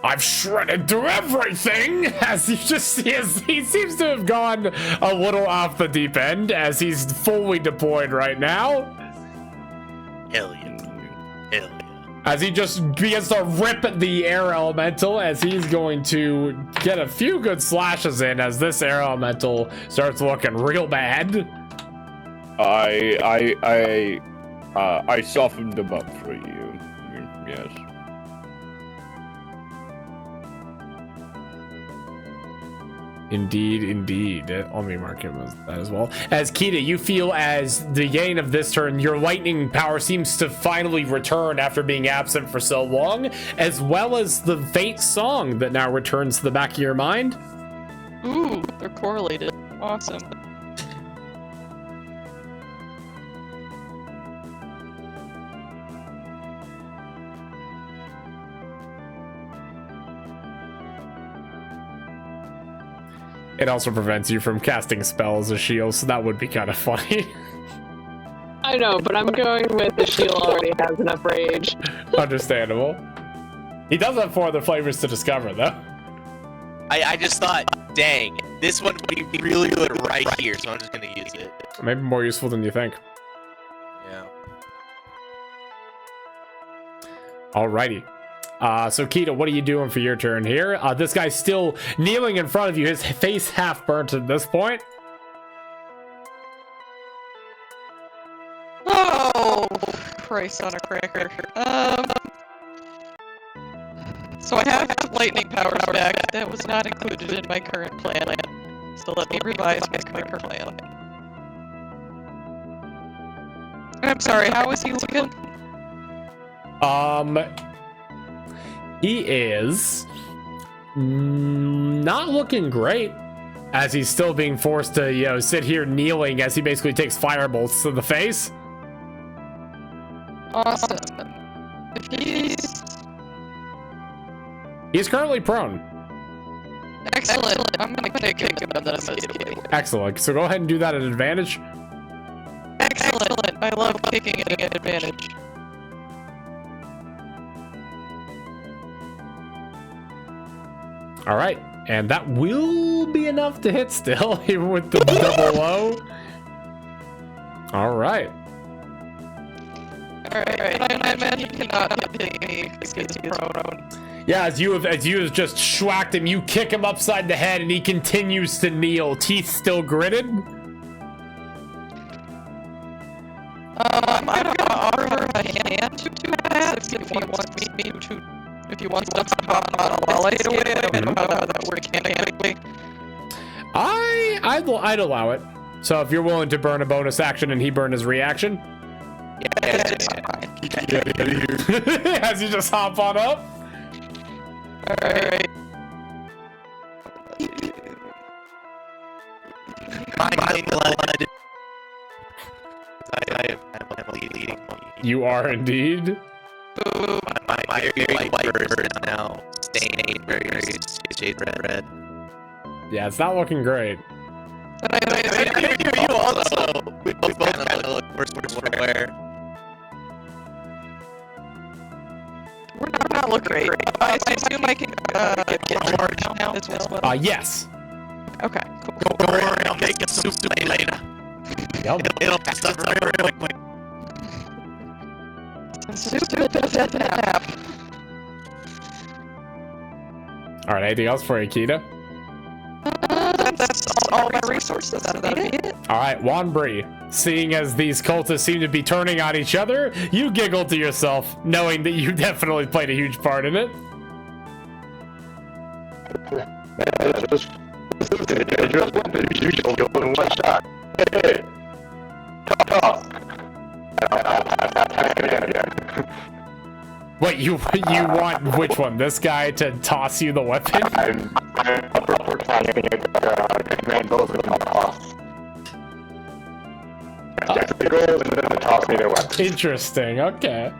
S3: I've shredded through everything, as you just see, as he seems to have gone a little off the deep end, as he's fully deployed right now.
S2: Hell yeah. Hell yeah.
S3: As he just begins to rip the air elemental, as he's going to get a few good slashes in, as this air elemental starts looking real bad.
S4: I softened them up for you. Yes.
S3: Indeed, indeed. Let me mark him as that as well. As Kita, you feel as the gain of this turn, your lightning power seems to finally return after being absent for so long, as well as the faint song that now returns to the back of your mind.
S1: Ooh, they're correlated. Awesome.
S3: It also prevents you from casting spells as shields, so that would be kind of funny.
S7: I know, but I'm going with the shield already has enough rage.
S3: Understandable. He does have 4 other flavors to discover, though.
S2: I just thought, dang, this one would be really good right here, so I'm just gonna use it.
S3: Maybe more useful than you think.
S2: Yeah.
S3: Alrighty. So Kita, what are you doing for your turn here? This guy's still kneeling in front of you, his face half burnt at this point.
S1: Oh, Christ on a cracker. So I have lightning powers back. That was not included in my current plan. So let me revise my current plan. I'm sorry, how is he looking?
S3: He is not looking great, as he's still being forced to, sit here kneeling as he basically takes fire bolts to the face.
S1: Awesome. If
S3: He's currently prone.
S1: excellent, I'm gonna kick him immediately.
S3: Excellent. So go ahead and do that at advantage.
S1: Excellent. I love kicking it at advantage.
S3: All right, and that will be enough to hit still, even with the double low. All right.
S1: Alright, I imagine cannot hit me because he's prone.
S3: Yeah, as you have just schwacked him, you kick him upside the head, and he continues to kneel, teeth still gritted.
S1: I'm gonna offer him a hand to pass if he wants me to. If he wants to pop on while I get away, I don't know how that works mechanically.
S3: I'd allow it. So if you're willing to burn a bonus action and he burned his reaction.
S1: Yeah, it's fine.
S3: As you just hop on up.
S1: Alright.
S2: My blood. I am bleeding.
S3: You are indeed.
S2: My very white bird is now stained very shade red.
S3: Yeah, it's not looking great.
S2: You also. We both kind of look worse where.
S1: We're not looking great. I assume I can get orange now as well.
S3: Yes.
S1: Okay, cool.
S2: Don't worry, I'll make a soup later. It'll pass up real quick.
S3: All right, anything else for you, Kita?
S1: that's all my resources. That'll be it.
S3: All right, Wanbri, seeing as these cultists seem to be turning on each other, you giggle to yourself, knowing that you definitely played a huge part in it.
S6: This is a dangerous weapon. You should kill it in one shot. Hey, toss.
S3: Wait, you want which one? This guy to toss you the weapon?
S6: I'm up for timing command both of them on toss. Get the goals and then toss me their weapons.
S3: Interesting, okay.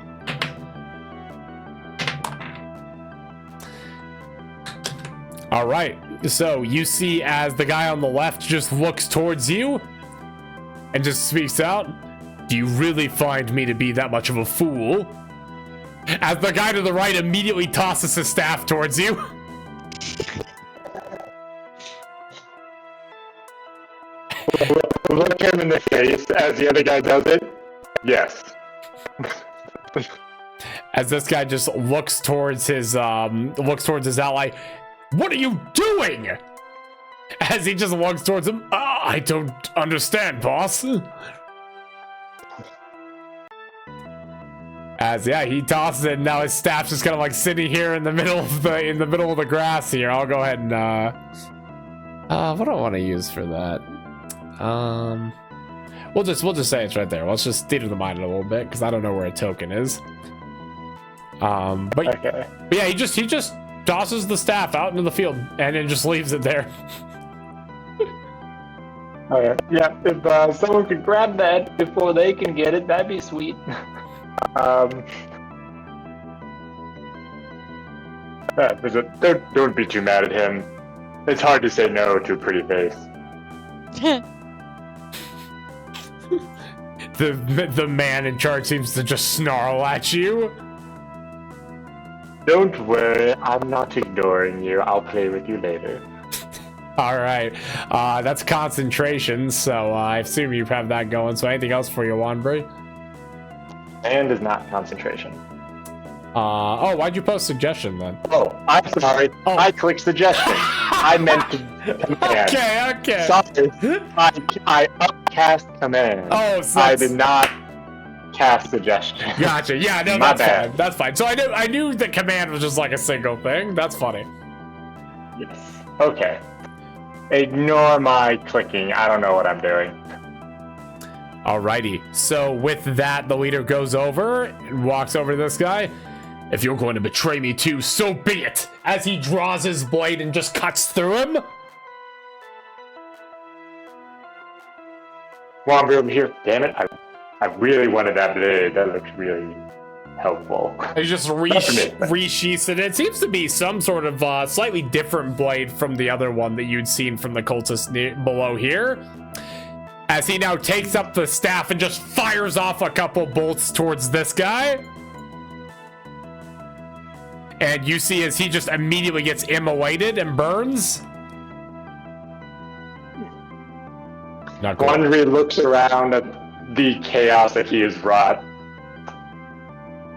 S3: All right, so you see as the guy on the left just looks towards you and just speaks out, "Do you really find me to be that much of a fool?" As the guy to the right immediately tosses his staff towards you.
S6: Look him in the face as the other guy does it. Yes.
S3: As this guy just looks towards his ally. "What are you doing?" As he just walks towards him. "I don't understand, boss." As he tosses it, and now his staff's just kind of like sitting here in the middle of the grass here. I'll go ahead and what do I want to use for that? We'll just say it's right there. Let's just theater the mind a little bit because I don't know where a token is. But yeah, he just tosses the staff out into the field and then just leaves it there.
S6: Okay. Yeah, if someone could grab that before they can get it, that'd be sweet. Don't be too mad at him. It's hard to say no to a pretty face.
S3: The man in charge seems to just snarl at you.
S6: Don't worry, I'm not ignoring you. I'll play with you later.
S3: All right, that's concentration, so I assume you have that going. So anything else for you, Wanbri?
S6: And is not concentration.
S3: Oh, why'd you post suggestion then?
S6: Oh, I'm sorry.
S3: Oh.
S6: I clicked suggestion. I meant to command.
S3: Okay.
S6: Sorry. I upcast command.
S3: Oh, so
S6: I did not cast suggestion.
S3: Gotcha. Yeah, no,
S6: My
S3: that's
S6: bad.
S3: fine. That's fine. So I knew the command was just like a single thing. That's funny.
S6: Yes. Okay. Ignore my clicking. I don't know what I'm doing.
S3: Alrighty. So with that, the leader goes over and walks over to this guy. "If you're going to betray me too, so be it." As he draws his blade and just cuts through him.
S6: Wanbri over here. Damn it. I really wanted that blade. That looks really helpful.
S3: He just resheaths it. It seems to be some sort of slightly different blade from the other one that you'd seen from the cultist below here. As he now takes up the staff and just fires off a couple bolts towards this guy. And you see as he just immediately gets immolated and burns. Not good.
S6: Wanbri looks around at the chaos that he has wrought.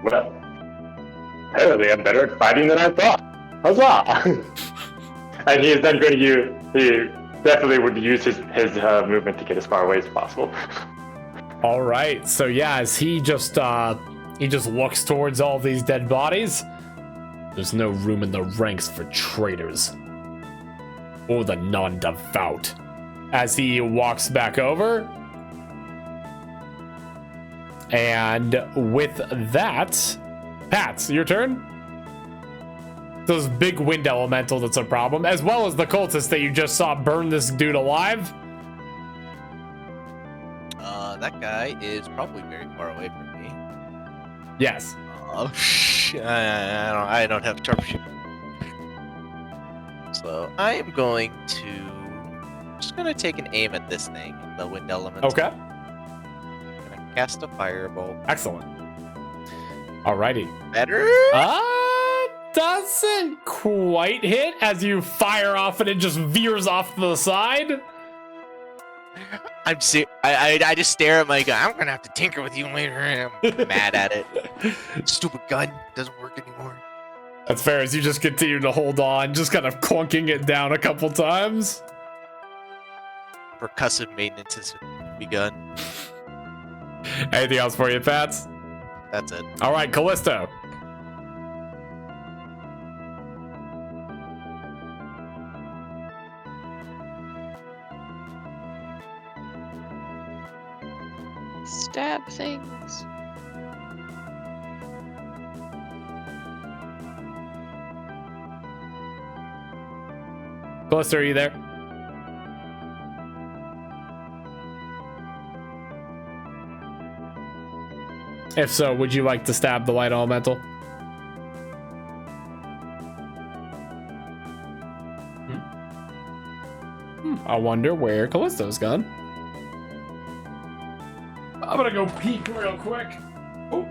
S6: Well, apparently I'm better at fighting than I thought. Huzzah! And he is then going to use, he definitely would use his movement to get as far away as possible.
S3: All right, so yeah, as he just looks towards all these dead bodies. There's no room in the ranks for traitors or the non-devout. As he walks back over. And with that, Pats, your turn. Those big wind elemental that's a problem, as well as the cultist that you just saw burn this dude alive.
S2: That guy is probably very far away from me.
S3: Yes.
S2: Oh shit! I don't have sharpshooter. So I am going to just gonna take an aim at this thing, the wind elemental.
S3: Okay.
S2: I'm gonna cast a firebolt.
S3: Excellent. Alrighty.
S2: Better?
S3: Doesn't quite hit as you fire off and it just veers off to the side.
S2: I just stare at my gun. I'm gonna have to tinker with you later. I'm mad at it. Stupid gun doesn't work anymore.
S3: That's fair as you just continue to hold on, just kind of clunking it down a couple times.
S2: percussive maintenance has begun.
S3: Anything else for you, Pats?
S2: That's it.
S3: All right, Callisto.
S1: Stab things.
S3: Callisto, are you there? If so, would you like to stab the light elemental? I wonder where Callisto's gone. I'm gonna go peek real quick. Oh.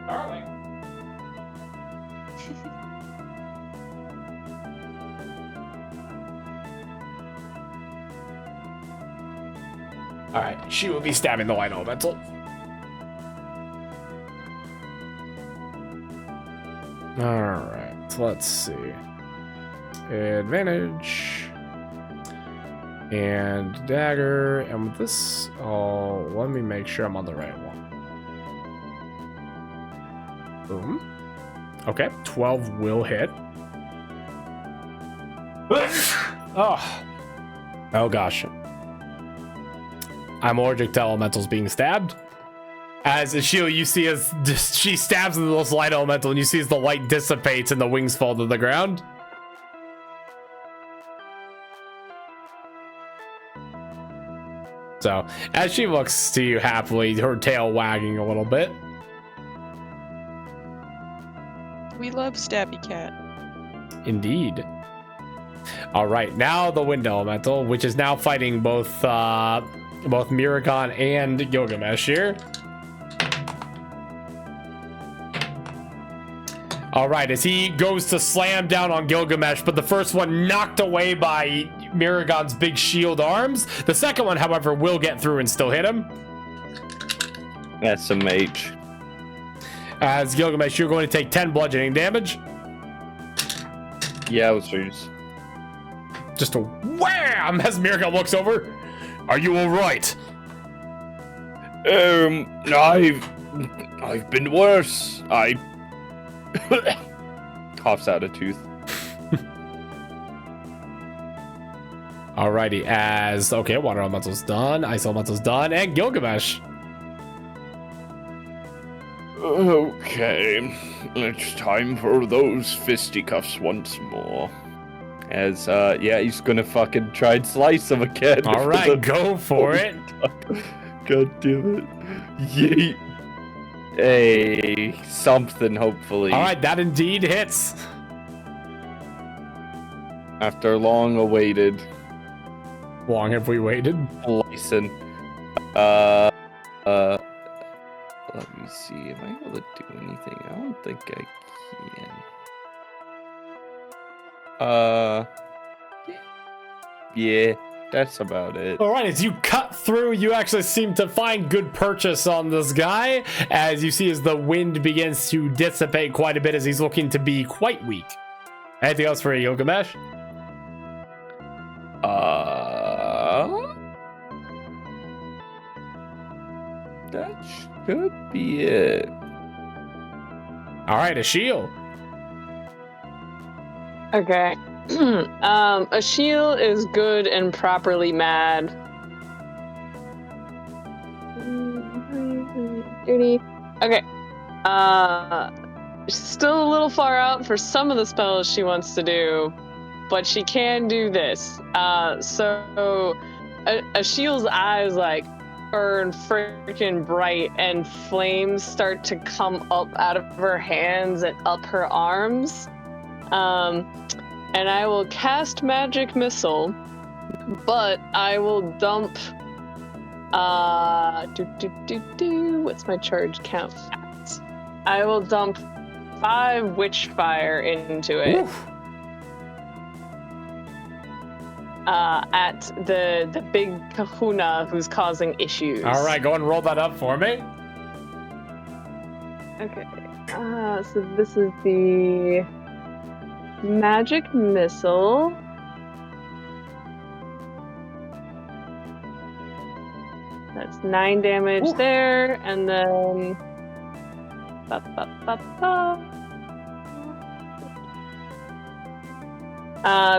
S3: Darling. Alright, she will be stabbing the light elemental. Alright, let's see. Advantage. And dagger. And with this, oh, let me make sure I'm on the right one. Boom. Okay, 12 will hit. Oh. Oh gosh. I'm allergic to elementals being stabbed. As Ashil, you see as she stabs into this light elemental, and you see as the light dissipates and the wings fall to the ground. So, as she looks to you happily, her tail wagging a little bit.
S1: We love Stabby Cat.
S3: Indeed. All right, now the wind elemental, which is now fighting both Miragon and Gilgamesh here. All right, as he goes to slam down on Gilgamesh, but the first one knocked away by Miragon's big shield arms. The second one, however, will get through and still hit him.
S4: That's a mage.
S3: As Gilgamesh, you're going to take 10 bludgeoning damage.
S4: Yowzers.
S3: Just a wham as Miragon looks over. Are you all right?
S4: I've been worse. Coughs out a tooth.
S3: Alrighty, as okay, water elemental's done, ice elemental's done, and Gilgamesh.
S4: Okay, it's time for those fisticuffs once more. As yeah, he's gonna fucking try and slice him again.
S3: All right, go for it.
S4: God damn it! Yeet. Hey, something hopefully.
S3: All right, that indeed hits.
S4: After long awaited.
S3: Long have we waited?
S4: Slicing. Let me see. Am I able to do anything? I don't think I can. Yeah, that's about it.
S3: All right, as you cut through, you actually seem to find good purchase on this guy, as you see as the wind begins to dissipate quite a bit as he's looking to be quite weak. Anything else for you, Gilgamesh?
S4: That should be it.
S3: All right, Ashil.
S7: Okay. Ashil is good and properly mad. Okay. Still a little far out for some of the spells she wants to do, but she can do this. So Ashil's eyes like burn freaking bright, and flames start to come up out of her hands and up her arms. And I will cast Magic Missile, but I will dump. What's my charge count at? I will dump 5 Witch Fire into it.
S3: Oof.
S7: At the big kahuna who's causing issues.
S3: All right, go and roll that up for me.
S7: Okay. So this is the Magic Missile. That's 9 damage there, and then.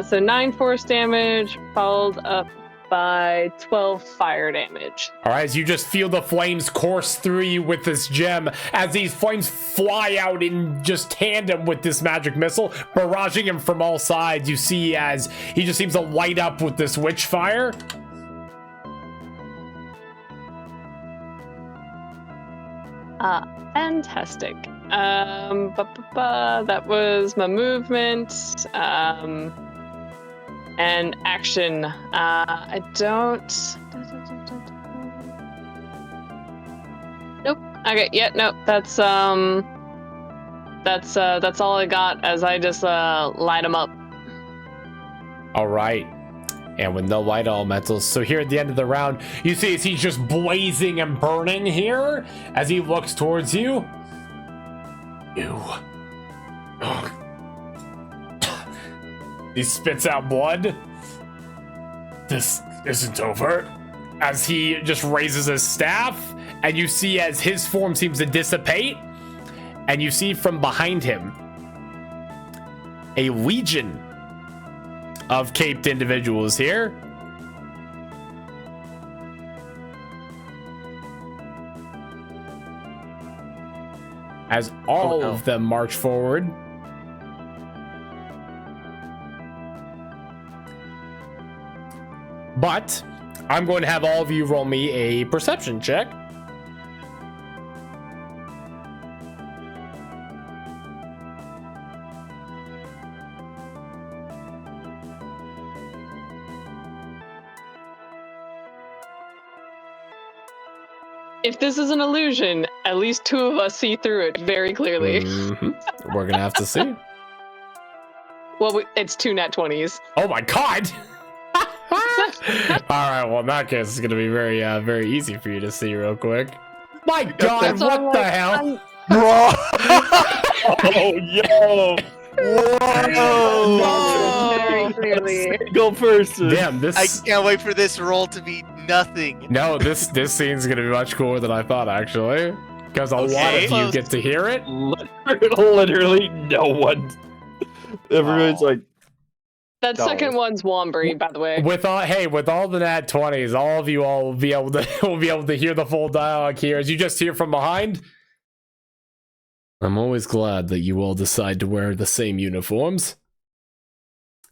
S7: So 9 force damage, followed up by 12 fire damage.
S3: All right, as you just feel the flames course through you with this gem, as these flames fly out in just tandem with this magic missile, barraging him from all sides. You see as he just seems to light up with this witch fire.
S7: Fantastic. That was my movement. And action. I don't. Nope. Okay. Yeah. Nope. That's all I got. As I just light them up.
S3: All right. And with no light elementals, so here at the end of the round, you see as he's just blazing and burning here as he looks towards you. Ew. Ugh. He spits out blood. This isn't over. As he just raises his staff, and you see as his form seems to dissipate, and you see from behind him a legion of caped individuals here. As all of them march forward. But I'm going to have all of you roll me a perception check.
S7: If this is an illusion, at least 2 of us see through it very clearly.
S3: Mm-hmm. We're gonna have to see.
S7: Well, it's 2 nat 20s.
S3: Oh my god! All right, well in that case, it's gonna be very, very easy for you to see real quick. My god, what the hell?
S4: Bro! Oh, yo! Whoa!
S7: Very clearly.
S4: Single person.
S3: Damn, this.
S2: I can't wait for this roll to be nothing.
S3: No, this scene's gonna be much cooler than I thought, actually, because a lot of you get to hear it.
S4: Literally, no one. Everyone's like.
S7: That second one's Wombury, by the way.
S3: With all the nat 20s, all of you all will be able to hear the full dialogue here as you just hear from behind. I'm always glad that you all decide to wear the same uniforms.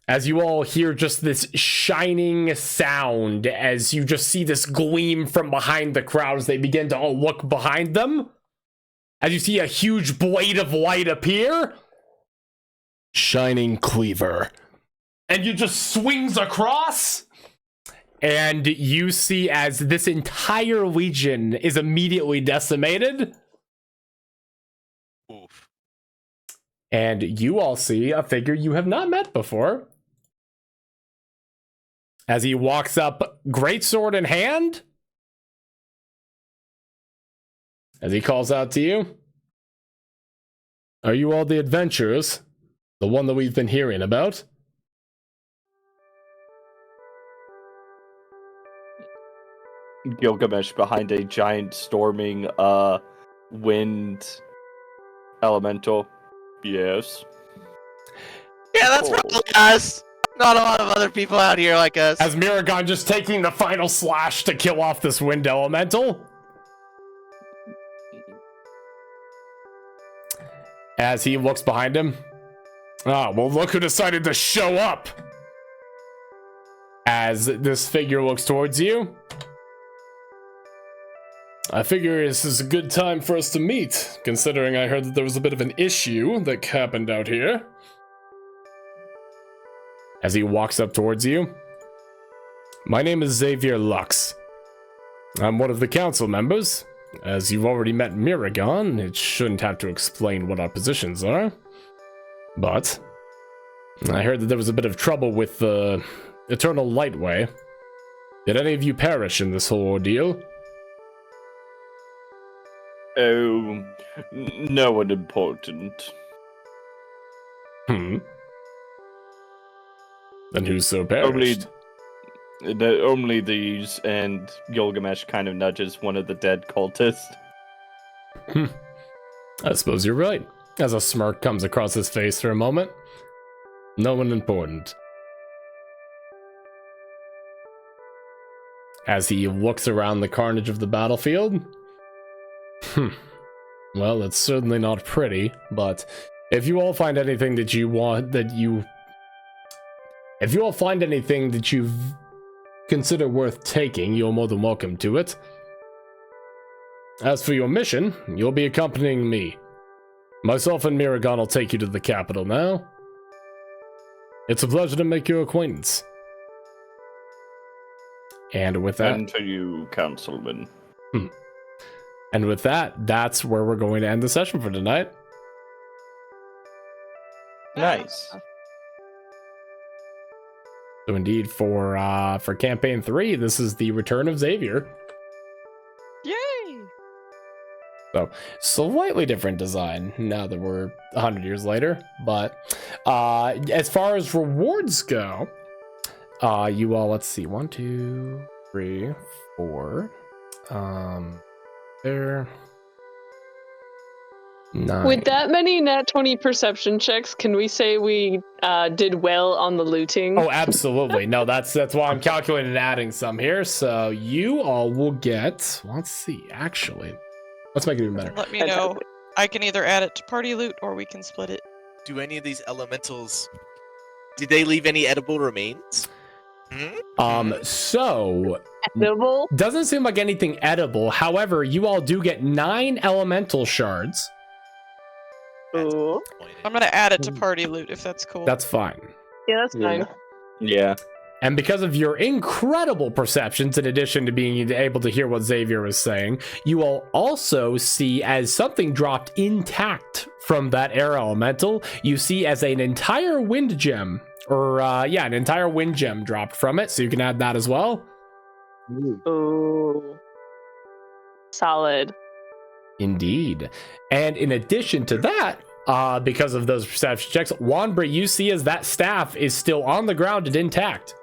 S3: As you all hear just this shining sound, as you just see this gleam from behind the crowd as they begin to all look behind them. As you see a huge blade of light appear. Shining cleaver. And you just swings across. And you see as this entire legion is immediately decimated.
S2: Oof.
S3: And you all see a figure you have not met before. As he walks up, greatsword in hand. As he calls out to you. Are you all the adventurers? The one that we've been hearing about?
S4: Gilgamesh behind a giant storming wind elemental. Yes.
S2: Yeah, that's probably us. Not a lot of other people out here like us.
S3: As Miragon just taking the final slash to kill off this wind elemental. As he looks behind him. Ah, well, look who decided to show up. As this figure looks towards you. I figure this is a good time for us to meet, considering I heard that there was a bit of an issue that happened out here. As he walks up towards you. My name is Xavier Lux. I'm one of the council members. As you've already met Miragon, it shouldn't have to explain what our positions are. But I heard that there was a bit of trouble with the Eternal Lightway. Did any of you perish in this whole ordeal?
S4: Oh, no one important.
S3: Then who's so perished?
S4: Only these, and Gilgamesh kind of nudges one of the dead cultists.
S3: I suppose you're right. As a smirk comes across his face for a moment. No one important. As he looks around the carnage of the battlefield. Well, it's certainly not pretty, but if you all find anything that you want, if you all find anything that you consider worth taking, you're more than welcome to it. As for your mission, you'll be accompanying me. Myself and Miragon will take you to the capital now. It's a pleasure to make your acquaintance. And with that...
S4: And to you, Councilman.
S3: And with that, that's where we're going to end the session for tonight.
S10: Nice.
S3: So indeed, for campaign 3, this is the return of Xavier.
S1: Yay!
S3: So slightly different design now that we're 100 years later. But as far as rewards go, you all, let's see, 1, 2, 3, 4. There. 9.
S7: With that many nat 20 perception checks, can we say we did well on the looting?
S3: Oh, absolutely. No, that's why I'm calculating and adding some here. So you all will get, let's see, actually. Let's make it even better.
S1: Let me know. I can either add it to party loot or we can split it.
S2: Do any of these elementals, did they leave any edible remains?
S3: So
S7: Edible?
S3: doesn't seem like anything edible. However, you all do get 9 elemental shards.
S7: Ooh.
S1: I'm gonna add it to party loot if that's cool.
S3: That's fine.
S7: Yeah, that's fine.
S4: Yeah.
S3: And because of your incredible perceptions, in addition to being able to hear what Xavier was saying, you will also see as something dropped intact from that air elemental, you see as an entire wind gem, or an entire wind gem dropped from it, so you can add that as well.
S7: Ooh. Solid.
S3: Indeed. And in addition to that, because of those perception checks, Wanbri, you see as that staff is still on the ground and intact.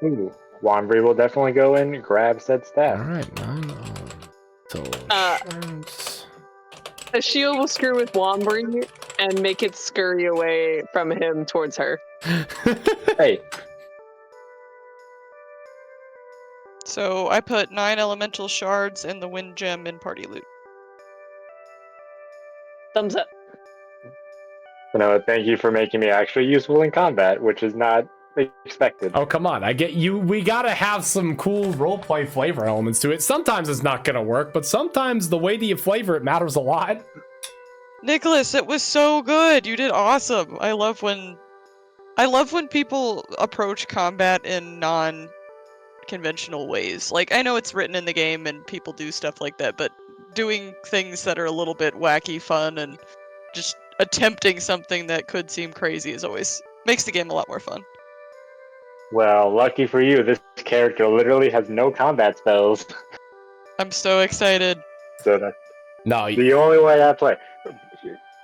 S6: Ooh, Wanbri will definitely go in and grab said staff.
S3: All right, 9 shards.
S7: A shield will screw with Wombry and make it scurry away from him towards her.
S6: Hey,
S1: So I put 9 elemental shards and the wind gem in party loot.
S7: Thumbs up.
S6: thank you for making me actually useful in combat, which is not expected.
S3: Oh, come on. I get you. We gotta have some cool roleplay flavor elements to it. Sometimes it's not gonna work, but sometimes the way that you flavor it matters a lot.
S1: Nicholas, it was so good. You did awesome. I love when people approach combat in non-conventional ways. Like, I know it's written in the game and people do stuff like that, but doing things that are a little bit wacky fun and just attempting something that could seem crazy is always makes the game a lot more fun.
S6: Well, lucky for you, this character literally has no combat spells.
S1: I'm so excited.
S6: So that's
S3: No,
S6: the only way I play.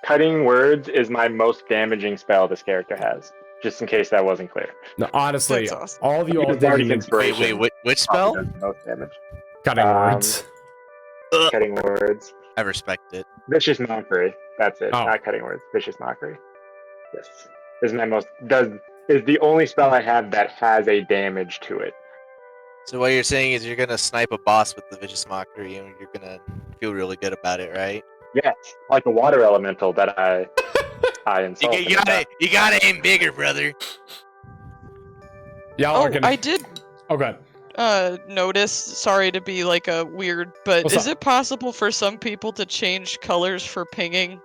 S6: Cutting words is my most damaging spell this character has. Just in case that wasn't clear.
S3: no, honestly,
S1: That's awesome.
S3: all of you all
S6: Bardic
S3: did
S6: Inspiration
S2: Which spell?
S6: probably does the most damage.
S3: cutting words.
S6: Cutting words.
S2: I respect it.
S6: Vicious Mockery. That's it.
S3: Oh.
S6: Not Cutting Words. Vicious Mockery. Yes. Is the only spell I have that has a damage to it.
S2: So what you're saying is you're gonna snipe a boss with the Vicious Mockery and you're gonna feel really good about it, right?
S6: Yes, like a water elemental that I insulted.
S2: You gotta aim bigger, brother.
S3: Y'all are
S1: Oh,
S3: gonna...
S1: I did
S3: Okay.
S1: notice, sorry to be like a weird, but
S3: What's
S1: is
S3: up?
S1: it possible for some people to change colors for pinging?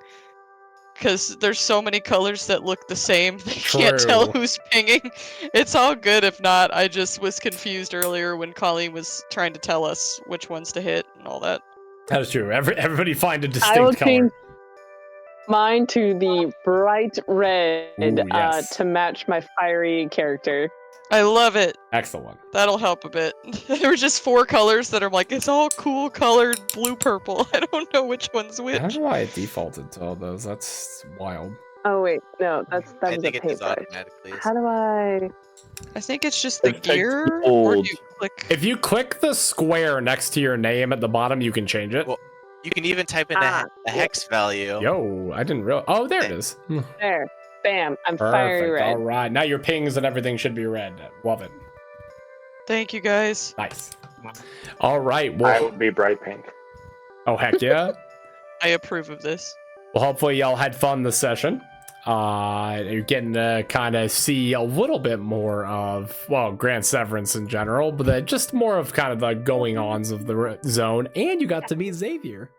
S1: Because there's so many colors that look the same, they can't tell
S3: True.
S1: who's pinging. It's all good if not, I just was confused earlier when Colleen was trying to tell us which ones to hit and all that.
S3: That is true. Everybody find a
S7: I will
S3: distinct color.
S7: change mine to the bright red
S3: Ooh, yes.
S7: to match my fiery character.
S1: I love it.
S3: Excellent.
S1: That'll help a bit. There were just 4 colors that are like, it's all cool colored blue-purple. I don't know which one's
S3: I don't
S1: which.
S3: know why it defaulted to all those. That's wild.
S7: Oh wait, no, that
S2: I
S7: was a
S2: think it does
S7: paintbrush.
S2: automatically.
S7: How do I?
S1: I think it's just the
S4: It takes
S1: gear, or
S4: gold.
S1: do you click?
S3: If you click the square next to your name at the bottom, you can change it.
S2: Well, you can even type in
S8: Ah,
S2: a hex value.
S3: Yo, I didn't realize. Oh, there it is.
S8: There. Bam. I'm fiery
S3: Perfect.
S8: red.
S3: All right. Now your pings and everything should be red. Love it.
S1: Thank you, guys.
S3: Nice. All right.
S6: I
S3: Well,
S6: would be bright pink.
S3: oh, heck yeah.
S1: I approve of this.
S3: Well, hopefully y'all had fun this session. You're getting to kind of see a little bit more of, well, Grand Severance in general, but just more of kind of the going-ons of the zone, and you got to meet Xavier.